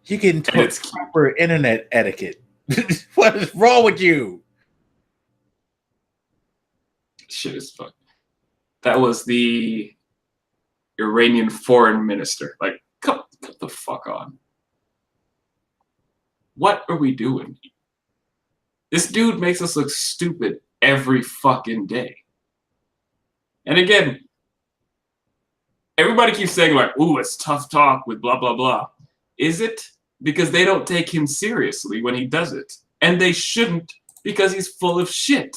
You can talk proper internet etiquette. What is wrong with you? Shit is fucked. That was the Iranian foreign minister. Like, come the fuck on. What are we doing? This dude makes us look stupid every fucking day. And again, everybody keeps saying like, ooh, it's tough talk with blah, blah, blah. Is it? Because they don't take him seriously when he does it. And they shouldn't, because he's full of shit.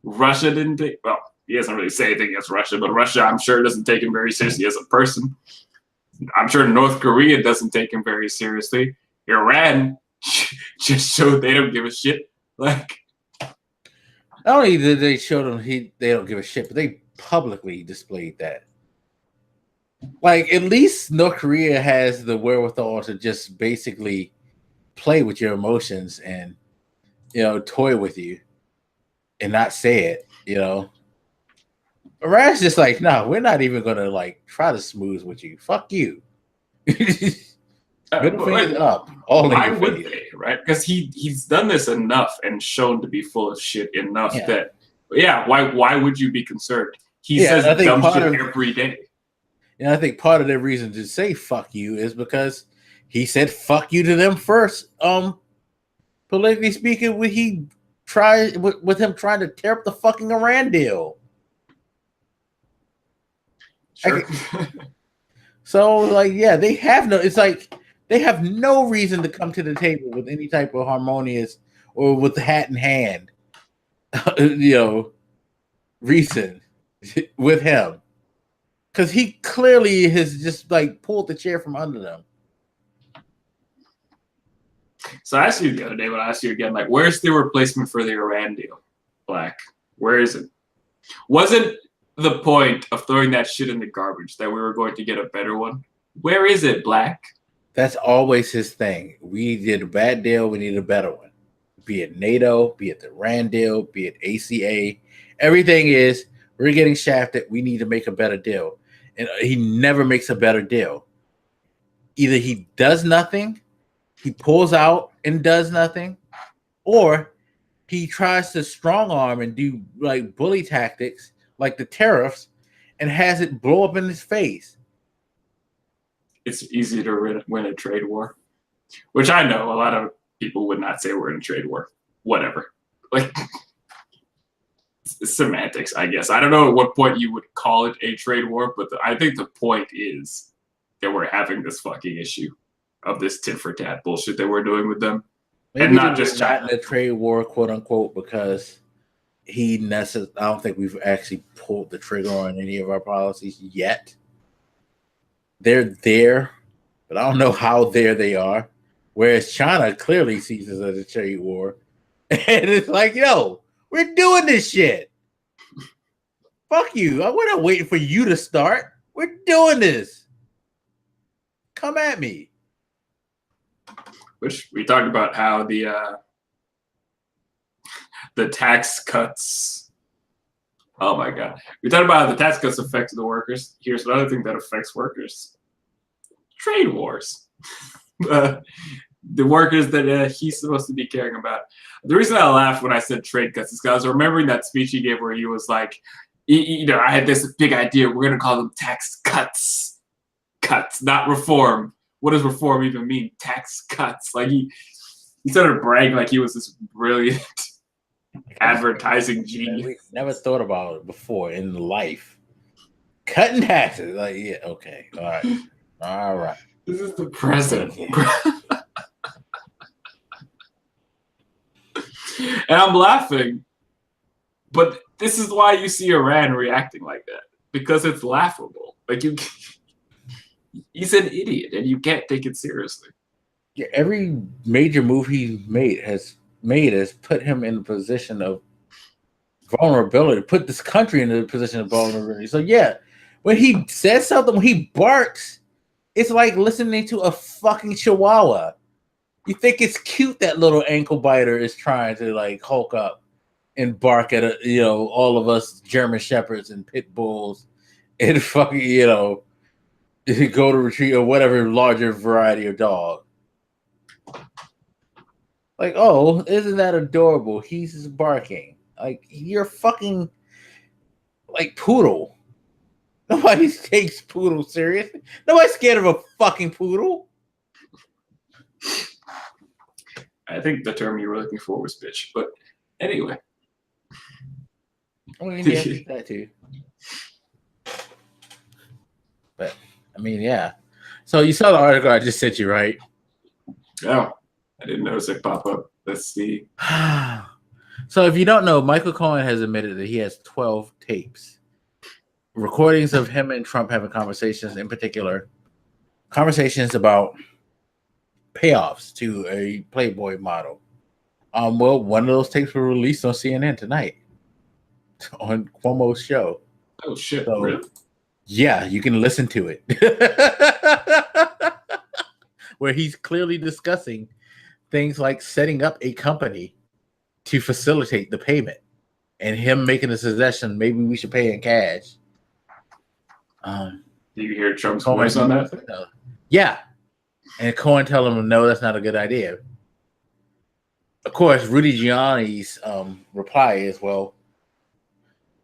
Russia didn't take, well, he doesn't really say anything against Russia, but Russia, I'm sure, doesn't take him very seriously as a person. I'm sure North Korea doesn't take him very seriously. Iran just showed they don't give a shit. Like, not only did they show them they don't give a shit, but they publicly displayed that. Like, at least North Korea has the wherewithal to just basically play with your emotions and, toy with you and not say it, Iran's just like, no, we're not even gonna like try to smooth with you. Fuck you. Middle fingers up. All why in your would face. they, right? Because he's done this enough and shown to be full of shit enough that why would you be concerned? He says dumb shit every day. And I think part of the reason to say fuck you is because he said fuck you to them first. Politically speaking, when he tried with him trying to tear up the fucking Iran deal. Sure. So like, yeah, they have no reason to come to the table with any type of harmonious or with the hat in hand, reason with him. Because he clearly has just like pulled the chair from under them. So I asked you the other day, but I asked you again, like, where's the replacement for the Iran deal? Black. Where is it? Wasn't the point of throwing that shit in the garbage that we were going to get a better one? Where is it, Black? That's always his thing. We did a bad deal, we need a better one. Be it NATO, be it the Iran deal, be it ACA. Everything is, we're getting shafted, we need to make a better deal. And he never makes a better deal. Either he does nothing, he pulls out and does nothing, or he tries to strong arm and do like bully tactics like the tariffs and has it blow up in his face. It's easy to win a trade war, which I know a lot of people would not say we're in a trade war. Whatever. Like, semantics, I guess. I don't know at what point you would call it a trade war, but I think the point is that we're having this fucking issue of this tit for tat bullshit that we're doing with them. Maybe and not just China. Not in a trade war, quote unquote, because I don't think we've actually pulled the trigger on any of our policies yet. They're there, but I don't know how there they are. Whereas China clearly sees us as a trade war. And it's like, yo, we're doing this shit. Fuck you. We're not waiting for you to start. We're doing this. Come at me. Which we talked about how the tax cuts. Oh my God. We talked about how the tax cuts affect the workers. Here's another thing that affects workers. Trade wars. The workers that he's supposed to be caring about. The reason I laughed when I said trade cuts is because I was remembering that speech he gave where he was like, I had this big idea. We're going to call them tax cuts. Cuts, not reform. What does reform even mean? Tax cuts. Like he started bragging like he was this brilliant advertising genius. We never thought about it before in life. Cutting taxes. Like, yeah, okay. All right. This is the president. And I'm laughing, but this is why you see Iran reacting like that, because it's laughable. Like he's an idiot, and you can't take it seriously. Yeah, every major move he's made has put him in a position of vulnerability, put this country in a position of vulnerability. So yeah, when he says something, when he barks, it's like listening to a fucking chihuahua. You think it's cute that little ankle biter is trying to like hulk up and bark at all of us German shepherds and pit bulls and fucking go to retreat or whatever larger variety of dog. Like, oh, isn't that adorable? He's just barking. Like, you're fucking like poodle. Nobody takes poodle seriously. Nobody's scared of a fucking poodle. I think the term you were looking for was bitch, but anyway. I mean, yeah, that too. But I mean, yeah. So you saw the article I just sent you, right? No, I didn't notice it pop up. Let's see. So if you don't know, Michael Cohen has admitted that he has 12 tapes, recordings of him and Trump having conversations, in particular, conversations about payoffs to a Playboy model. Well, one of those tapes were released on CNN tonight on Cuomo's show. Oh shit! So, really? Yeah, you can listen to it, where he's clearly discussing things like setting up a company to facilitate the payment and him making a suggestion, maybe we should pay in cash. Did you hear Trump's Cohen, voice on that? Yeah. And Cohen telling him, no, that's not a good idea. Of course, Rudy Giuliani's reply is, well,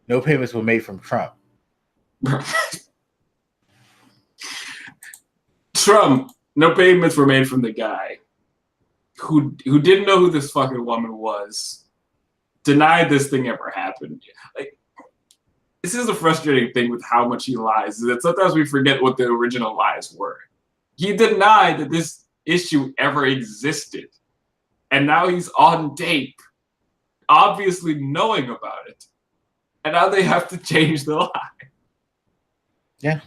no payments were made from Trump. Trump, no payments were made from the guy who didn't know who this fucking woman was, denied this thing ever happened. Like, this is a frustrating thing with how much he lies, is that sometimes we forget what the original lies were. He denied that this issue ever existed. And now he's on tape, obviously knowing about it. And now they have to change the lie. Yeah.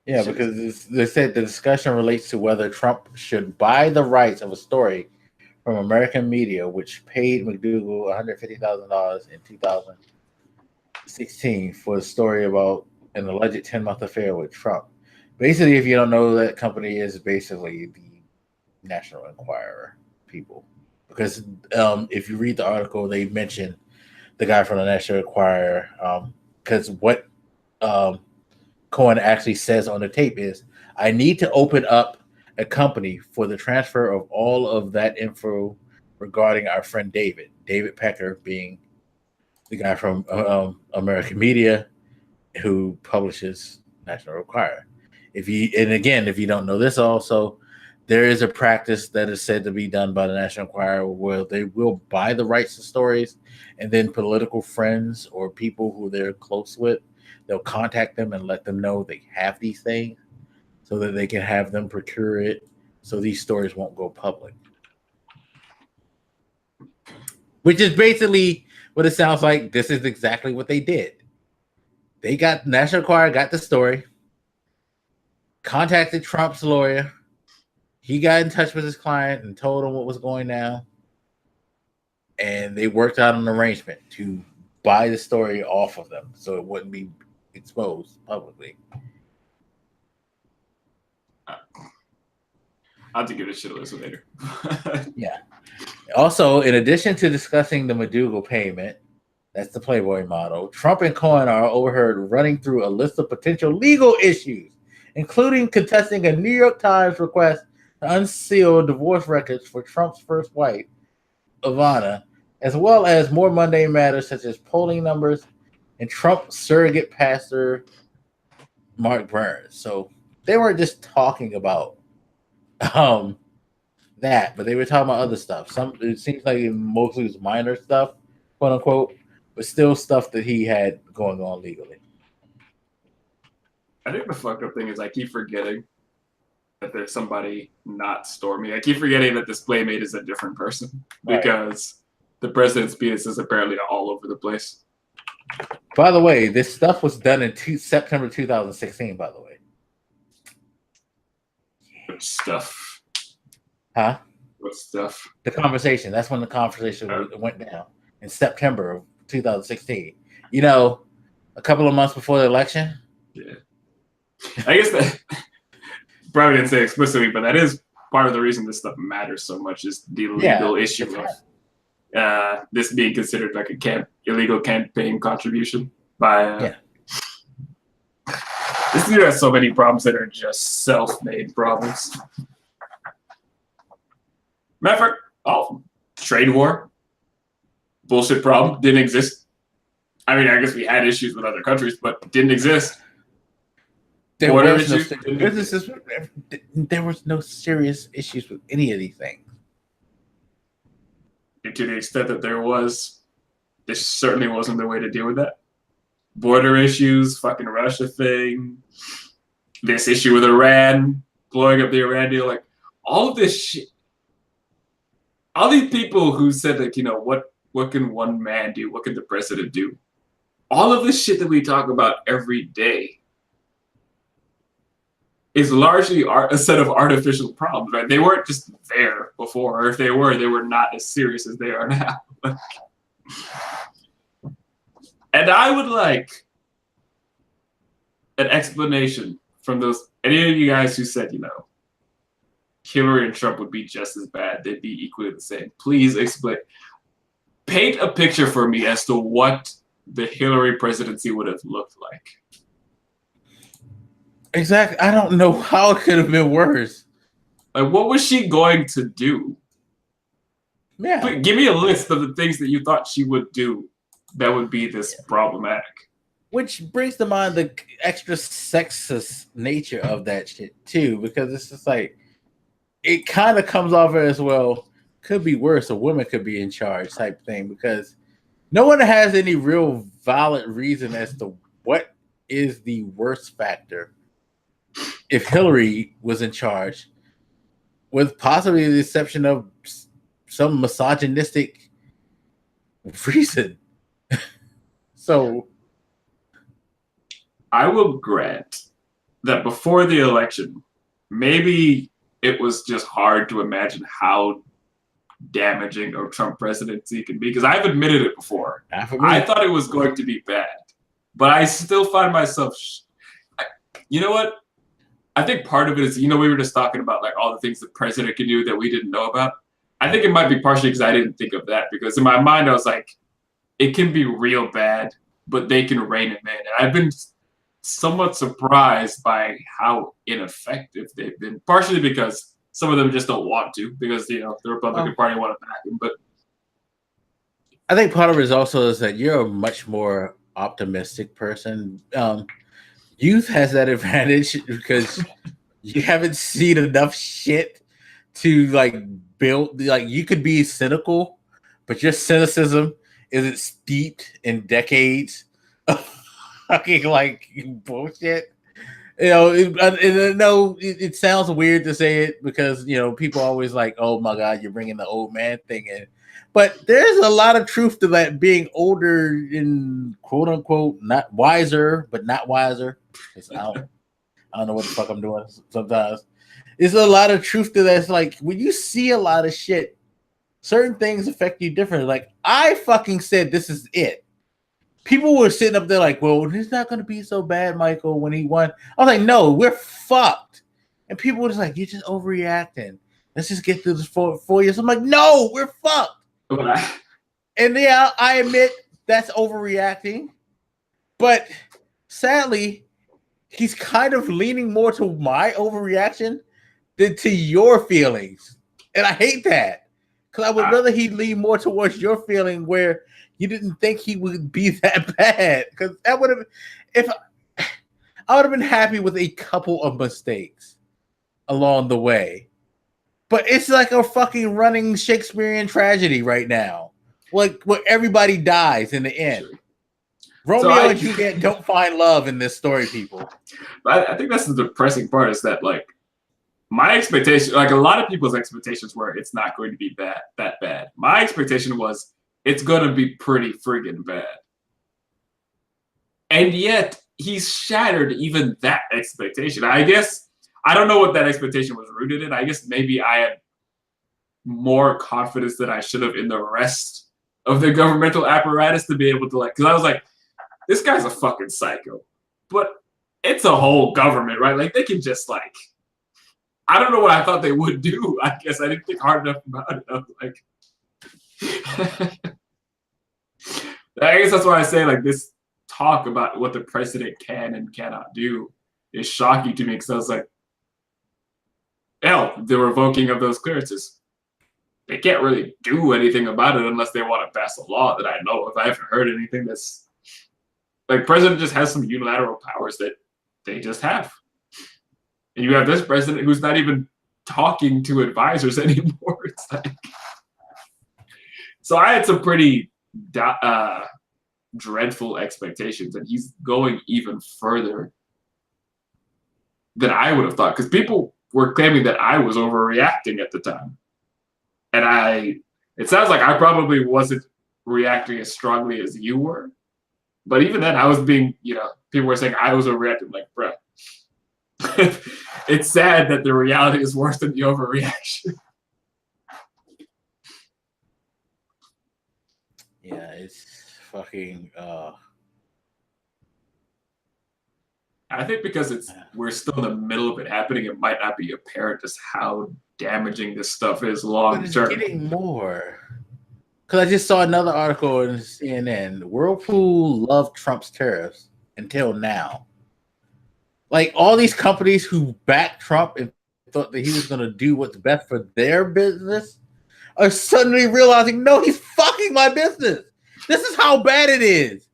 Yeah, because they said the discussion relates to whether Trump should buy the rights of a story from American media, which paid McDougal $150,000 in 2016 for a story about an alleged 10-month affair with Trump. Basically, if you don't know, that company is basically the National Enquirer people. Because if you read the article, they mention the guy from the National Enquirer. Because what Cohen actually says on the tape is, I need to open up a company for the transfer of all of that info regarding our friend David Pecker being the guy from American Media who publishes National Enquirer. If you don't know this also, there is a practice that is said to be done by the National Enquirer where they will buy the rights to stories, and then political friends or people who they're close with, they'll contact them and let them know they have these things so that they can have them procure it so these stories won't go public. Which is basically what it sounds like. This is exactly what they did. They got National Enquirer, got the story, contacted Trump's lawyer. He got in touch with his client and told him what was going down. And they worked out an arrangement to buy the story off of them so it wouldn't be exposed publicly. I'll have to give this shit a listen later. Yeah. Also, in addition to discussing the McDougal payment, that's the Playboy model, Trump and Cohen are overheard running through a list of potential legal issues, including contesting a New York Times request to unseal divorce records for Trump's first wife, Ivana, as well as more mundane matters such as polling numbers and Trump surrogate pastor Mark Burns. So they weren't just talking about that, but they were talking about other stuff. It seems like it mostly was minor stuff, quote unquote, but still stuff that he had going on legally. I think the fucked up thing is I keep forgetting that there's somebody not Stormy. I keep forgetting that this Playmate is a different person because the president's penis is apparently all over the place. By the way, this stuff was done in September 2016, by the way. What stuff? Huh? What stuff? The conversation. That's when the conversation went down in September of 2016. You know, a couple of months before the election. Yeah. I guess that probably didn't say explicitly, but that is part of the reason this stuff matters so much is the legal issue of this being considered like a illegal campaign contribution by. This dude has so many problems that are just self-made problems. Matter of fact, trade war, bullshit problem, didn't exist. I mean, I guess we had issues with other countries, but didn't exist. There was no serious issues with any of these things. And to the extent that there was, this certainly wasn't the way to deal with that. Border issues, fucking Russia thing, this issue with Iran, blowing up the Iran deal, like all of this shit. All these people who said like, you know, what can one man do? What can the president do? All of this shit that we talk about every day is largely a set of artificial problems, right? They weren't just there before, or if they were not as serious as they are now. And I would like an explanation from any of you guys who said, you know, Hillary and Trump would be just as bad. They'd be equally the same. Please explain. Paint a picture for me as to what the Hillary presidency would have looked like. Exactly. I don't know how it could have been worse. Like, what was she going to do? Yeah. Give me a list of the things that you thought she would do that would be this problematic. Which brings to mind the extra sexist nature of that shit too, because it's just like it kind of comes off as well. Could be worse. A woman could be in charge type thing, because no one has any real valid reason as to what is the worst factor if Hillary was in charge, with possibly the exception of some misogynistic reason. So I will grant that before the election, maybe it was just hard to imagine how damaging a Trump presidency can be, because I've admitted it before. I thought it was going to be bad, but I still find myself. You know what? I think part of it is, we were just talking about like all the things the president can do that we didn't know about. I think it might be partially because I didn't think of that, because in my mind I was like, it can be real bad, but they can rein him in. And I've been somewhat surprised by how ineffective they've been, partially because some of them just don't want to, because the Republican Party want to back him. But I think part of it is also is that you're a much more optimistic person. Youth has that advantage because you haven't seen enough shit to like build. Like, you could be cynical, but your cynicism isn't steeped in decades of fucking like bullshit. It sounds weird to say it because people always like, oh my god, you're bringing the old man thing in. But there's a lot of truth to that, being older and quote unquote not wiser, but not wiser. I don't know what the fuck I'm doing sometimes. There's a lot of truth to that. It's like when you see a lot of shit, certain things affect you differently. Like, I fucking said this is it. People were sitting up there like, well, it's not going to be so bad, Michael, when he won. I was like, no, we're fucked. And people were just like, you're just overreacting. Let's just get through this 4 years. I'm like, no, we're fucked. And yeah, I admit that's overreacting. But sadly, he's kind of leaning more to my overreaction than to your feelings. And I hate that. Because I would rather he lean more towards your feeling where you didn't think he would be that bad. Because that would have, I would have been happy with a couple of mistakes along the way. But it's like a fucking running Shakespearean tragedy right now. Like, where everybody dies in the end. Romeo and Juliet don't find love in this story, people. I think that's the depressing part, is that like my expectation, like a lot of people's expectations were it's not going to be that bad. My expectation was it's going to be pretty friggin' bad. And yet he's shattered even that expectation. I guess, I don't know what that expectation was rooted in. I guess maybe I had more confidence than I should have in the rest of the governmental apparatus to be able to because I was like, this guy's a fucking psycho, but it's a whole government, right? Like, they can just I don't know what I thought they would do. I guess I didn't think hard enough about it. I was like, I guess that's why I say this talk about what the president can and cannot do is shocking to me, because I was like, hell, the revoking of those clearances, they can't really do anything about it unless they want to pass a law that I know of. I haven't heard anything that's president just has some unilateral powers that they just have. And you have this president who's not even talking to advisors anymore. It's so I had some pretty dreadful expectations, and he's going even further than I would have thought, because people were claiming that I was overreacting at the time. And it sounds like I probably wasn't reacting as strongly as you were. But even then, I was being, people were saying I was overreacting. Like, bro, it's sad that the reality is worse than the overreaction. Yeah, it's fucking. I think because we're still in the middle of it happening, it might not be apparent just how damaging this stuff is But long it's term. getting more. Because I just saw another article in CNN. Whirlpool loved Trump's tariffs until now. Like all these companies who backed Trump and thought that he was going to do what's best for their business are suddenly realizing, no, he's fucking my business. This is how bad it is.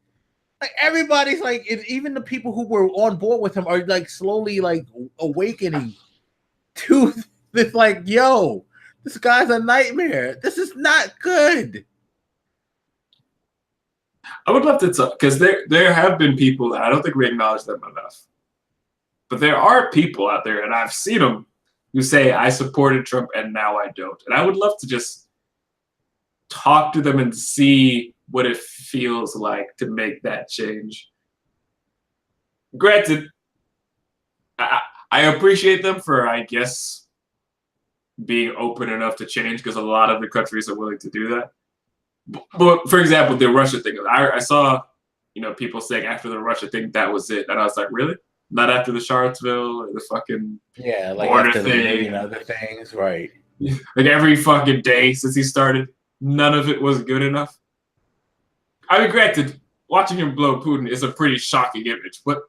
Like everybody's like, even the people who were on board with him are like slowly like awakening to this. Like, yo, this guy's a nightmare. This is not good. I would love to talk because there have been people that I don't think we acknowledge them enough. But there are people out there, and I've seen them, who say, I supported Trump and now I don't. And I would love to just talk to them and see what it feels like to make that change. Granted, I appreciate them for, I guess, being open enough to change because a lot of the countries are willing to do that. But for example, the Russia thing, I saw, people saying after the Russia thing, that was it. And I was like, really? Not after the Charlottesville or the fucking like border after thing and other things, right? Like every fucking day since he started, none of it was good enough. I mean, granted, watching him blow Putin is a pretty shocking image, but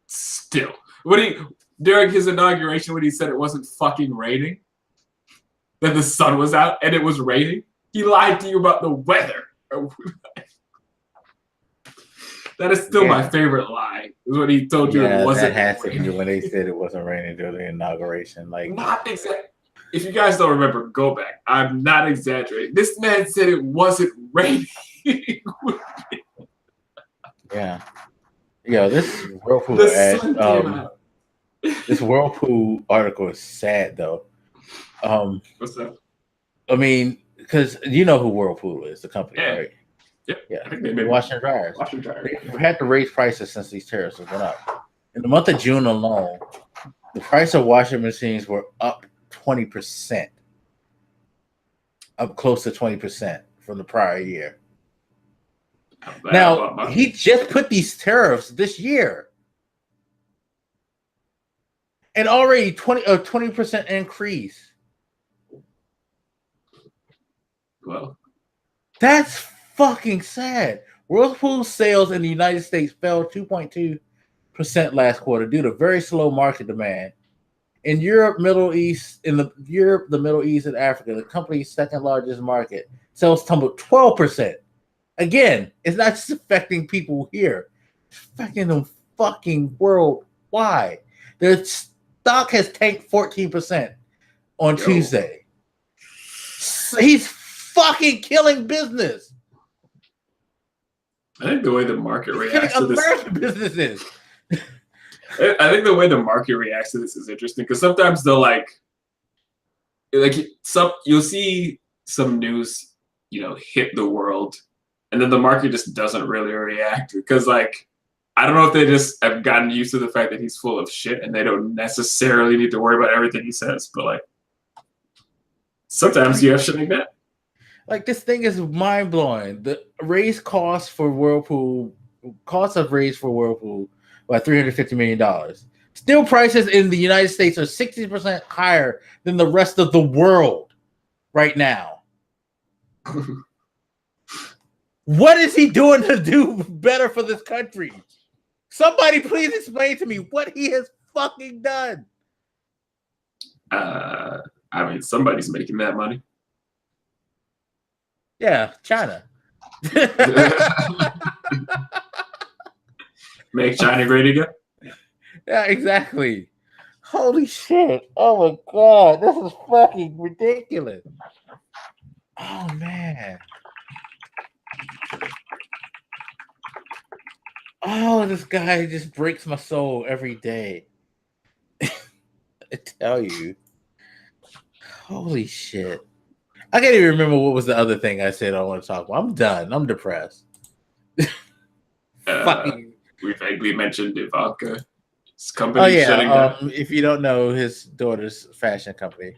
still, during his inauguration when he said it wasn't fucking raining, that the sun was out and it was raining, he lied to you about the weather. That is still my favorite lie. Is when he told you it wasn't. That has to be when they said it wasn't raining during the inauguration. Like, not exactly. If you guys don't remember, go back. I'm not exaggerating. This man said it wasn't raining. Yeah. Yo, this Whirlpool this Whirlpool article is sad though. What's that? I mean, because you know who Whirlpool is, the company, right? Yep. Yeah. I think they made washing dryers. They've had to raise prices since these tariffs have went up. In the month of June alone, the price of washing machines were up 20%. Up close to 20% from the prior year. Now, he just put these tariffs this year. And already 20% increase. Well, that's fucking sad. Whirlpool sales in the United States fell 2.2% last quarter due to very slow market demand. In Europe, the Middle East, and Africa, the company's second largest market, sales tumbled 12%. Again, it's not just affecting people here; it's affecting them fucking worldwide. Their stock has tanked 14% on Tuesday. He's fucking killing business. I think the way the market reacts to this, American businesses. I think the way the market reacts to this is interesting because sometimes they'll you'll see some news, hit the world, and then the market just doesn't really react because I don't know if they just have gotten used to the fact that he's full of shit and they don't necessarily need to worry about everything he says, but sometimes you have shit like that. Like this thing is mind blowing. The costs have raised for Whirlpool by $350 million. Steel prices in the United States are 60% higher than the rest of the world right now. What is he doing to do better for this country? Somebody please explain to me what he has fucking done. I mean, somebody's making that money. Yeah, China. Make China great again? Yeah, exactly. Holy shit. Oh my god. This is fucking ridiculous. Oh man. Oh, this guy just breaks my soul every day. I tell you. Holy shit. I can't even remember what was the other thing I said I want to talk about. I'm done. I'm depressed. We vaguely mentioned Ivanka's company shutting down. If you don't know, his daughter's fashion company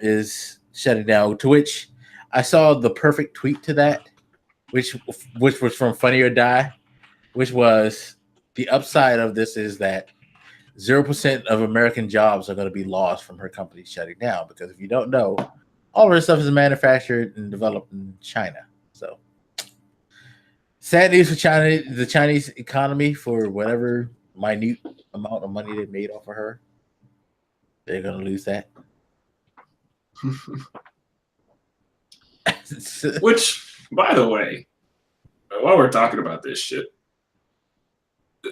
is shutting down, to which I saw the perfect tweet to that, which was from Funny or Die, which was the upside of this is that 0% of American jobs are going to be lost from her company shutting down. Because if you don't know, all of her stuff is manufactured and developed in China. So sad news for China, the Chinese economy, for whatever minute amount of money they made off of her. They're going to lose that. Which, by the way, while we're talking about this shit,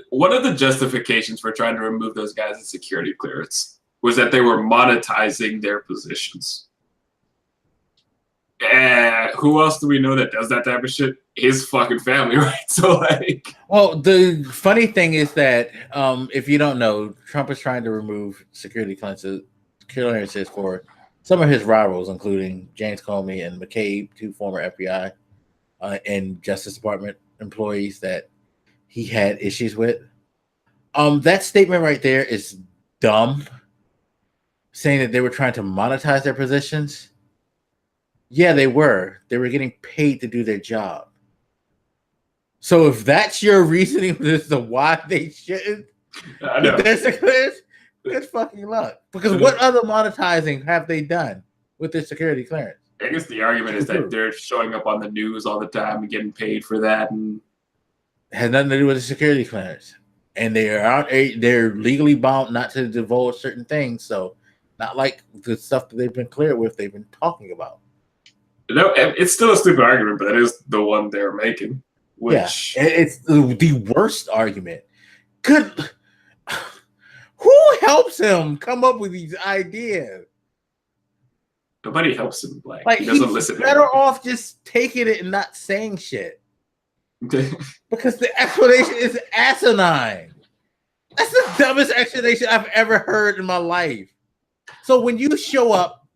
one of the justifications for trying to remove those guys in security clearance was that they were monetizing their positions. Who else do we know that does that type of shit? His fucking family, right? So, like... Well, the funny thing is that if you don't know, Trump is trying to remove security clearances for some of his rivals, including James Comey and Micheal, two former FBI and Justice Department employees that he had issues with. That statement right there is dumb, saying that they were trying to monetize their positions. Yeah, they were. They were getting paid to do their job. So if that's your reasoning as to why they shouldn't get their clearance, good fucking luck. Because what other monetizing have they done with their security clearance? I guess the argument is that they're showing up on the news all the time and getting paid for that, and it has nothing to do with the security clearance. And they're legally bound not to divulge certain things. So not like the stuff that they've been cleared with, they've been talking about. No, it's still a stupid argument, but that is the one they're making. Which... Yeah, it's the worst argument. Good. Who helps him come up with these ideas? Nobody helps him. Like he doesn't he's listen. Better off just taking it and not saying shit. Because the explanation is asinine. That's the dumbest explanation I've ever heard in my life. So when you show up,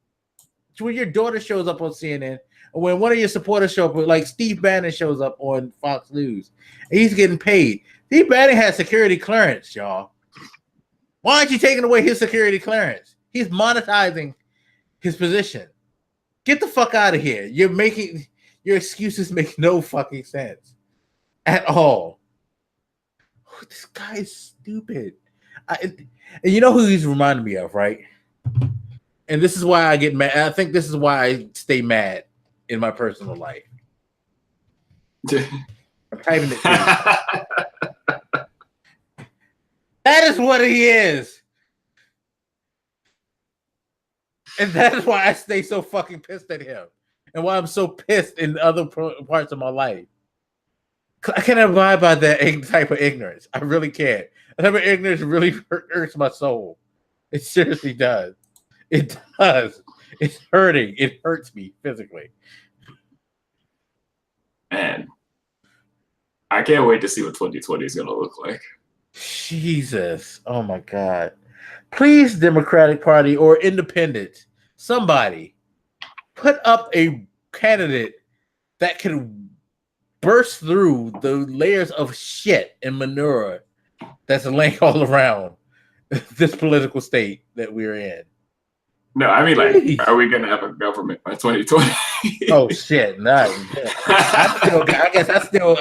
when your daughter shows up on CNN, or when one of your supporters show up, like Steve Bannon shows up on Fox News, and he's getting paid. Steve Bannon has security clearance, y'all. Why aren't you taking away his security clearance? He's monetizing his position. Get the fuck out of here. Your excuses make no fucking sense at all. This guy is stupid. And you know who he's reminding me of, right? And this is why I get mad. I think this is why I stay mad in my personal life. I'm typing it to you. That is what he is. And that is why I stay so fucking pissed at him. And why I'm so pissed in other parts of my life. I can't abide by that type of ignorance. I really can't. That type of ignorance really hurts my soul. It seriously does. It does. It's hurting. It hurts me physically. Man, I can't wait to see what 2020 is going to look like. Jesus. Oh, my God. Please, Democratic Party or Independent, somebody put up a candidate that can burst through the layers of shit and manure that's laying all around this political state that we're in. No, I mean, like, are we going to have a government by 2020? Oh, shit. Not.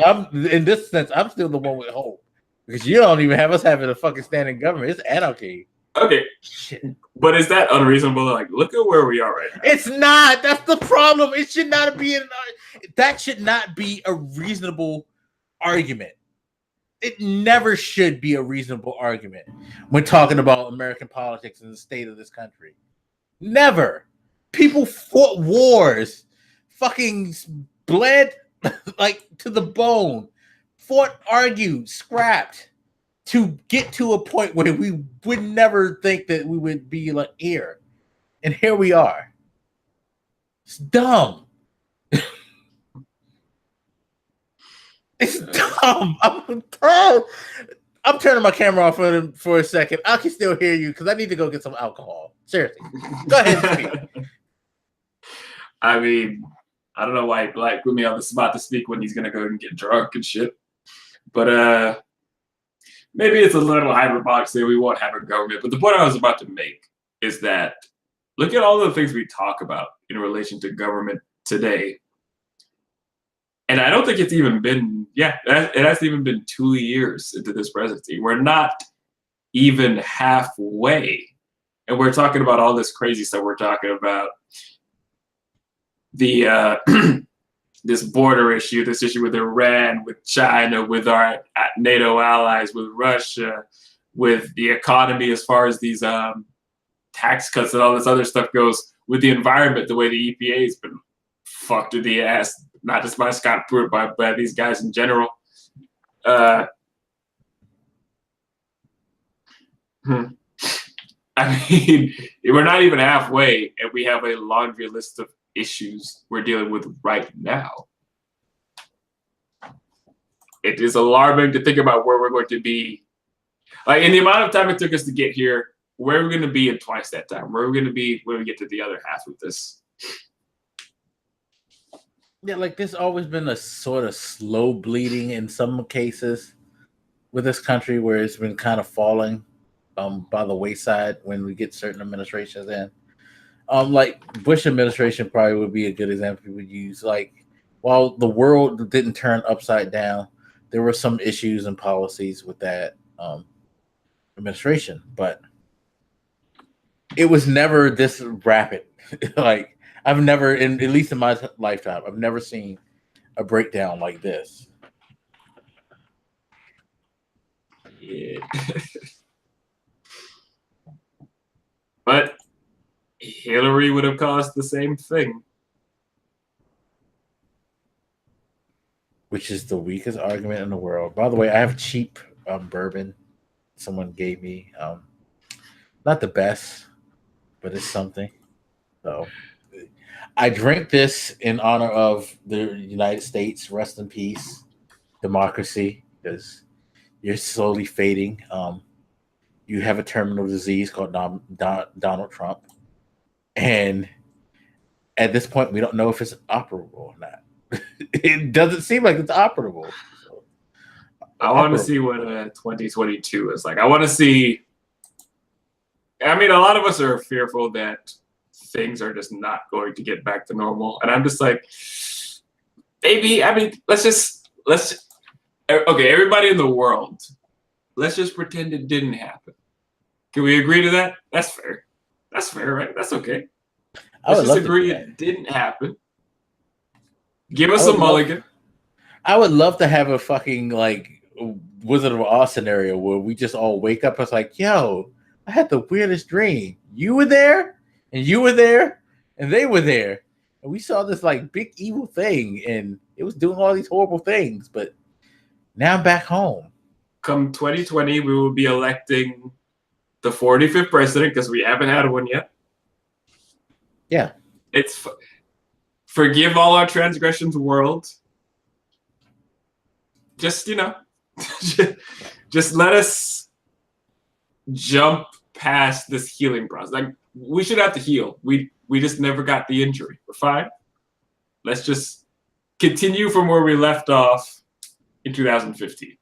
I'm in this sense, I'm still the one with hope. Because you don't even have us having a fucking standing government. It's anarchy. Okay. Shit. But is that unreasonable? Like, look at where we are right now. It's not. That's the problem. It should not be that should not be a reasonable argument. It never should be a reasonable argument when talking about American politics and the state of this country. Never. People fought wars, fucking bled like to the bone, fought, argued, scrapped to get to a point where we would never think that we would be like here. And here we are. It's dumb. It's dumb. I'm turning my camera off for a second. I can still hear you because I need to go get some alcohol. Seriously. Go ahead and speak. I mean, I don't know why Black put me on the spot to speak when he's going to go and get drunk and shit. But maybe it's a little hyperbolic to say we won't have a government. But the point I was about to make is that look at all the things we talk about in relation to government today. And I don't think it's even been, it hasn't even been 2 years into this presidency. We're not even halfway. And we're talking about all this crazy stuff. We're talking about the this border issue, this issue with Iran, with China, with our NATO allies, with Russia, with the economy as far as these tax cuts and all this other stuff goes, with the environment, the way the EPA has been fucked in the ass, not just by Scott Pruitt, by these guys in general. I mean, we're not even halfway, and we have a laundry list of issues we're dealing with right now. It is alarming to think about where we're going to be. Like, in the amount of time it took us to get here, where are we going to be in twice that time? Where are we going to be when we get to the other half of this? Yeah, like there's always been a sort of slow bleeding in some cases with this country where it's been kind of falling by the wayside when we get certain administrations in. Like Bush administration probably would be a good example we would use. Like, while the world didn't turn upside down, there were some issues and policies with that administration, but it was never this rapid. Like, I've never, at least in my lifetime, I've never seen a breakdown like this. Yeah. But Hillary would have caused the same thing. Which is the weakest argument in the world. By the way, I have cheap bourbon someone gave me. Not the best, but it's something. So I drink this in honor of the United States. Rest in peace, democracy, because you're slowly fading. You have a terminal disease called Donald Trump. And at this point, we don't know if it's operable or not. It doesn't seem like it's operable. So, I want to see what 2022 is like. I want to see. I mean, a lot of us are fearful that things are just not going to get back to normal. And I'm just like, maybe, I mean, let's okay, everybody in the world, let's just pretend it didn't happen. Can we agree to that? That's fair. That's fair, right? That's okay. Let's just agree it didn't happen. Give us a mulligan. I would love to have a fucking like Wizard of Oz scenario where we just all wake up and it's like, yo, I had the weirdest dream. You were there, and you were there, and they were there. And we saw this like big evil thing, and it was doing all these horrible things, but now I'm back home. Come 2020, we will be electing the 45th president because we haven't had one yet. Yeah. It's forgive all our transgressions, world. Just, just let us jump past this healing process. Like, we should have to heal. We just never got the injury. We're fine. Let's just continue from where we left off in 2015.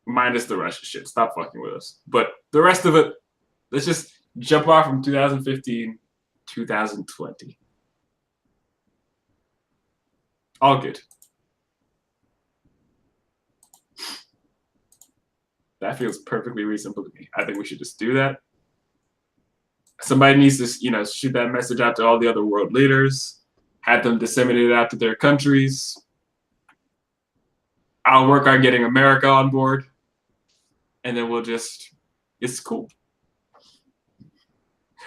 Minus the Russia shit. Stop fucking with us. But the rest of it, let's just jump off from 2015, 2020. All good. That feels perfectly reasonable to me. I think we should just do that. Somebody needs to, shoot that message out to all the other world leaders, have them disseminate it out to their countries. I'll work on getting America on board, and then it's cool.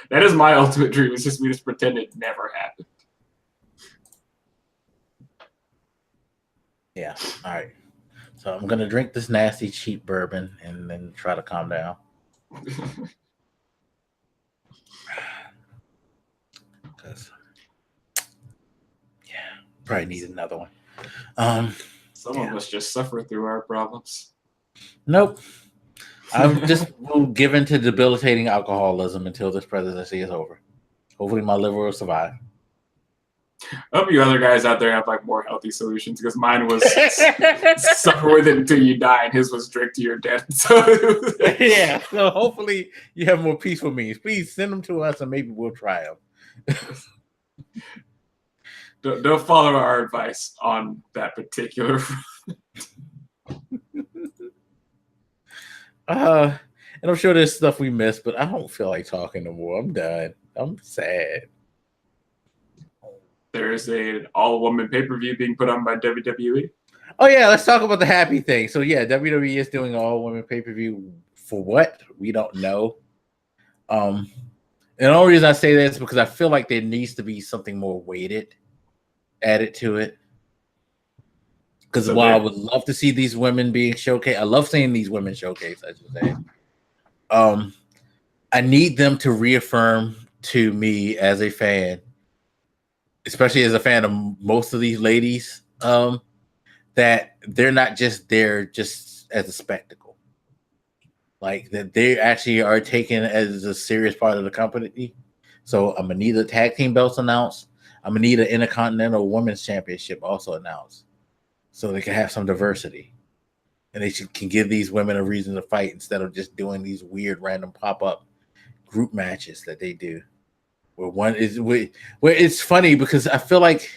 That is my ultimate dream. It's just we just pretend it never happened. Yeah. All right. So I'm gonna drink this nasty cheap bourbon and then try to calm down. Because probably need another one. Some of us just suffer through our problems. Nope. I'm just given to debilitating alcoholism until this presidency is over. Hopefully my liver will survive. I hope you other guys out there have like more healthy solutions, because mine was suffer with it until you die, and his was drink to your death. So yeah, so hopefully you have more peaceful means. Please send them to us, and maybe we'll try them. Don't follow our advice on that particular. And I'm sure there's stuff we missed, but I don't feel like talking no more. I'm done. I'm sad. There is an all-woman pay-per-view being put on by WWE. Oh yeah, let's talk about the happy thing. So yeah, WWE is doing all women pay-per-view for what? We don't know. And the only reason I say that is because I feel like there needs to be something more weighted added to it. Because while I would love to see these women being showcased, I love seeing these women showcased, I should say. I need them to reaffirm to me as a fan, especially as a fan of most of these ladies, that they're not just there just as a spectacle. Like that they actually are taken as a serious part of the company. So I'm gonna need the tag team belts announced. I'm gonna need an Intercontinental Women's Championship also announced, so they can have some diversity, and they can give these women a reason to fight instead of just doing these weird random pop-up group matches that they do. Where it's funny because I feel like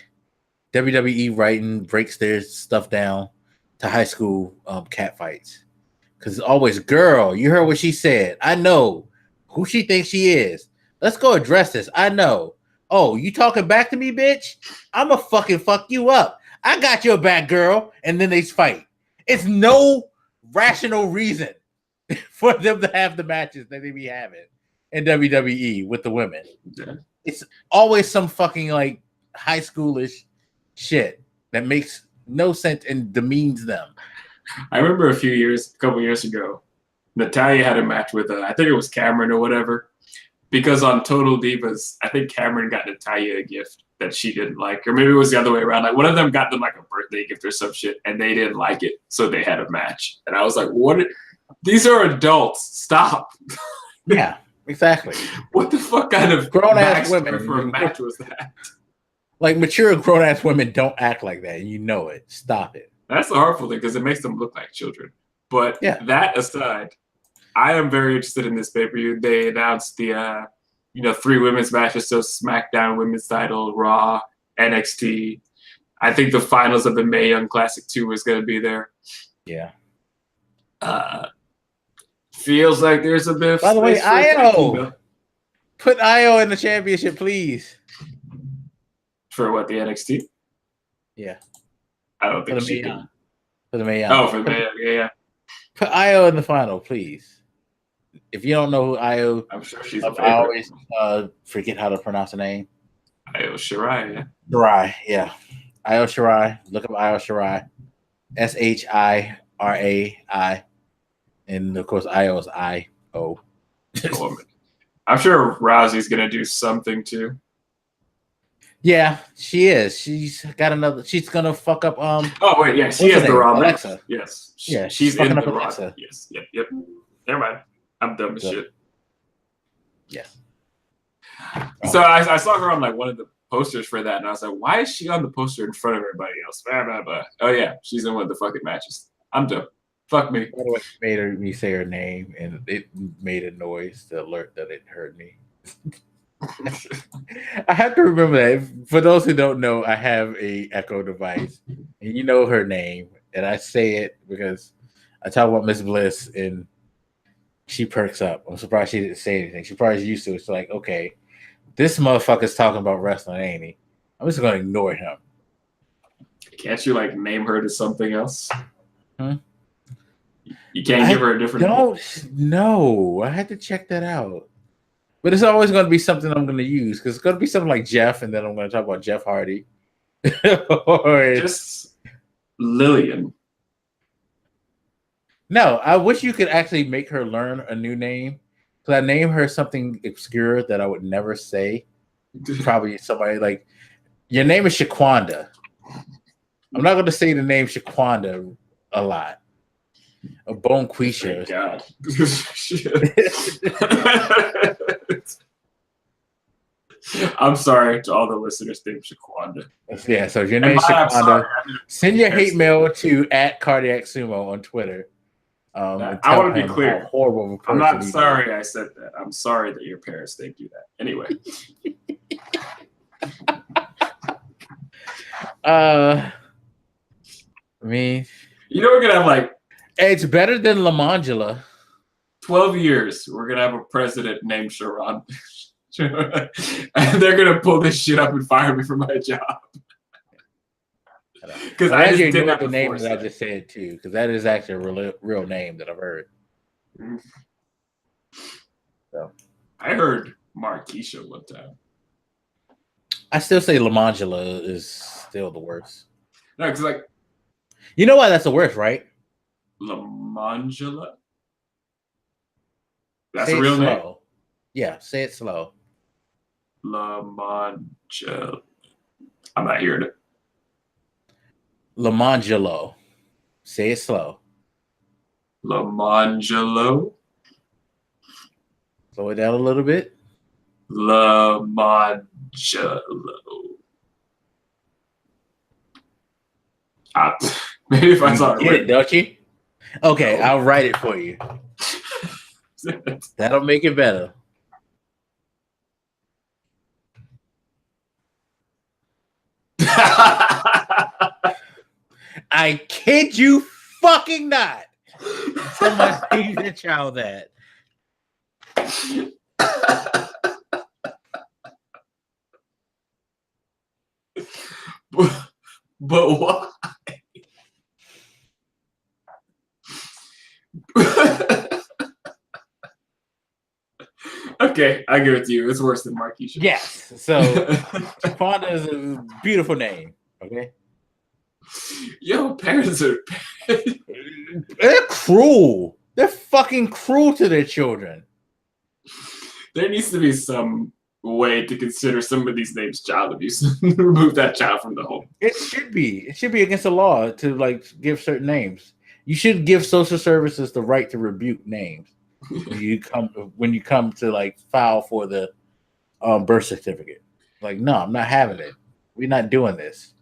WWE writing breaks their stuff down to high school cat fights. Because it's always, girl, you heard what she said. I know who she thinks she is. Let's go address this. I know. Oh, you talking back to me, bitch? I'ma fucking fuck you up. I got your back, girl. And then they fight. It's no rational reason for them to have the matches that they be having in WWE with the women. Yeah. It's always some fucking like high schoolish shit that makes no sense and demeans them. I remember a couple years ago, Natalya had a match with I think it was Cameron or whatever, because on Total Divas, I think Cameron got Natalya a gift that she didn't like, or maybe it was the other way around. Like one of them got them like a birthday gift or some shit, and they didn't like it, so they had a match. And I was like, "What? These are adults. Stop." Yeah, exactly. What the fuck kind of grown ass women for a match was that? Like mature grown ass women don't act like that. You know it. Stop it. That's the harmful thing because it makes them look like children. But yeah. That aside, I am very interested in this pay-per-view. They announced the 3 women's matches, so SmackDown Women's Title, Raw, NXT. I think the finals of the Mae Young Classic 2 is going to be there. Yeah. Feels like there's a bit of. By the way, Io. Put Io in the championship, please. For what, the NXT? Yeah. I don't think she can. For the Mae Young. Oh, for the Mae Young, yeah. Put Io in the final, please. If you don't know who Io, I'm sure she's a favorite. I always forget how to pronounce the name. Io Shirai, yeah. Shirai, yeah. Io Shirai. Look up Io Shirai. SHIRAI. And of course, Io is I-O. I'm sure Rousey's gonna do something too. Yeah, she is. She's got another. She's gonna fuck up. Oh wait, yeah, she has the Raw match. Alexa. Yes. Yeah, she's in the Raw. Alexa. Yes. Yep. Never mind. I'm dumb as shit. Yeah. So I saw her on like one of the posters for that, and I was like, why is she on the poster in front of everybody else? Blah, blah, blah. Oh yeah, she's in one of the fucking matches. I'm dumb. Fuck me. By the way, it made me say her name, and it made a noise to alert that it heard me. I have to remember that. For those who don't know, I have a Echo device, and you know her name, and I say it because I talk about Miss Bliss, and she perks up. I'm surprised she didn't say anything. She probably used to. It's like, okay, this motherfucker's talking about wrestling, ain't he? I'm just gonna ignore him. Can't you like name her to something else? Hmm? You can't give her a different. No, I had to check that out. But it's always going to be something I'm going to use because it's going to be something like Jeff, and then I'm going to talk about Jeff Hardy. Or just Lillian. No, I wish you could actually make her learn a new name. Because I name her something obscure that I would never say. Probably somebody like, your name is Shaquanda. I'm not going to say the name Shaquanda a lot. A Bonquisha. God. I'm sorry to all the listeners named Shaquanda. Yeah, so if your name is Shaquanda, send your hate mail to @Cardiacsumo on Twitter. I want to be clear. Horrible I'm not sorry I said that. I'm sorry that your parents named you that. Anyway. I mean, You know, we're gonna have like it's better than Lamangela. 12 years. We're gonna have a president named Sharon, and they're gonna pull this shit up and fire me from my job because I just didn't have the name foresight. that I just said too, because that is actually a real name that I've heard. So I heard Marquisha one time. I still say Lamangela is still the worst. No, because like You know why that's the worst, right? Lamangela. That's Say a real it name. slow. Yeah, say it slow. Lamangela. I'm not hearing it. Lamangelo. Say it slow. Lamangelo. Slow it down a little bit. Lamangelo. Maybe if I saw Get it, don't you? Okay, I'll write it for you. That'll make it better. I kid you fucking not. Somebody named their child that. But why? Okay, I give it to you. It's worse than Marquisha. Yes. So Fonda is a beautiful name. Okay. Yo, parents are They're cruel. They're fucking cruel to their children. There needs to be some way to consider some of these names child abuse. Remove that child from the home. It should be. It should be against the law to like give certain names. You should give social services the right to rebuke names when you come to like file for the birth certificate. Like, no, I'm not having it. We're not doing this.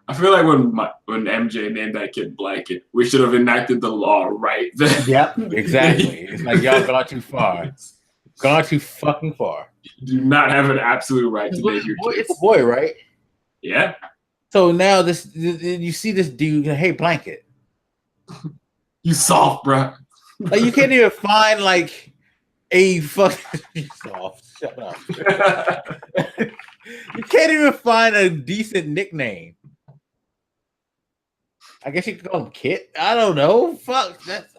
I feel like when MJ named that kid Blanket, we should have enacted the law right then. Yep, exactly. It's like y'all gone too far. Gone too fucking far. You do not have an absolute right to name your kids. It's a boy, right? Yeah. So now you see this dude, hey, Blanket. You soft, bro. Like, you can't even find like a fucking soft. Shut up. You can't even find a decent nickname. I guess you could call him Kit. I don't know. Fuck. That's.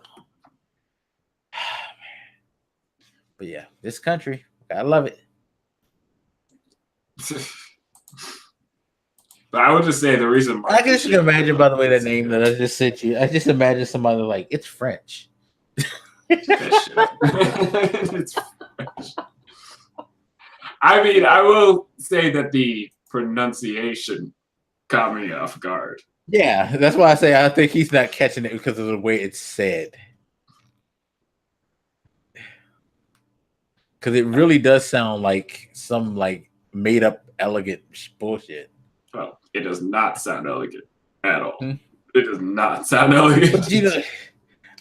But yeah, this country, I love it. But I would just say the reason. I can just imagine, by the way, that name that I just sent you. I just imagine somebody like, it's French. It's French. I mean, I will say that the pronunciation caught me off guard. Yeah, that's why I say I think he's not catching it because of the way it's said. Because it really does sound like some like made up elegant bullshit. Oh, it does not sound elegant at all. It does not sound elegant. But, you know,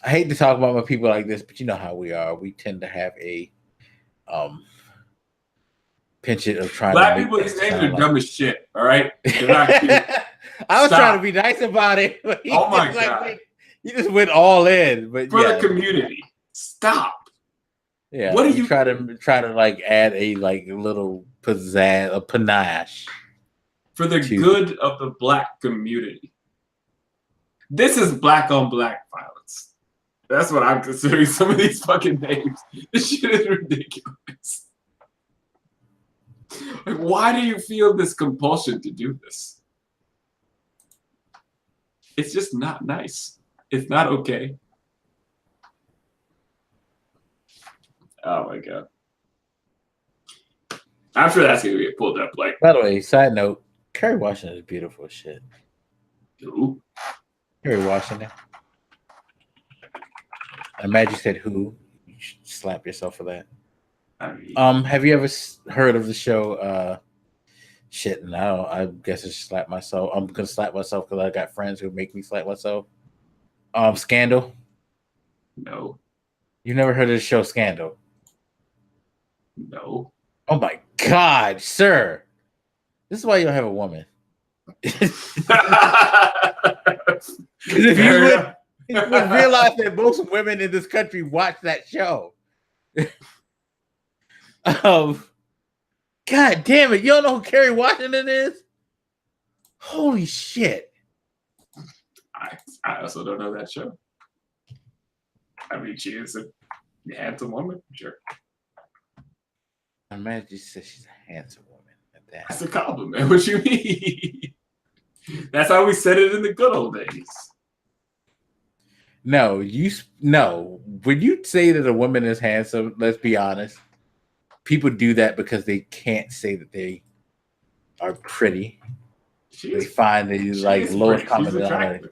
I hate to talk about my people like this, but you know how we are. We tend to have a penchant of trying Black to people, these names are like... dumb as shit. All right, they're not cute. I was Stop. trying to be nice about it. But Oh my god, he just went all in. But for the community, stop. Yeah, what do you try to like add a like little pizzazz, a panache for the good of the black community? This is black on black violence. That's what I'm considering some of these fucking names. This shit is ridiculous. Like, why do you feel this compulsion to do this? It's just not nice. It's not okay. Oh my god. I'm sure that's gonna get pulled up. Like, by the way, side note, Kerry Washington is beautiful as shit. Who? Kerry Washington. I imagine you said who. You should slap yourself for that. I mean, Have you ever heard of the show? Shit, no. I guess I should slap myself. I'm gonna slap myself because I got friends who make me slap myself. Scandal. no. You've never heard of the show Scandal? No. Oh my god, sir! This is why you don't have a woman. If you would realize that most women in this country watch that show. God damn it. You don't know who Kerry Washington is? Holy shit. I also don't know that show. I mean, she is a handsome woman, sure. I'm mad you said she's a handsome woman. That's a compliment. What you mean? That's how we said it in the good old days. No, when you say that a woman is handsome, let's be honest, people do that because they can't say that they are pretty. They find that you like lowest common denominator.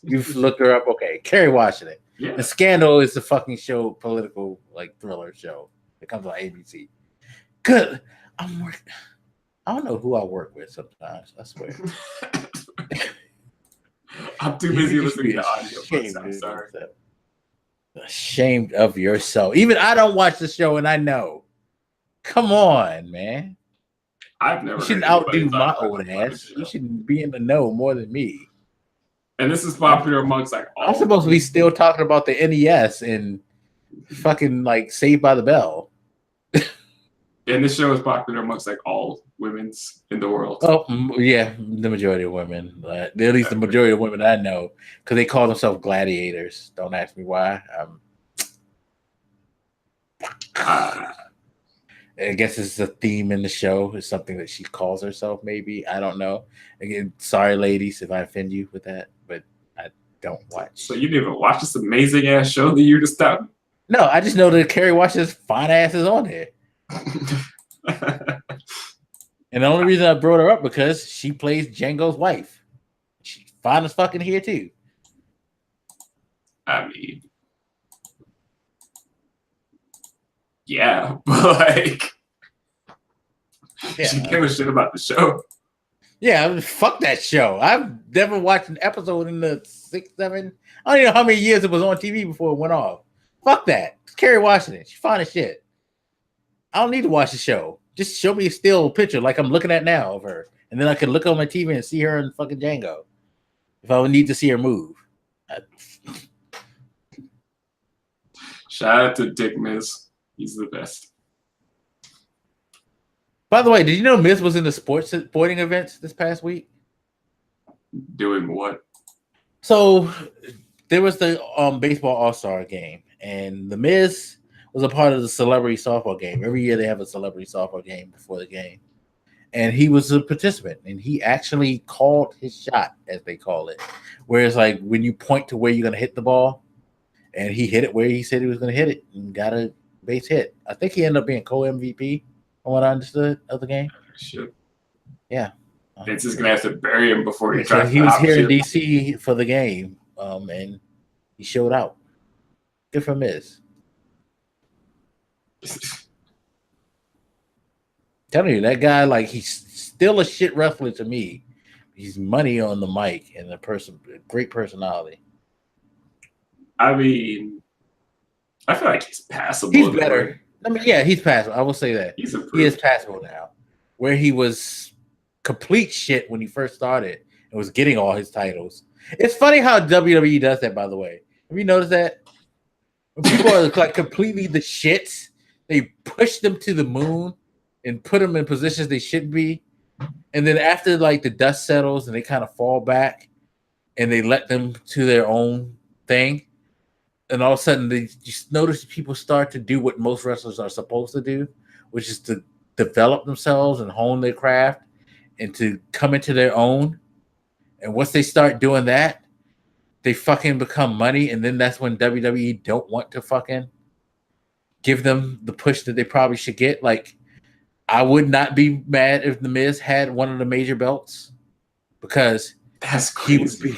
You've looked her up, okay? Kerry Washington. Yeah. The Scandal is the fucking show, political like thriller show. It comes on ABC. Good. I don't know who I work with sometimes. I swear. I'm too busy listening to audio. I'm sorry. Ashamed of yourself. Even I don't watch the show, and I know. Come on, man. I've never. You shouldn't outdo my old ass. You should be in the know more than me. And this is popular amongst like all. I'm supposed to be still talking about the NES and fucking like Saved by the Bell. And this show is popular amongst like all women's in the world. Oh yeah, the majority of women. At least the majority of women I know, because they call themselves gladiators. Don't ask me why. I guess it's a theme in the show. It's something that she calls herself. Maybe I don't know. Again, sorry, ladies, if I offend you with that, but I don't watch. So you didn't even watch this amazing ass show that you just stopped? No, I just know that Kerry Washington's fine ass is on there. And the only reason I brought her up because she plays Django's wife. She's fine as fucking here too. I mean, yeah, but like, she gave a shit about the show. Yeah, fuck that show. I've never watched an episode in the 6, 7. I don't even know how many years it was on TV before it went off. Fuck that. It's Kerry Washington. She's fine as shit. I don't need to watch the show. Just show me a still picture like I'm looking at now of her. And then I can look on my TV and see her in fucking Django. If I would need to see her move. Shout out to Dick Miz. He's the best. By the way, did you know Miz was in the sporting events this past week? Doing what? So there was the baseball all-star game. And the Miz was a part of the celebrity softball game. Every year they have a celebrity softball game before the game. And he was a participant. And he actually called his shot, as they call it. Whereas like when you point to where you're going to hit the ball, and he hit it where he said he was going to hit it and got a base hit. I think he ended up being co-MVP, from what I understood, of the game. Shit. Yeah. Vince is going to have to bury him before he tries. He was here in D.C. for the game, and he showed out. Good for Miz. Telling you, that guy, like, he's still a shit wrestler to me. He's money on the mic and a great personality. I mean, I feel like he's passable. He's better. I mean, yeah, he's passable. I will say that. He is passable now. Where he was complete shit when he first started and was getting all his titles. It's funny how WWE does that, by the way. Have you noticed that? When people are like completely the shits, they push them to the moon and put them in positions they shouldn't be. And then after like the dust settles and they kind of fall back and they let them to their own thing. And all of a sudden they just notice people start to do what most wrestlers are supposed to do, which is to develop themselves and hone their craft and to come into their own. And once they start doing that, they fucking become money. And then that's when WWE don't want to fucking give them the push that they probably should get. Like, I would not be mad if The Miz had one of the major belts because that's crazy.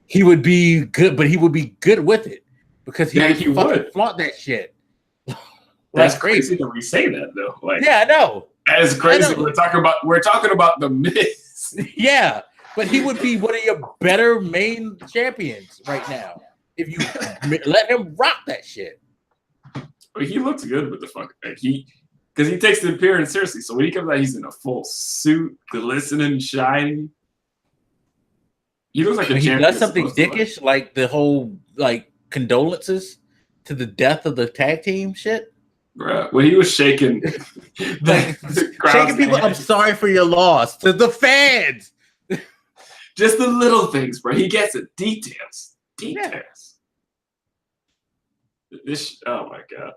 He would be good, but he would be good with it because he would flaunt that shit. That's crazy that we say that though. Like, yeah, I know. That is crazy. We're talking about The Miz. Yeah, but he would be one of your better main champions right now if you let him rock that shit. But he looks good with the fuck. Like because he takes the appearance seriously. So when he comes out, he's in a full suit, glistening, shiny. He looks like a When he champion. does something dickish, like the whole like condolences to the death of the tag team shit. Bruh, when he was shaking, Like shaking people, I'm sorry for your loss to the fans. Just the little things, bro. He gets it. Details. This, oh my god.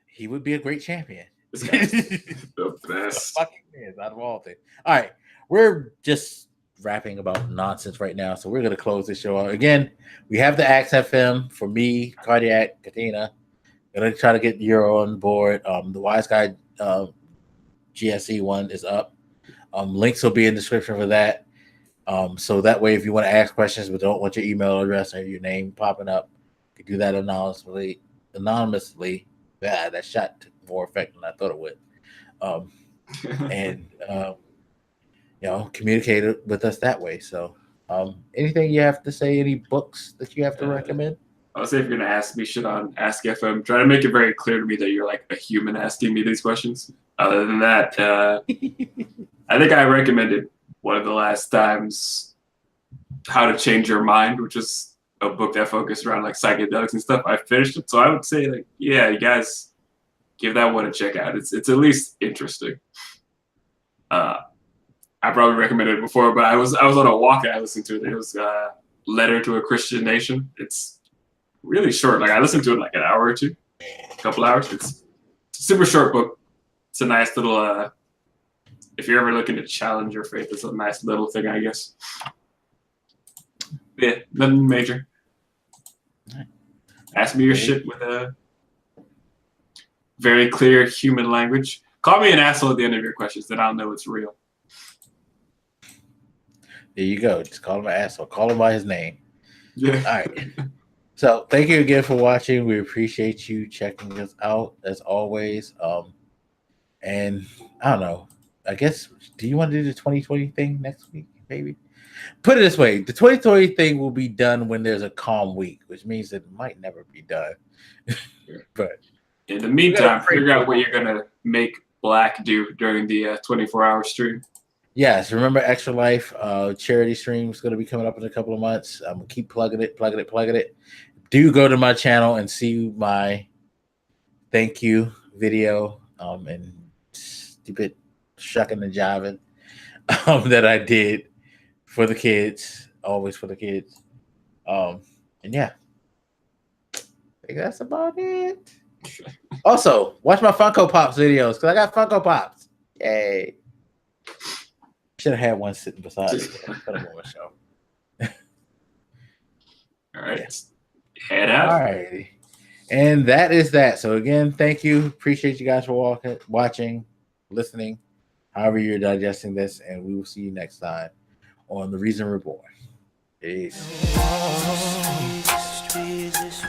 He would be a great champion. This guy's the best. Fucking is out of all things. All right, we're just rapping about nonsense right now, so we're gonna close this show out. Again, we have the Askfm for me, Cardiac, Katina. Gonna try to get Euro on board. The Wise Guy GSE one is up. Links will be in the description for that. So that way, if you want to ask questions but don't want your email address or your name popping up, you can do that anonymously. Yeah, that shot took more effect than I thought it would. And communicate with us that way. So, anything you have to say? Any books that you have to recommend? I'll say if you're gonna ask me shit on Askfm, try to make it very clear to me that you're like a human asking me these questions. Other than that, I think I recommended one of the last times How to Change Your Mind, which is a book that focused around like psychedelics and stuff. I finished it, so I would say like, yeah, you guys give that one a check out. It's at least interesting. I probably recommended it before, but I was on a walk and I listened to it. It was Letter to a Christian Nation. It's really short. Like I listened to it like an hour or two, a couple hours. It's a super short book. It's a nice little if you're ever looking to challenge your faith, it's a nice little thing, I guess. Yeah, nothing major. Ask me your shit with a very clear human language. Call me an asshole at the end of your questions, then I'll know it's real. There you go. Just call him an asshole. Call him by his name. Yeah. All right. So thank you again for watching. We appreciate you checking us out as always. And I don't know. I guess, do you want to do the 2020 thing next week, baby? Put it this way. The 2020 thing will be done when there's a calm week, which means it might never be done. But in the meantime, figure out what you're going to make Black do during the 24-hour stream. Yes, remember Extra Life charity stream is going to be coming up in a couple of months. I'm going to keep plugging it. Do go to my channel and see my thank you video and stupid shucking and jiving that I did for the kids, always for the kids. And yeah, I think that's about it. Also, watch my Funko Pops videos because I got Funko Pops. Yay. Should have had one sitting beside me. Put them on my show. All right. Yeah. Head out. All righty. And that is that. So again, thank you. Appreciate you guys for watching, listening, however you're digesting this, and we will see you next time on the Reason Reborn. Peace. Jesus.